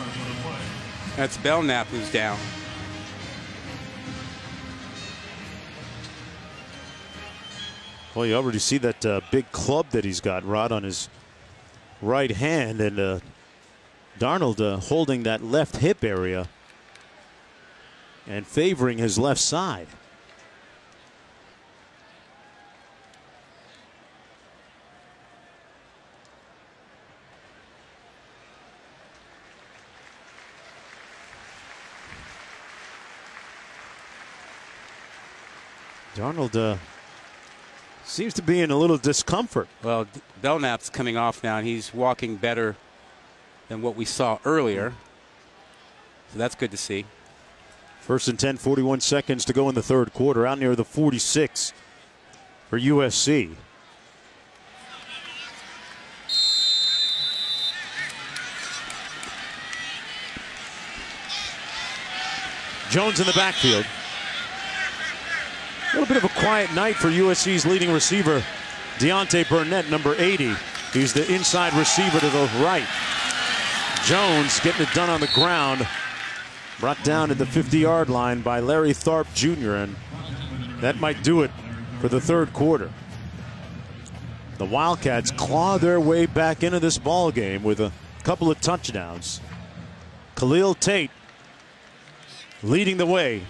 That's Belknap who's down. Well, you already see that big club that he's got, Rod, on his right hand. And Darnold holding that left hip area and favoring his left side. Darnold seems to be in a little discomfort. Well, Belknap's coming off now, and he's walking better than what we saw earlier. So that's good to see. 1st and 10, 41 seconds to go in the third quarter. Out near the 46 for USC. Jones in the backfield. A little bit of a quiet night for USC's leading receiver, Deontay Burnett, number 80. He's the inside receiver to the right. Jones getting it done on the ground. Brought down at the 50-yard line by Larry Tharp Jr., and that might do it for the third quarter. The Wildcats claw their way back into this ball game with a couple of touchdowns. Khalil Tate leading the way.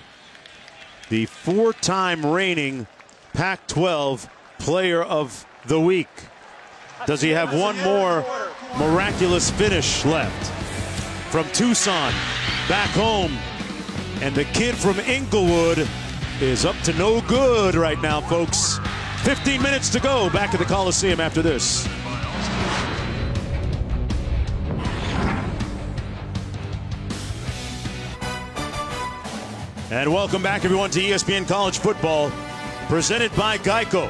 The 4-time reigning Pac-12 Player of the Week. Does he have one more miraculous finish left? From Tucson, back home. And the kid from Inglewood is up to no good right now, folks. 15 minutes to go back at the Coliseum after this. And welcome back, everyone, to ESPN College Football, presented by Geico.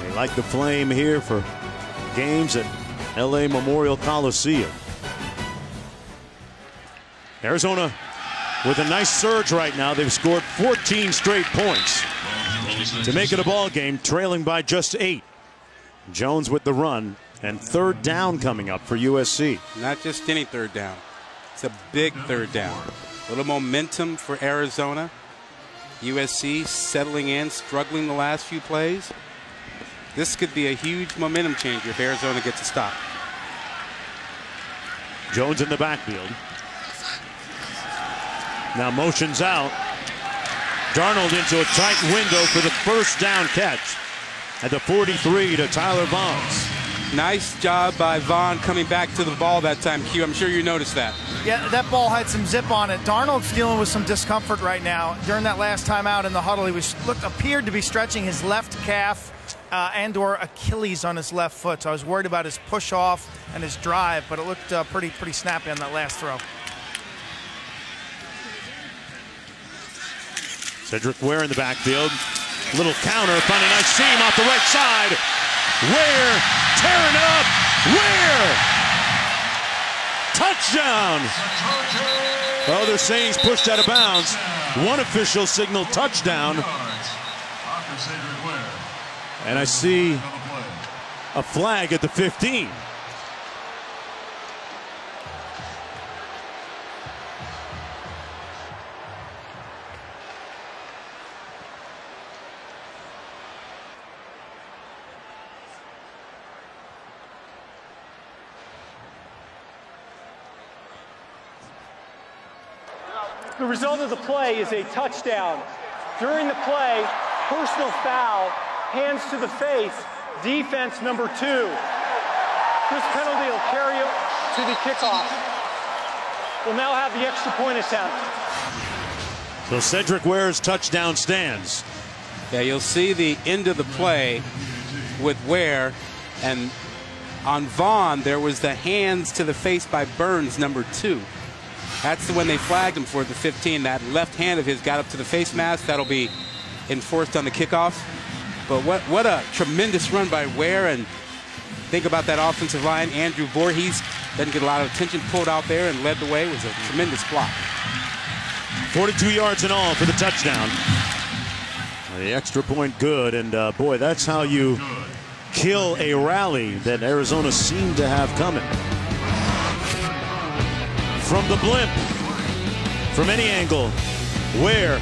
They light the flame here for games at LA Memorial Coliseum. Arizona with a nice surge right now. They've scored 14 straight points to make it a ball game, trailing by just 8. Jones with the run, and third down coming up for USC. Not just any third down. It's a big third down. A little momentum for Arizona. USC settling in, struggling the last few plays. This could be a huge momentum changer if Arizona gets a stop. Jones in the backfield. Now motions out. Darnold into a tight window for the first down catch at the 43 to Tyler Vaughns. Nice job by Vaughn coming back to the ball that time, Q. I'm sure you noticed that. Yeah, that ball had some zip on it. Darnold's dealing with some discomfort right now. During that last time out in the huddle, he appeared to be stretching his left calf and/or Achilles on his left foot. So I was worried about his push off and his drive, but it looked pretty snappy on that last throw. Cedric Ware in the backfield. Little counter, finding a nice seam off the right side. Ware tearing up. Ware! Touchdown! Oh, they're saying he's pushed out of bounds. One official signaled touchdown. And I see a flag at the 15. The result of the play is a touchdown. During the play, personal foul, hands to the face, defense number 2. This penalty will carry it to the kickoff. We'll now have the extra point attempt. So Cedric Ware's touchdown stands. Yeah, you'll see the end of the play with Ware, and on Vaughn there was the hands to the face by Burns, number 2. That's the one they flagged him for at the 15. That left hand of his got up to the face mask. That'll be enforced on the kickoff. But what a tremendous run by Ware. And think about that offensive line. Andrew Voorhees doesn't get a lot of attention, pulled out there and led the way. It was a tremendous block. 42 yards in all for the touchdown. The extra point good. And boy, that's how you kill a rally that Arizona seemed to have coming. From the blimp, from any angle, Ware.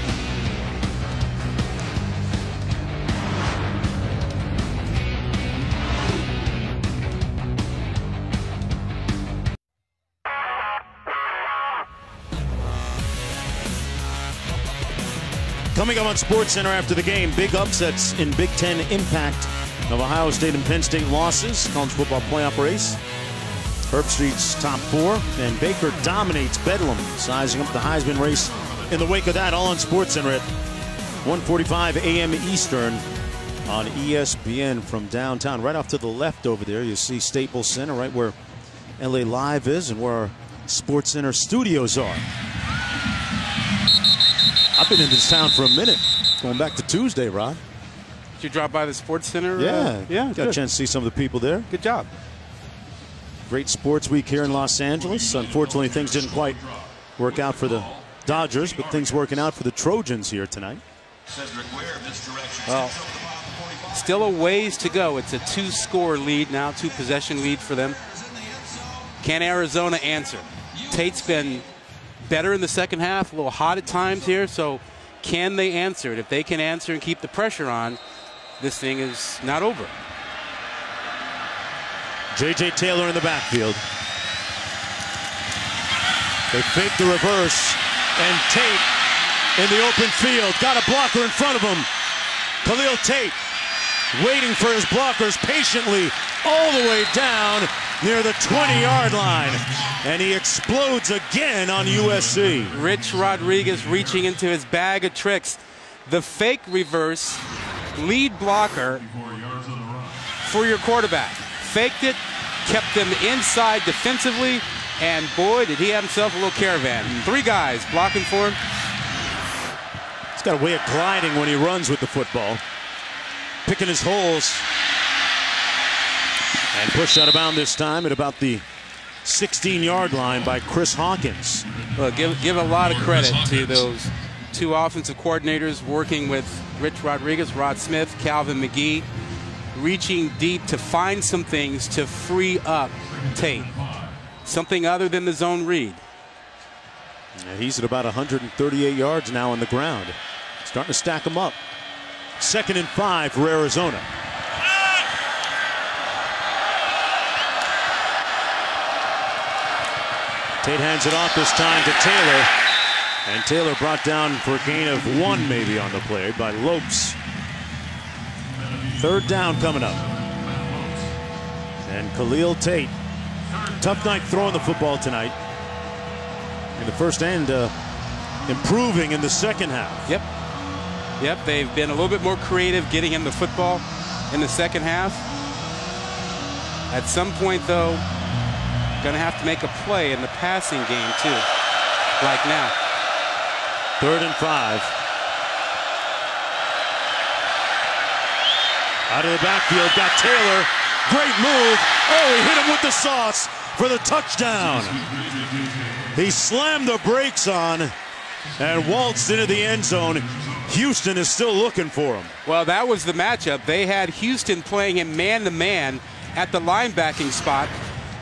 Coming up on SportsCenter after the game, big upsets in Big Ten impact of Ohio State and Penn State losses, college football playoff race. Herb Street's top 4, and Baker dominates Bedlam, sizing up the Heisman race in the wake of that. All on SportsCenter at 1:45 a.m. Eastern on ESPN from downtown. Right off to the left over there, you see Staples Center, right where LA Live is and where our Sports Center studios are. I've been in this town for a minute, going back to Tuesday, Rod. Did you drop by the Sports Center? Yeah. Got a chance to see some of the people there. Good job. Great sports week here in Los Angeles. Unfortunately, things didn't quite work out for the Dodgers, but things working out for the Trojans here tonight. Well, still a ways to go. It's a 2-score lead now, 2-possession lead for them. Can Arizona answer? Tate's been better in the second half, a little hot at times here, so can they answer it? If they can answer and keep the pressure on, this thing is not over. J.J. Taylor in the backfield. They fake the reverse, and Tate in the open field. Got a blocker in front of him. Khalil Tate waiting for his blockers patiently all the way down near the 20-yard line. And he explodes again on USC. Rich Rodriguez reaching into his bag of tricks. The fake reverse lead blocker for your quarterback. Faked it, kept them inside defensively, and boy, did he have himself a little caravan. 3 guys blocking for him. He's got a way of gliding when he runs with the football. Picking his holes. And pushed out of bounds this time at about the 16-yard line by Chris Hawkins. Well, give a lot of credit to those 2 offensive coordinators working with Rich Rodriguez, Rod Smith, Calvin McGee, reaching deep to find some things to free up Tate. Something other than the zone read. Yeah, he's at about 138 yards now on the ground. Starting to stack them up. 2nd and 5 for Arizona. Tate hands it off this time to Taylor. And Taylor brought down for a gain of 1 maybe on the play by Lopes. 3rd down coming up. And Khalil Tate. Tough night throwing the football tonight. In the first end, improving in the second half. Yep, they've been a little bit more creative getting him the football in the second half. At some point, though, going to have to make a play in the passing game, too, like now. 3rd and 5. Out of the backfield, got Taylor. Great move. Oh, he hit him with the sauce for the touchdown. He slammed the brakes on and waltzed into the end zone. Houston is still looking for him. Well, that was the matchup. They had Houston playing him man-to-man at the linebacking spot.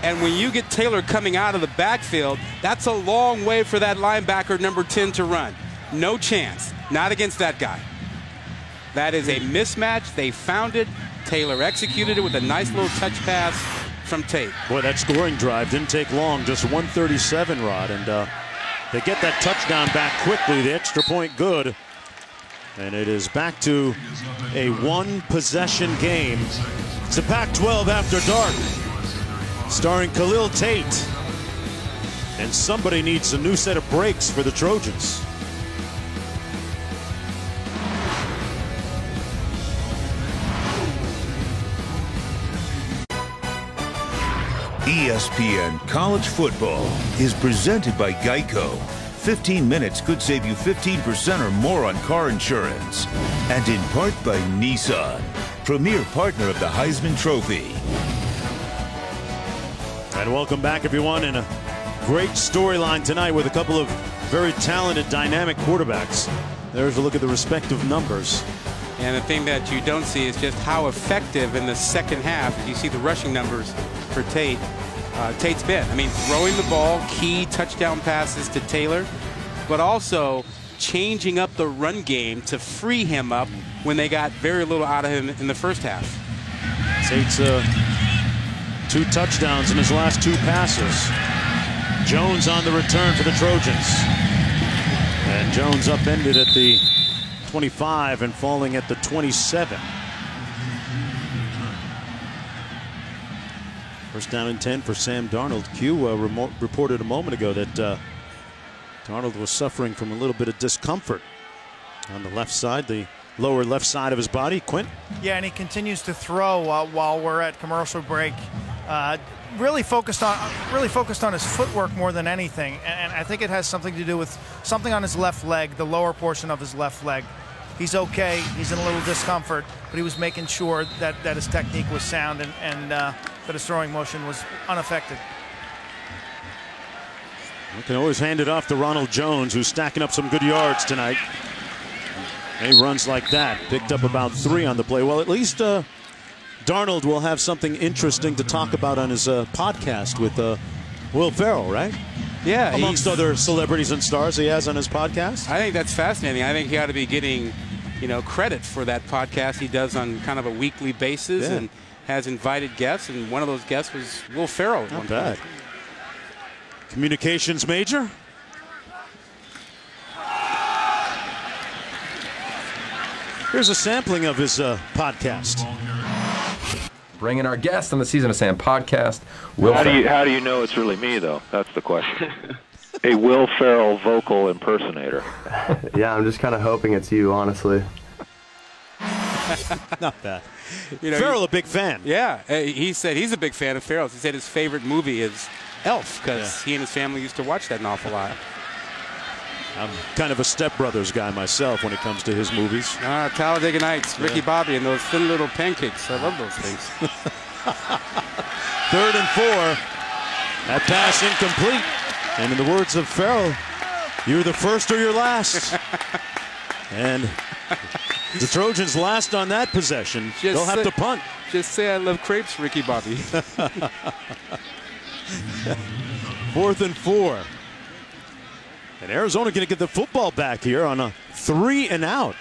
And when you get Taylor coming out of the backfield, that's a long way for that linebacker number 10 to run. No chance. Not against that guy. That is a mismatch. They found it. Taylor executed it with a nice little touch pass from Tate. Boy, that scoring drive didn't take long. Just 137, Rod. And they get that touchdown back quickly. The extra point good. And it is back to a 1-possession game. It's a Pac-12 After Dark, starring Khalil Tate. And somebody needs a new set of brakes for the Trojans. ESPN College Football is presented by Geico. 15 minutes could save you 15% or more on car insurance. And in part by Nissan, premier partner of the Heisman Trophy. And welcome back, everyone, and a great storyline tonight with a couple of very talented, dynamic quarterbacks. There's a look at the respective numbers. And the thing that you don't see is just how effective in the second half. You see the rushing numbers for Tate. Tate's been. I mean, throwing the ball, key touchdown passes to Taylor, but also changing up the run game to free him up when they got very little out of him in the first half. Tate's 2 touchdowns in his last 2 passes. Jones on the return for the Trojans. And Jones upended at the 25 and falling at the 27. First down and 10 for Sam Darnold. Q reported a moment ago that Darnold was suffering from a little bit of discomfort on the left side, the lower left side of his body. Quint? Yeah, and he continues to throw while we're at commercial break. Really focused on his footwork more than anything, and I think it has something to do with something on his left leg, the lower portion of his left leg. He's okay. He's in a little discomfort, but he was making sure that his technique was sound and that his throwing motion was unaffected. You can always hand it off to Ronald Jones, who's stacking up some good yards tonight. He runs like that. Picked up about 3 on the play. Well, at least Darnold will have something interesting to talk about on his podcast with Will Ferrell, right? Yeah. Amongst other celebrities and stars he has on his podcast. I think that's fascinating. I think he ought to be getting, credit for that podcast he does on kind of a weekly basis and has invited guests, and one of those guests was Will Ferrell. Not bad. Communications major. Here's a sampling of his podcast. Bringing our guest on the Season of Sam podcast, Will Ferrell. How do you know it's really me, though? That's the question. A Will Ferrell vocal impersonator. Yeah, I'm just kind of hoping it's you, honestly. Not bad. Ferrell, a big fan. Yeah, he said he's a big fan of Ferrell's. He said his favorite movie is Elf, because he and his family used to watch that an awful lot. I'm kind of a Step Brothers guy myself when it comes to his movies. Talladega Nights, Ricky Bobby, and those thin little pancakes. I love those things. 3rd and 4. That pass incomplete. And in the words of Ferrell, you're the first or you're last. And the Trojans last on that possession. They'll have to punt. Just say I love crepes, Ricky Bobby. 4th and 4. And Arizona going to get the football back here on a 3 and out.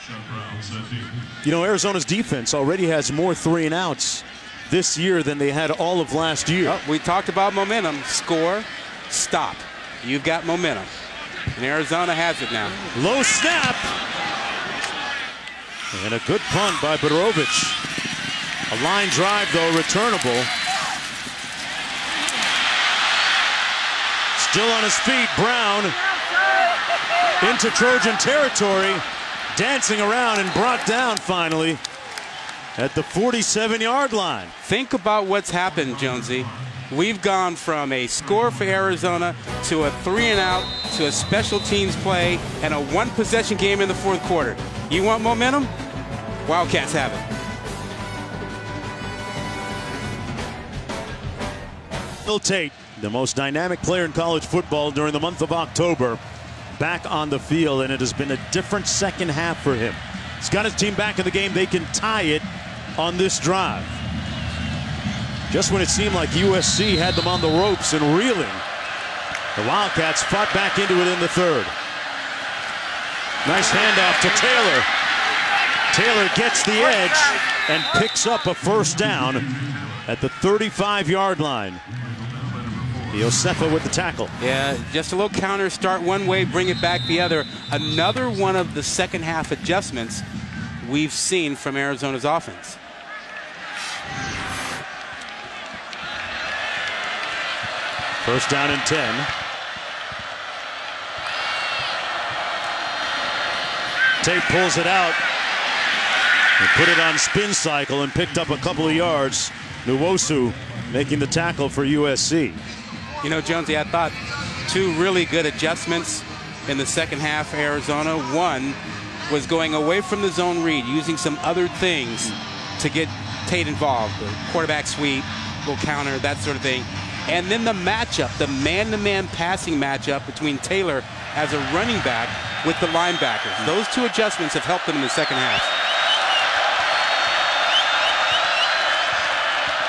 Arizona's defense already has more 3 and outs this year than they had all of last year. Oh, we talked about momentum. Score, stop. You've got momentum. And Arizona has it now. Low snap. And a good punt by Bedorovic. A line drive, though, returnable. Still on his feet, Brown. Into Trojan territory, dancing around and brought down finally at the 47-yard line. Think about what's happened, Jonesy. We've gone from a score for Arizona to a 3 and out to a special teams play and a 1-possession game in the 4th quarter. You want momentum? Wildcats have it. Will Tate, the most dynamic player in college football during the month of October, back on the field, and it has been a different second half for him. He's got his team back in the game. They can tie it on this drive. Just when it seemed like USC had them on the ropes and reeling, the Wildcats fought back into it in the 3rd. Nice handoff to Taylor. Taylor gets the edge and picks up a 1st down at the 35-yard line. Josefa with the tackle. Yeah, just a little counter, start one way, bring it back the other. Another one of the second half adjustments we've seen from Arizona's offense. First down and 10. Tate pulls it out and put it on spin cycle and picked up a couple of yards. Nwosu making the tackle for USC. Jonesy, I thought 2 really good adjustments in the second half for Arizona. One was going away from the zone read, using some other things to get Tate involved. The quarterback sweep, little counter, that sort of thing. And then the matchup, the man-to-man passing matchup between Taylor as a running back with the linebackers. Those 2 adjustments have helped them in the second half.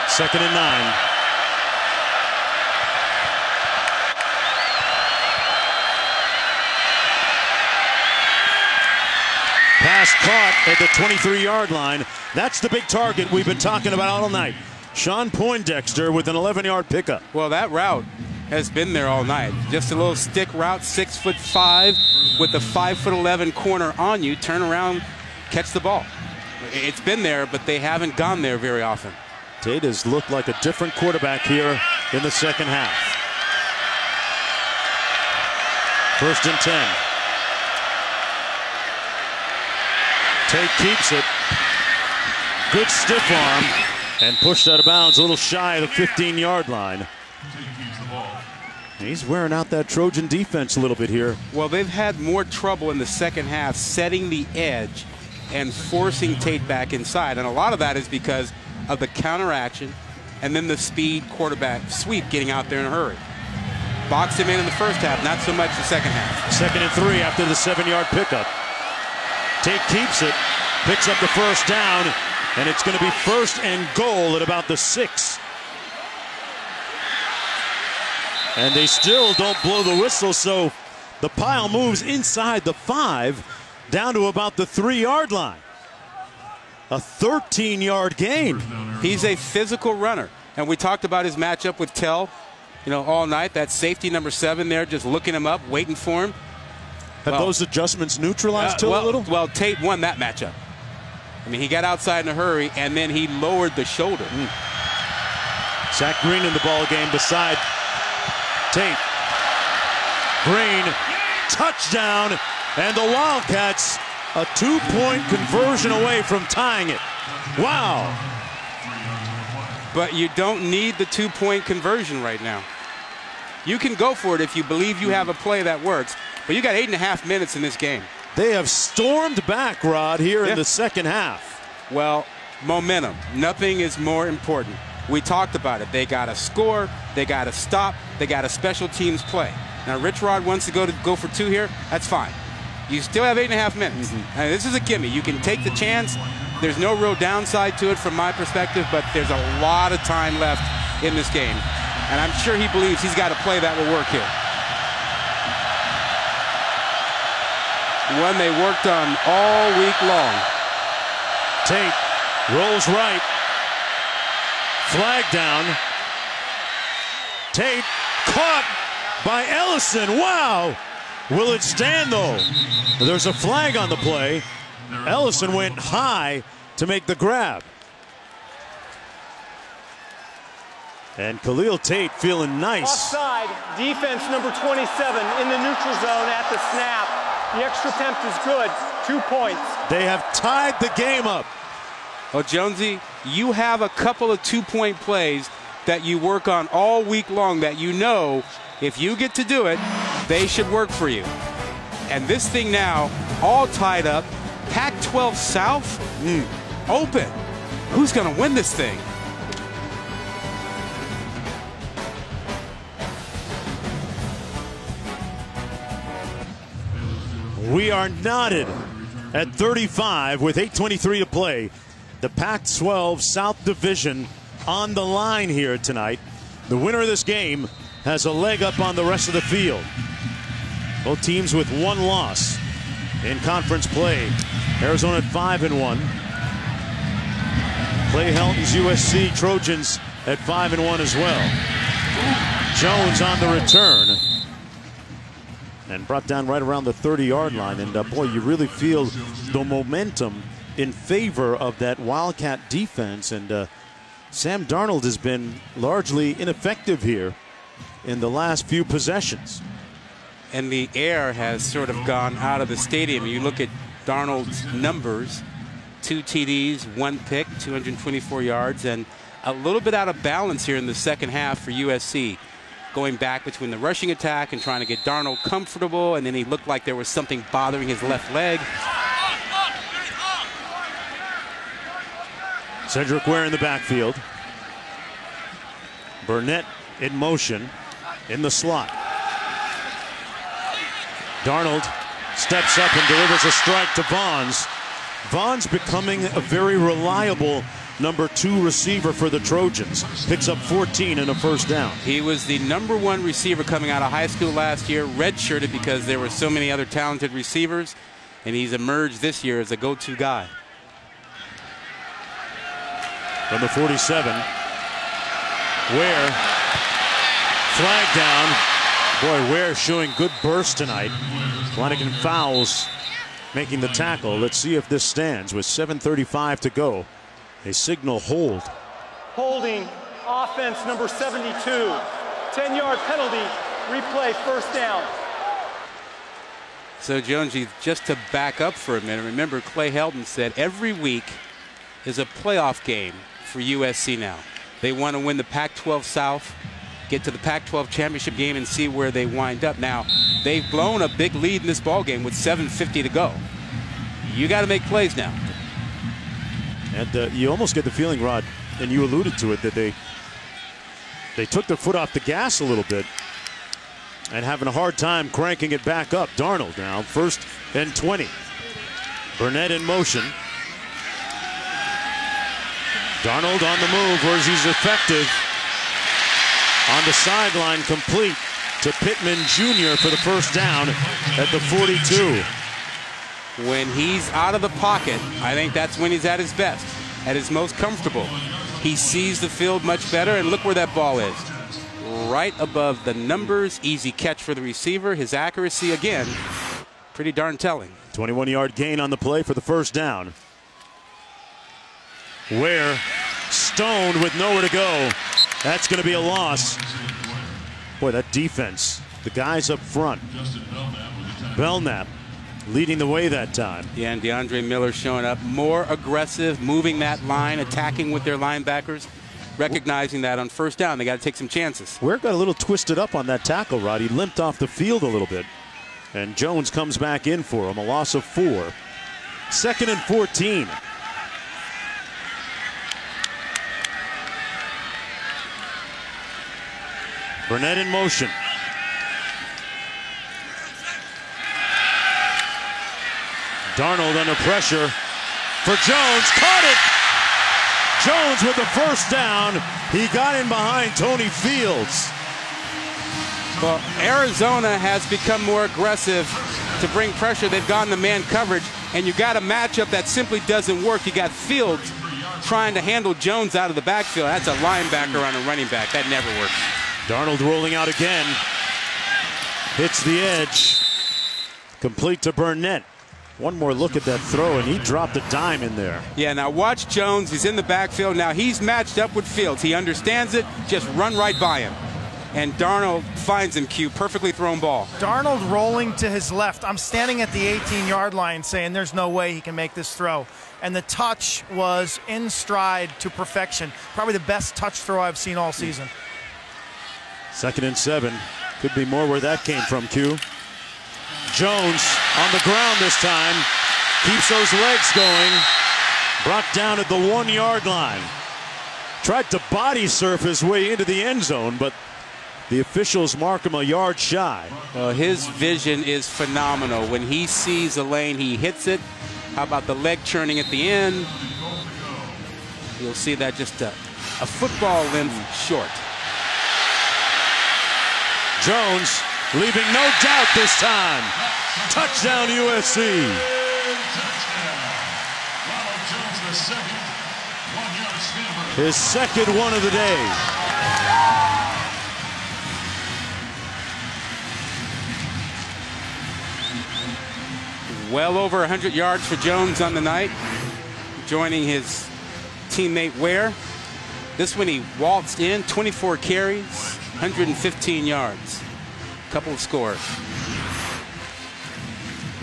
2nd and 9. Pass caught at the 23-yard line. That's the big target we've been talking about all night. Sean Poindexter with an 11-yard pickup. Well, that route has been there all night. Just a little stick route, 6'5", with the 5'11" corner on you. Turn around, catch the ball. It's been there, but they haven't gone there very often. Tate has looked like a different quarterback here in the second half. 1st and 10. Tate keeps it. Good stiff arm. And pushed out of bounds, a little shy of the 15-yard line. He's wearing out that Trojan defense a little bit here. Well, they've had more trouble in the second half setting the edge and forcing Tate back inside. And a lot of that is because of the counteraction and then the speed quarterback sweep getting out there in a hurry. Boxed him in the first half, not so much the second half. 2nd and 3 after the 7-yard pickup. Tate keeps it, picks up the first down, and it's going to be 1st and goal at about the 6. And they still don't blow the whistle, so the pile moves inside the 5 down to about the 3-yard line. A 13-yard gain. He's a physical runner, and we talked about his matchup with Tell, all night. That safety number 7 there, just looking him up, waiting for him. Have those adjustments neutralized Till a little? Well, Tate won that matchup. I mean, he got outside in a hurry, and then he lowered the shoulder. Zach Green in the ball game beside Tate. Green, touchdown, and the Wildcats a 2-point conversion away from tying it. Wow. But you don't need the 2-point conversion right now. You can go for it if you believe you have a play that works, but you got 8.5 minutes in this game. They have stormed back, Rod, here in the second half. Well, momentum. Nothing is more important. We talked about it. They got to score. They got to stop. They got a special teams play. Now, Rich Rod wants to go for 2 here. That's fine. You still have 8.5 minutes. And this is a gimme. You can take the chance. There's no real downside to it from my perspective, but there's a lot of time left in this game. And I'm sure he believes he's got a play that will work here. One they worked on all week long. Tate rolls right. Flag down. Tate caught by Ellison. Wow. Will it stand, though? There's a flag on the play. Ellison went high to make the grab. And Khalil Tate feeling nice. Offside, defense number 27 in the neutral zone at the snap. The extra attempt is good. 2 points. They have tied the game up. Well, Jonesy, you have a couple of 2-point plays that you work on all week long that you know if you get to do it, they should work for you. And this thing now, all tied up, Pac-12 South, open. Who's going to win this thing? We are knotted at 35 with 8:23 to play. The Pac-12 South Division on the line here tonight. The winner of this game has a leg up on the rest of the field. Both teams with 1 loss in conference play. Arizona at 5-1. Clay Helton's USC Trojans at 5-1 as well. Jones on the return. And brought down right around the 30-yard line. And boy, you really feel the momentum in favor of that Wildcat defense. And Sam Darnold has been largely ineffective here in the last few possessions. And the air has sort of gone out of the stadium. You look at Darnold's numbers, 2 TDs, 1 pick, 224 yards, and a little bit out of balance here in the second half for USC. Going back between the rushing attack and trying to get Darnold comfortable, and then he looked like there was something bothering his left leg. Cedric Ware in the backfield. Burnett in motion in the slot. Darnold steps up and delivers a strike to Vaughns. Vaughns becoming a very reliable number 2 receiver for the Trojans. Picks up 14 and a first down. He was the number 1 receiver coming out of high school last year, redshirted because there were so many other talented receivers, and he's emerged this year as a go-to guy. From the 47, Ware, flag down. Boy, Ware showing good burst tonight. Flanagan fouls, making the tackle. Let's see if this stands with 7:35 to go. A signal hold. Holding, offense number 72. 10-yard penalty, replay, first down. So, Jonesy, just to back up for a minute, remember Clay Helton said every week is a playoff game for USC now. They want to win the Pac-12 South, get to the Pac-12 championship game, and see where they wind up. Now, they've blown a big lead in this ball game with 7:50 to go. You got to make plays now. And you almost get the feeling, Rod, and you alluded to it, that they took their foot off the gas a little bit and having a hard time cranking it back up. Darnold now, 1st and 20. Burnett in motion. Darnold on the move, where he's effective. On the sideline, complete to Pittman Jr. for the first down at the 42. When he's out of the pocket, I think that's when he's at his best, at his most comfortable. He sees the field much better, and look where that ball is. Right above the numbers, easy catch for the receiver. His accuracy, again, pretty darn telling. 21-yard gain on the play for the first down. Ware stoned with nowhere to go. That's going to be a loss. Boy, that defense, the guys up front. Belknap leading the way that time. Yeah, and DeAndre Miller showing up more aggressive, moving that line, attacking with their linebackers, recognizing that on first down they got to take some chances. Ware got a little twisted up on that tackle, Rod. He limped off the field a little bit. And Jones comes back in for him, a loss of 4. 2nd and 14. Burnett in motion. Darnold under pressure for Jones. Caught it! Jones with the first down. He got in behind Tony Fields. Well, Arizona has become more aggressive to bring pressure. They've gone to man coverage, and you got a matchup that simply doesn't work. You got Fields trying to handle Jones out of the backfield. That's a linebacker on a running back. That never works. Darnold rolling out again. Hits the edge. Complete to Burnett. One more look at that throw, and he dropped a dime in there. Yeah, now watch Jones. He's in the backfield. Now he's matched up with Fields. He understands it. Just run right by him. And Darnold finds him, Q. Perfectly thrown ball. Darnold rolling to his left. I'm standing at the 18-yard line saying there's no way he can make this throw. And the touch was in stride to perfection. Probably the best touch throw I've seen all season. 2nd and 7. Could be more where that came from, Q. Jones on the ground this time. Keeps those legs going. Brought down at the 1-yard line. Tried to body surf his way into the end zone, but the officials mark him a yard shy. His vision is phenomenal. When he sees a lane, he hits it. How about the leg churning at the end? You'll see that just a football length short. Jones leaving no doubt this time. Touchdown USC. His second one of the day. Well over 100 yards for Jones on the night, joining his teammate Ware. This one he waltzed in, 24 carries, 115 yards. Couple of scores.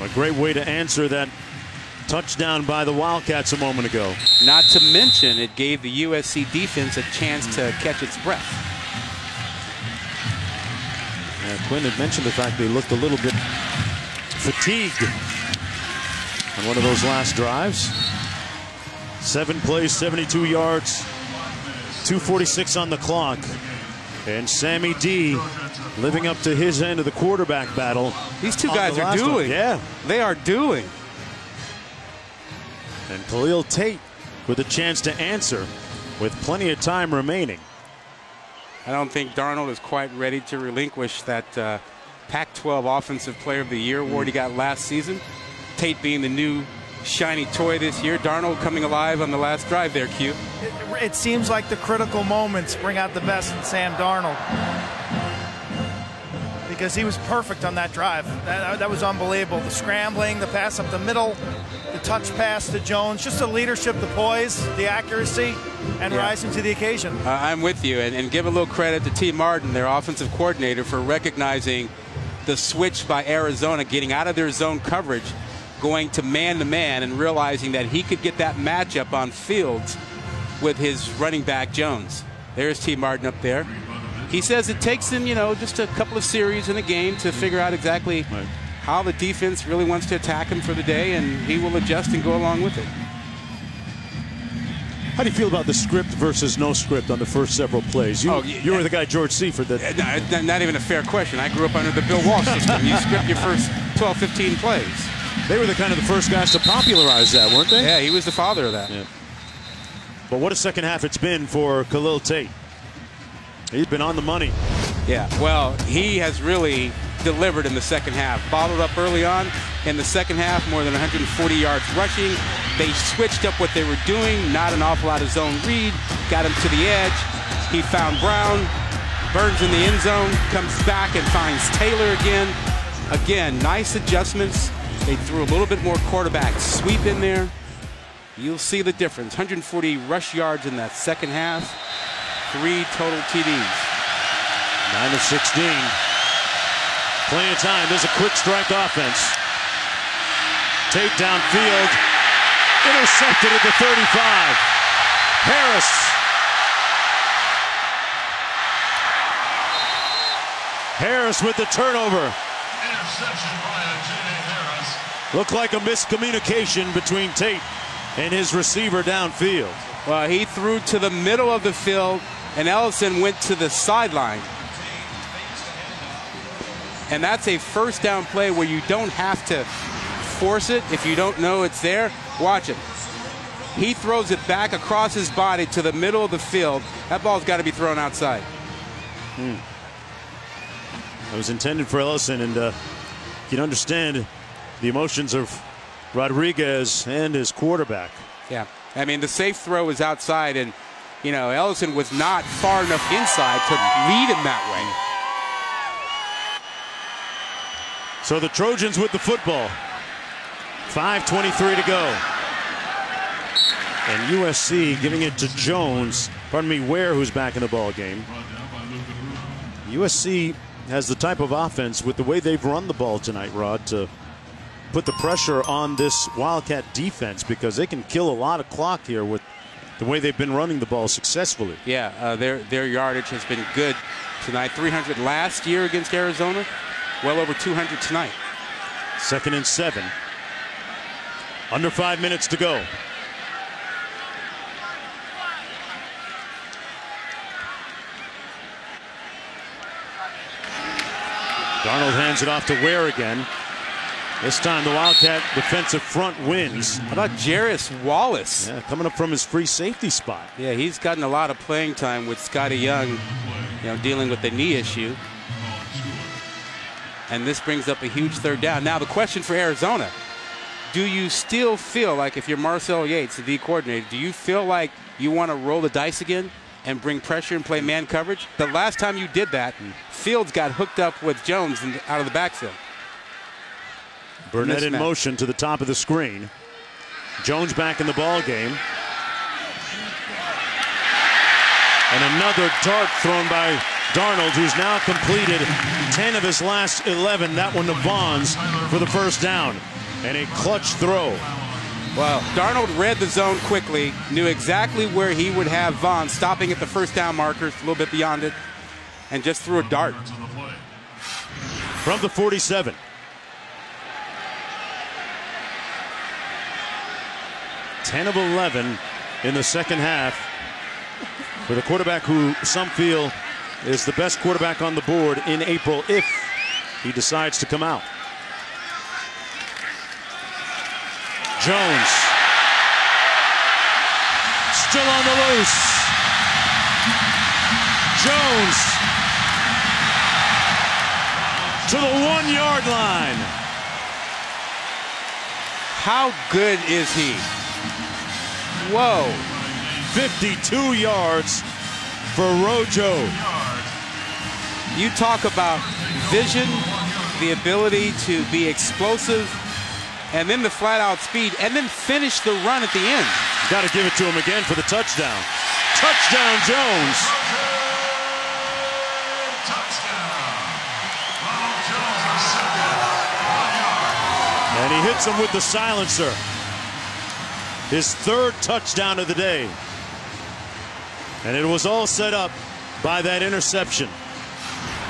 A great way to answer that touchdown by the Wildcats a moment ago. Not to mention it gave the USC defense a chance to catch its breath. Yeah, Quinn had mentioned the fact they looked a little bit fatigued on one of those last drives. 7 plays, 72 yards, 2:46 on the clock. And Sammy D living up to his end of the quarterback battle. These two guys are dueling. Yeah. They are dueling. And Khalil Tate with a chance to answer with plenty of time remaining. I don't think Darnold is quite ready to relinquish that Pac-12 Offensive Player of the Year award he got last season. Tate being the new shiny toy this year. Darnold coming alive on the last drive there, Q. It seems like the critical moments bring out the best in Sam Darnold, because he was perfect on that drive. That was unbelievable. The scrambling, the pass up the middle, the touch pass to Jones, just the leadership, the poise, the accuracy, and rising to the occasion. I'm with you, and give a little credit to T. Martin, their offensive coordinator, for recognizing the switch by Arizona, getting out of their zone coverage, going to man-to-man, and realizing that he could get that matchup on Fields with his running back, Jones. There's T. Martin up there. He says it takes him, just a couple of series in a game to figure out exactly how the defense really wants to attack him for the day, and he will adjust and go along with it. How do you feel about the script versus no script on the first several plays? You were the guy, George Seifert. Not even a fair question. I grew up under the Bill Walsh system. You script your first 12, 15 plays. They were the first guys to popularize that, weren't they? Yeah, he was the father of that. Yeah. But what a second half it's been for Khalil Tate. He's been on the money. Yeah, well, he has really delivered in the second half. Bottled up early on. In the second half, more than 140 yards rushing. They switched up what they were doing. Not an awful lot of zone read. Got him to the edge. He found Brown. Burns in the end zone. Comes back and finds Taylor again. Again, nice adjustments. They threw a little bit more quarterback sweep in there. You'll see the difference. 140 rush yards in that second half. 3 total TDs. 9 of 16. Plenty of time. There's a quick strike offense. Tate downfield. Intercepted at the 35. Harris. Harris with the turnover. Interception by J.A. Harris. Looked like a miscommunication between Tate and his receiver downfield. Well, he threw to the middle of the field, and Ellison went to the sideline. And that's a first down play where you don't have to force it if you don't know it's there. Watch it. He throws it back across his body to the middle of the field. That ball's got to be thrown outside. That was intended for Ellison, and you can understand the emotions of Rodriguez and his quarterback. Yeah, I mean, the safe throw is outside, and, Ellison was not far enough inside to lead him that way. So the Trojans with the football. 5:23 to go. And USC giving it to Jones. Ware, who's back in the ball game. USC has the type of offense with the way they've run the ball tonight, Rod, to put the pressure on this Wildcat defense, because they can kill a lot of clock here with the way they've been running the ball successfully. Yeah, their yardage has been good tonight. 300 last year against Arizona. Well over 200 tonight. 2nd and 7. Under 5 minutes to go. Darnold hands it off to Ware again. This time the Wildcat defensive front wins. How about Jarris Wallace? Yeah, coming up from his free safety spot. Yeah, he's gotten a lot of playing time with Scotty Young, dealing with the knee issue. And this brings up a huge third down. Now the question for Arizona, do you still feel like, if you're Marcel Yates, the D coordinator, do you feel like you want to roll the dice again and bring pressure and play man coverage? The last time you did that, Fields got hooked up with Jones out of the backfield. Burnett in motion to the top of the screen. Jones back in the ball game. And another dart thrown by Darnold, who's now completed 10 of his last 11. That one to Bonds for the first down. And a clutch throw. Well, Darnold read the zone quickly, knew exactly where he would have Vaughn, stopping at the first down markers, a little bit beyond it, and just threw a dart. From the 47. Ten of 11 in the second half for the quarterback who some feel is the best quarterback on the board in April if he decides to come out. Jones still on the loose. Jones to the 1 yard line. How good is he? Whoa. 52 yards for Rojo. You talk about vision, the ability to be explosive, and then the flat-out speed, and then finish the run at the end. Got to give it to him again for the touchdown. Touchdown, Jones. And he hits him with the silencer. His third touchdown of the day. And it was all set up by that interception.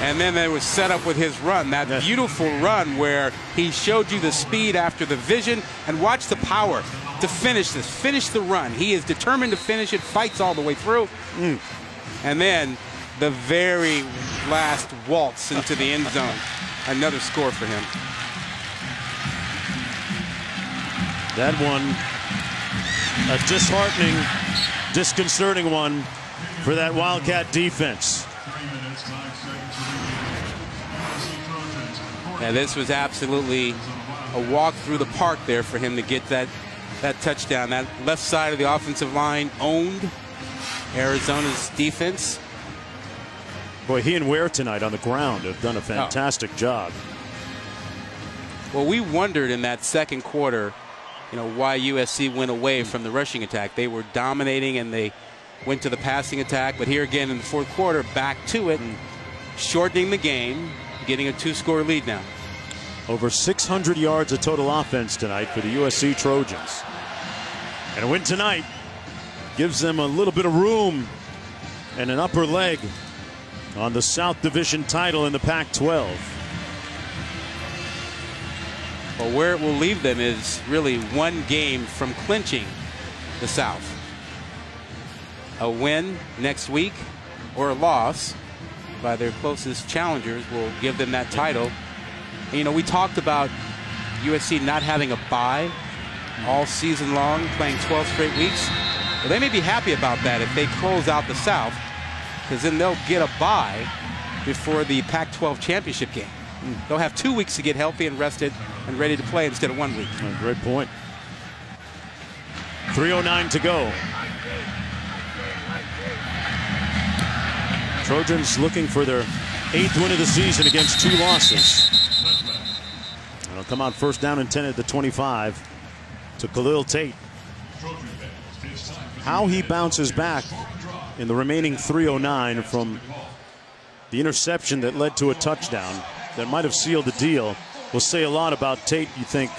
And then it was set up with his run, that beautiful run where he showed you the speed after the vision, and watch the power to finish this, finish the run. He is determined to finish it, fights all the way through. And then the very last waltz into the end zone. Another score for him. That one, a disheartening, disconcerting one for that Wildcat defense. And this was absolutely a walk through the park there for him to get that touchdown. That left side of the offensive line owned Arizona's defense. Boy, he and Ware tonight on the ground have done a fantastic job. Well, we wondered in that second quarter, why USC went away from the rushing attack. They were dominating and they went to the passing attack. But here again in the fourth quarter, back to it and shortening the game, getting a 2-score lead now. Over 600 yards of total offense tonight for the USC Trojans. And a win tonight gives them a little bit of room and an upper leg on the South Division title in the Pac-12. Well, where it will leave them is really one game from clinching the South. A win next week or a loss by their closest challengers will give them that title. And, we talked about USC not having a bye all season long, playing 12 straight weeks. Well, they may be happy about that if they close out the South, because then they'll get a bye before the Pac-12 championship game. They'll have 2 weeks to get healthy and rested and ready to play instead of 1 week. Oh, great point. 3:09 to go. Trojans looking for their 8th win of the season against 2 losses. It'll come out first down and 10 at the 25 to Khalil Tate. How he bounces back in the remaining 3:09 from the interception that led to a touchdown that might have sealed the deal will say a lot about Tate, you think,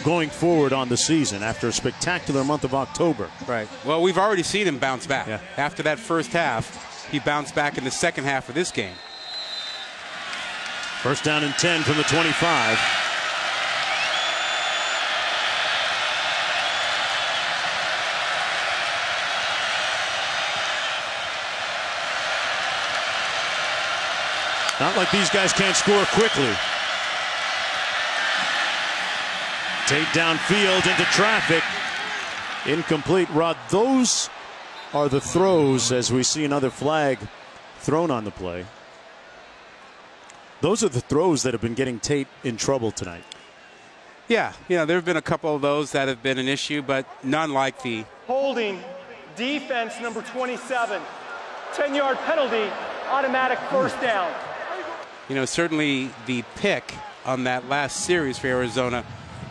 going forward on the season after a spectacular month of October. Right. Well, we've already seen him bounce back. After that first half, he bounced back in the second half of this game. First down and 10 from the 25. Not like these guys can't score quickly. Tate downfield into traffic. Incomplete. Rod, those are the throws as we see another flag thrown on the play. Those are the throws that have been getting Tate in trouble tonight. Yeah, there have been a couple of those that have been an issue, but none like the holding defense number 27. 10-yard penalty, automatic first down. Certainly the pick on that last series for Arizona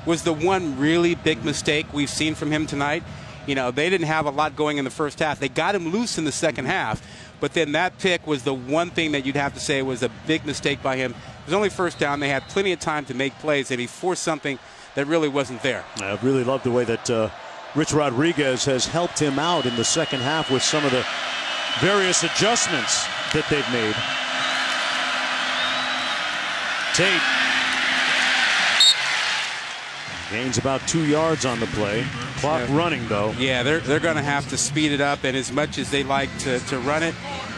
was the one really big mistake we've seen from him tonight. They didn't have a lot going in the first half. They got him loose in the second half, but then that pick was the one thing that you'd have to say was a big mistake by him. It was only first down. They had plenty of time to make plays, and he forced something that really wasn't there. I really love the way that Rich Rodriguez has helped him out in the second half with some of the various adjustments that they've made. Tate gains about 2 yards on the play. Clock running, though. Yeah, they're going to have to speed it up, and as much as they like to run it,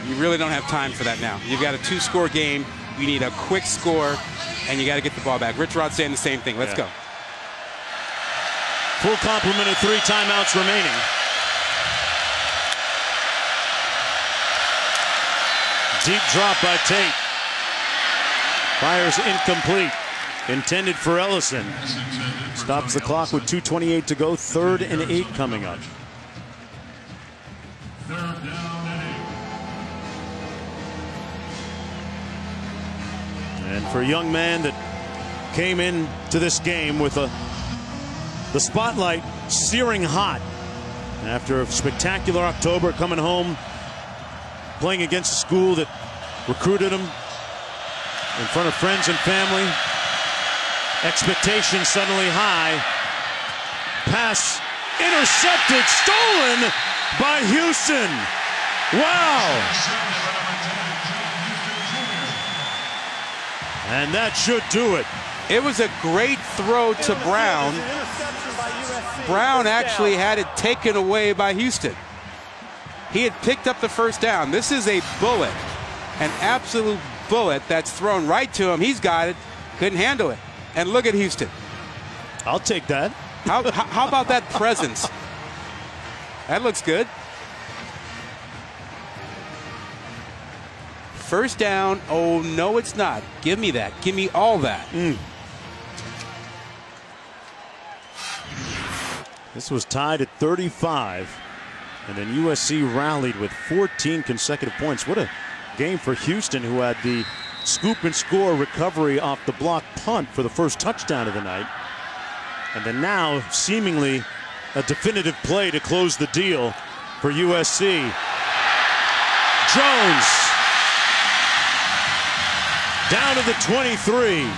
you really don't have time for that now. You've got a 2-score game. You need a quick score, and you got to get the ball back. Rich Rod's saying the same thing. Let's go. Full complement of 3 timeouts remaining. Deep drop by Tate. Fires incomplete. Intended for Ellison. Stops the clock with 2:28 to go. 3rd and 8 coming up. And for a young man that came into this game with the spotlight searing hot after a spectacular October, coming home, playing against a school that recruited him in front of friends and family. Expectations suddenly high. Pass intercepted, stolen by Houston. Wow! And that should do it. It was a great throw to Brown. Brown actually had it taken away by Houston. He had picked up the first down. This is a bullet, an absolute bullet that's thrown right to him. He's got it, couldn't handle it. And look at Houston. I'll take that. How about that presence? That looks good. First down. Oh, no, it's not. Give me that. Give me all that. This was tied at 35. And then USC rallied with 14 consecutive points. What a game for Houston, who had the scoop and score recovery off the block punt for the first touchdown of the night. And then now, seemingly, a definitive play to close the deal for USC. Jones down to the 23.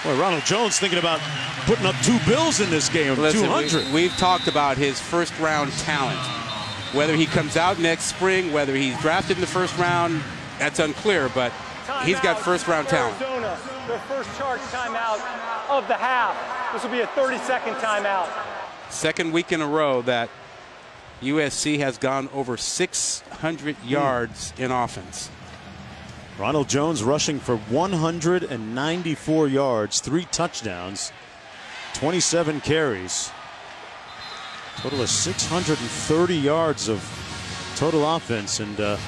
Boy, Ronald Jones thinking about putting up 2 bills in this game. Listen, 200. We've talked about his first-round talent. Whether he comes out next spring, whether he's drafted in the first round, that's unclear, but he's got first-round talent. Arizona, their first charge timeout of the half. This will be a 30-second timeout. Second week in a row that USC has gone over 600 yards in offense. Ronald Jones rushing for 194 yards, 3 touchdowns, 27 carries. Total of 630 yards of total offense. And well,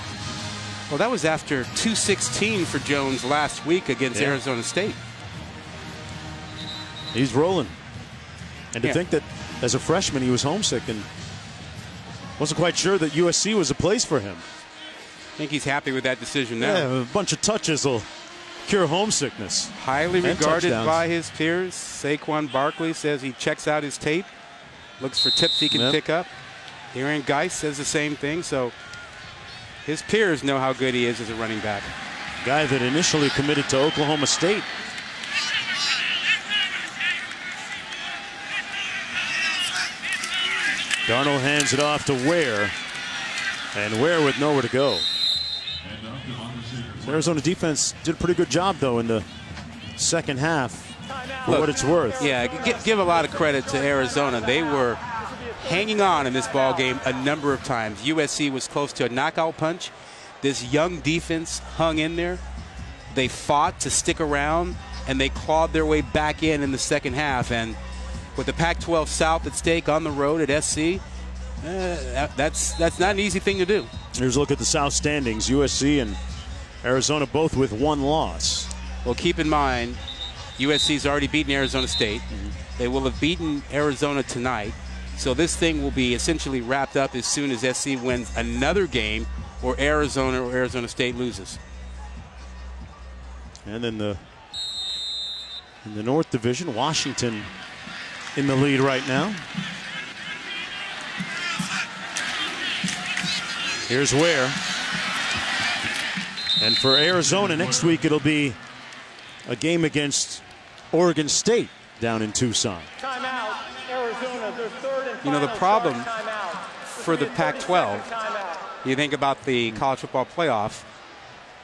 that was after 216 for Jones last week against Arizona State. He's rolling. And to think that as a freshman he was homesick and wasn't quite sure that USC was a place for him. I think he's happy with that decision now. Yeah, a bunch of touches will cure homesickness. Highly regarded by his peers. Saquon Barkley says he checks out his tape, looks for tips he can pick up. Aaron Geis says the same thing. So his peers know how good he is as a running back. Guy that initially committed to Oklahoma State. Darnold hands it off to Ware, and Ware with nowhere to go. The Arizona defense did a pretty good job, though, in the second half, for what it's worth. Yeah, give a lot of credit to Arizona. They were hanging on in this ball game a number of times. USC was close to a knockout punch. This young defense hung in there. They fought to stick around, and they clawed their way back in the second half. And with the Pac-12 South at stake on the road at SC, that's not an easy thing to do. Here's a look at the South standings. USC and Arizona both with 1 loss. Well, keep in mind, USC's already beaten Arizona State. They will have beaten Arizona tonight. So this thing will be essentially wrapped up as soon as SC wins another game or Arizona State loses. And then in the North Division, Washington in the lead right now. Here's Ware. And for Arizona next week, it'll be a game against Oregon State down in Tucson. Timeout, Arizona, their third and You know, the final problem timeout. for the Pac-12, you think about the college football playoff,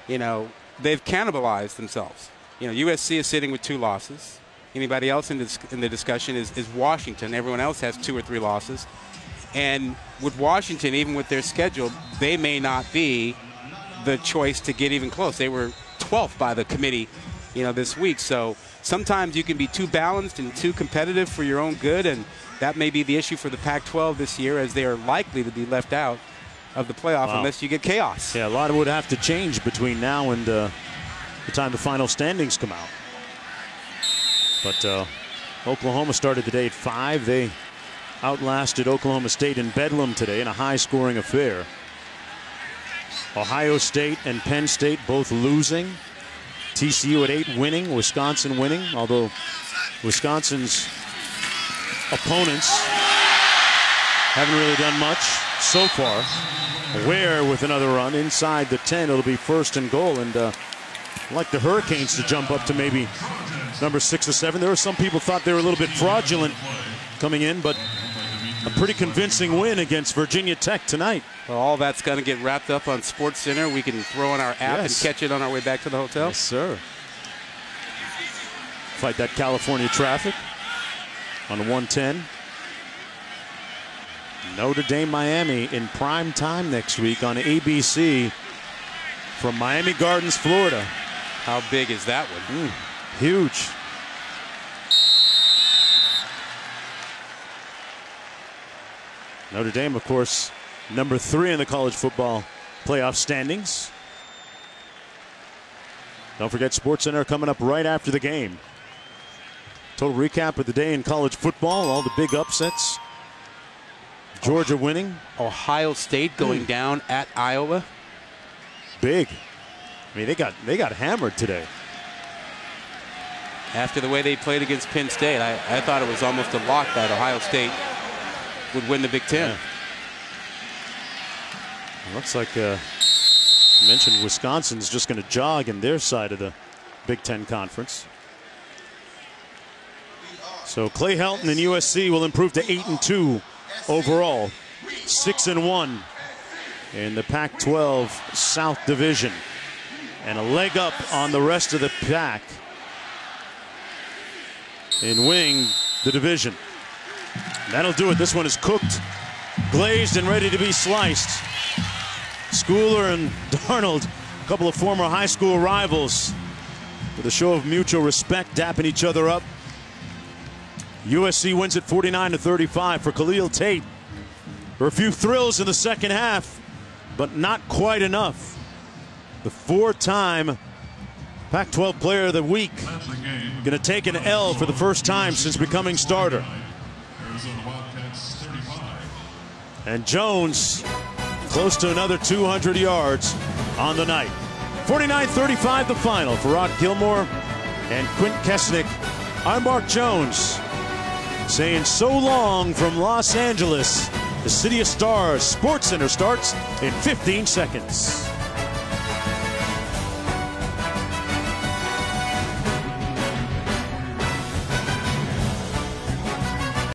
you know, they've cannibalized themselves. You know, USC is sitting with 2 losses. Anybody else in the discussion is Washington. Everyone else has 2 or 3 losses. And with Washington, even with their schedule, they may not be the choice to get even close. They were 12th by the committee, you know, this week. So sometimes you can be too balanced and too competitive for your own good, and that may be the issue for the Pac-12 this year, as they are likely to be left out of the playoff unless you get chaos. Yeah, a lot would have to change between now and the time the final standings come out. But Oklahoma started the day at 5. They outlasted Oklahoma State in Bedlam today in a high-scoring affair. Ohio State and Penn State both losing. TCU at 8 winning. Wisconsin winning, although Wisconsin's opponents haven't really done much so far. Ware with another run inside the 10. It'll be 1st and goal. And I'd like the Hurricanes to jump up to maybe number 6 or 7. There were some people thought they were a little bit fraudulent coming in, but a pretty convincing win against Virginia Tech tonight. Well, all that's going to get wrapped up on SportsCenter. We can throw on our app and catch it on our way back to the hotel. Yes, sir. Fight that California traffic on 110. Notre Dame, Miami in prime time next week on ABC from Miami Gardens, Florida. How big is that one? Huge. Notre Dame, of course, number 3 in the college football playoff standings. Don't forget SportsCenter coming up right after the game. Total recap of the day in college football, all the big upsets. Georgia winning. Ohio State going down at Iowa. Big. I mean, they got hammered today. After the way they played against Penn State, I thought it was almost a lock that Ohio State would win the Big Ten. Yeah. It looks like you mentioned Wisconsin's just going to jog in their side of the Big Ten Conference. So Clay Helton and USC will improve to 8-2 overall, 6-1 in the Pac-12 South Division, and a leg up on the rest of the pack in winning the division. That'll do it. This one is cooked, glazed, and ready to be sliced. Schooler and Darnold, a couple of former high school rivals, with a show of mutual respect, dapping each other up. USC wins it 49-35 for Khalil Tate. There were a few thrills in the second half, but not quite enough. The 4-time Pac-12 Player of the Week going to take an L for the first time since becoming starter. And Jones close to another 200 yards on the night. 49-35 the final. For Rod Gilmore and Quint Kesnick, I'm Mark Jones, saying so long from Los Angeles, the City of Stars. SportsCenter starts in 15 seconds.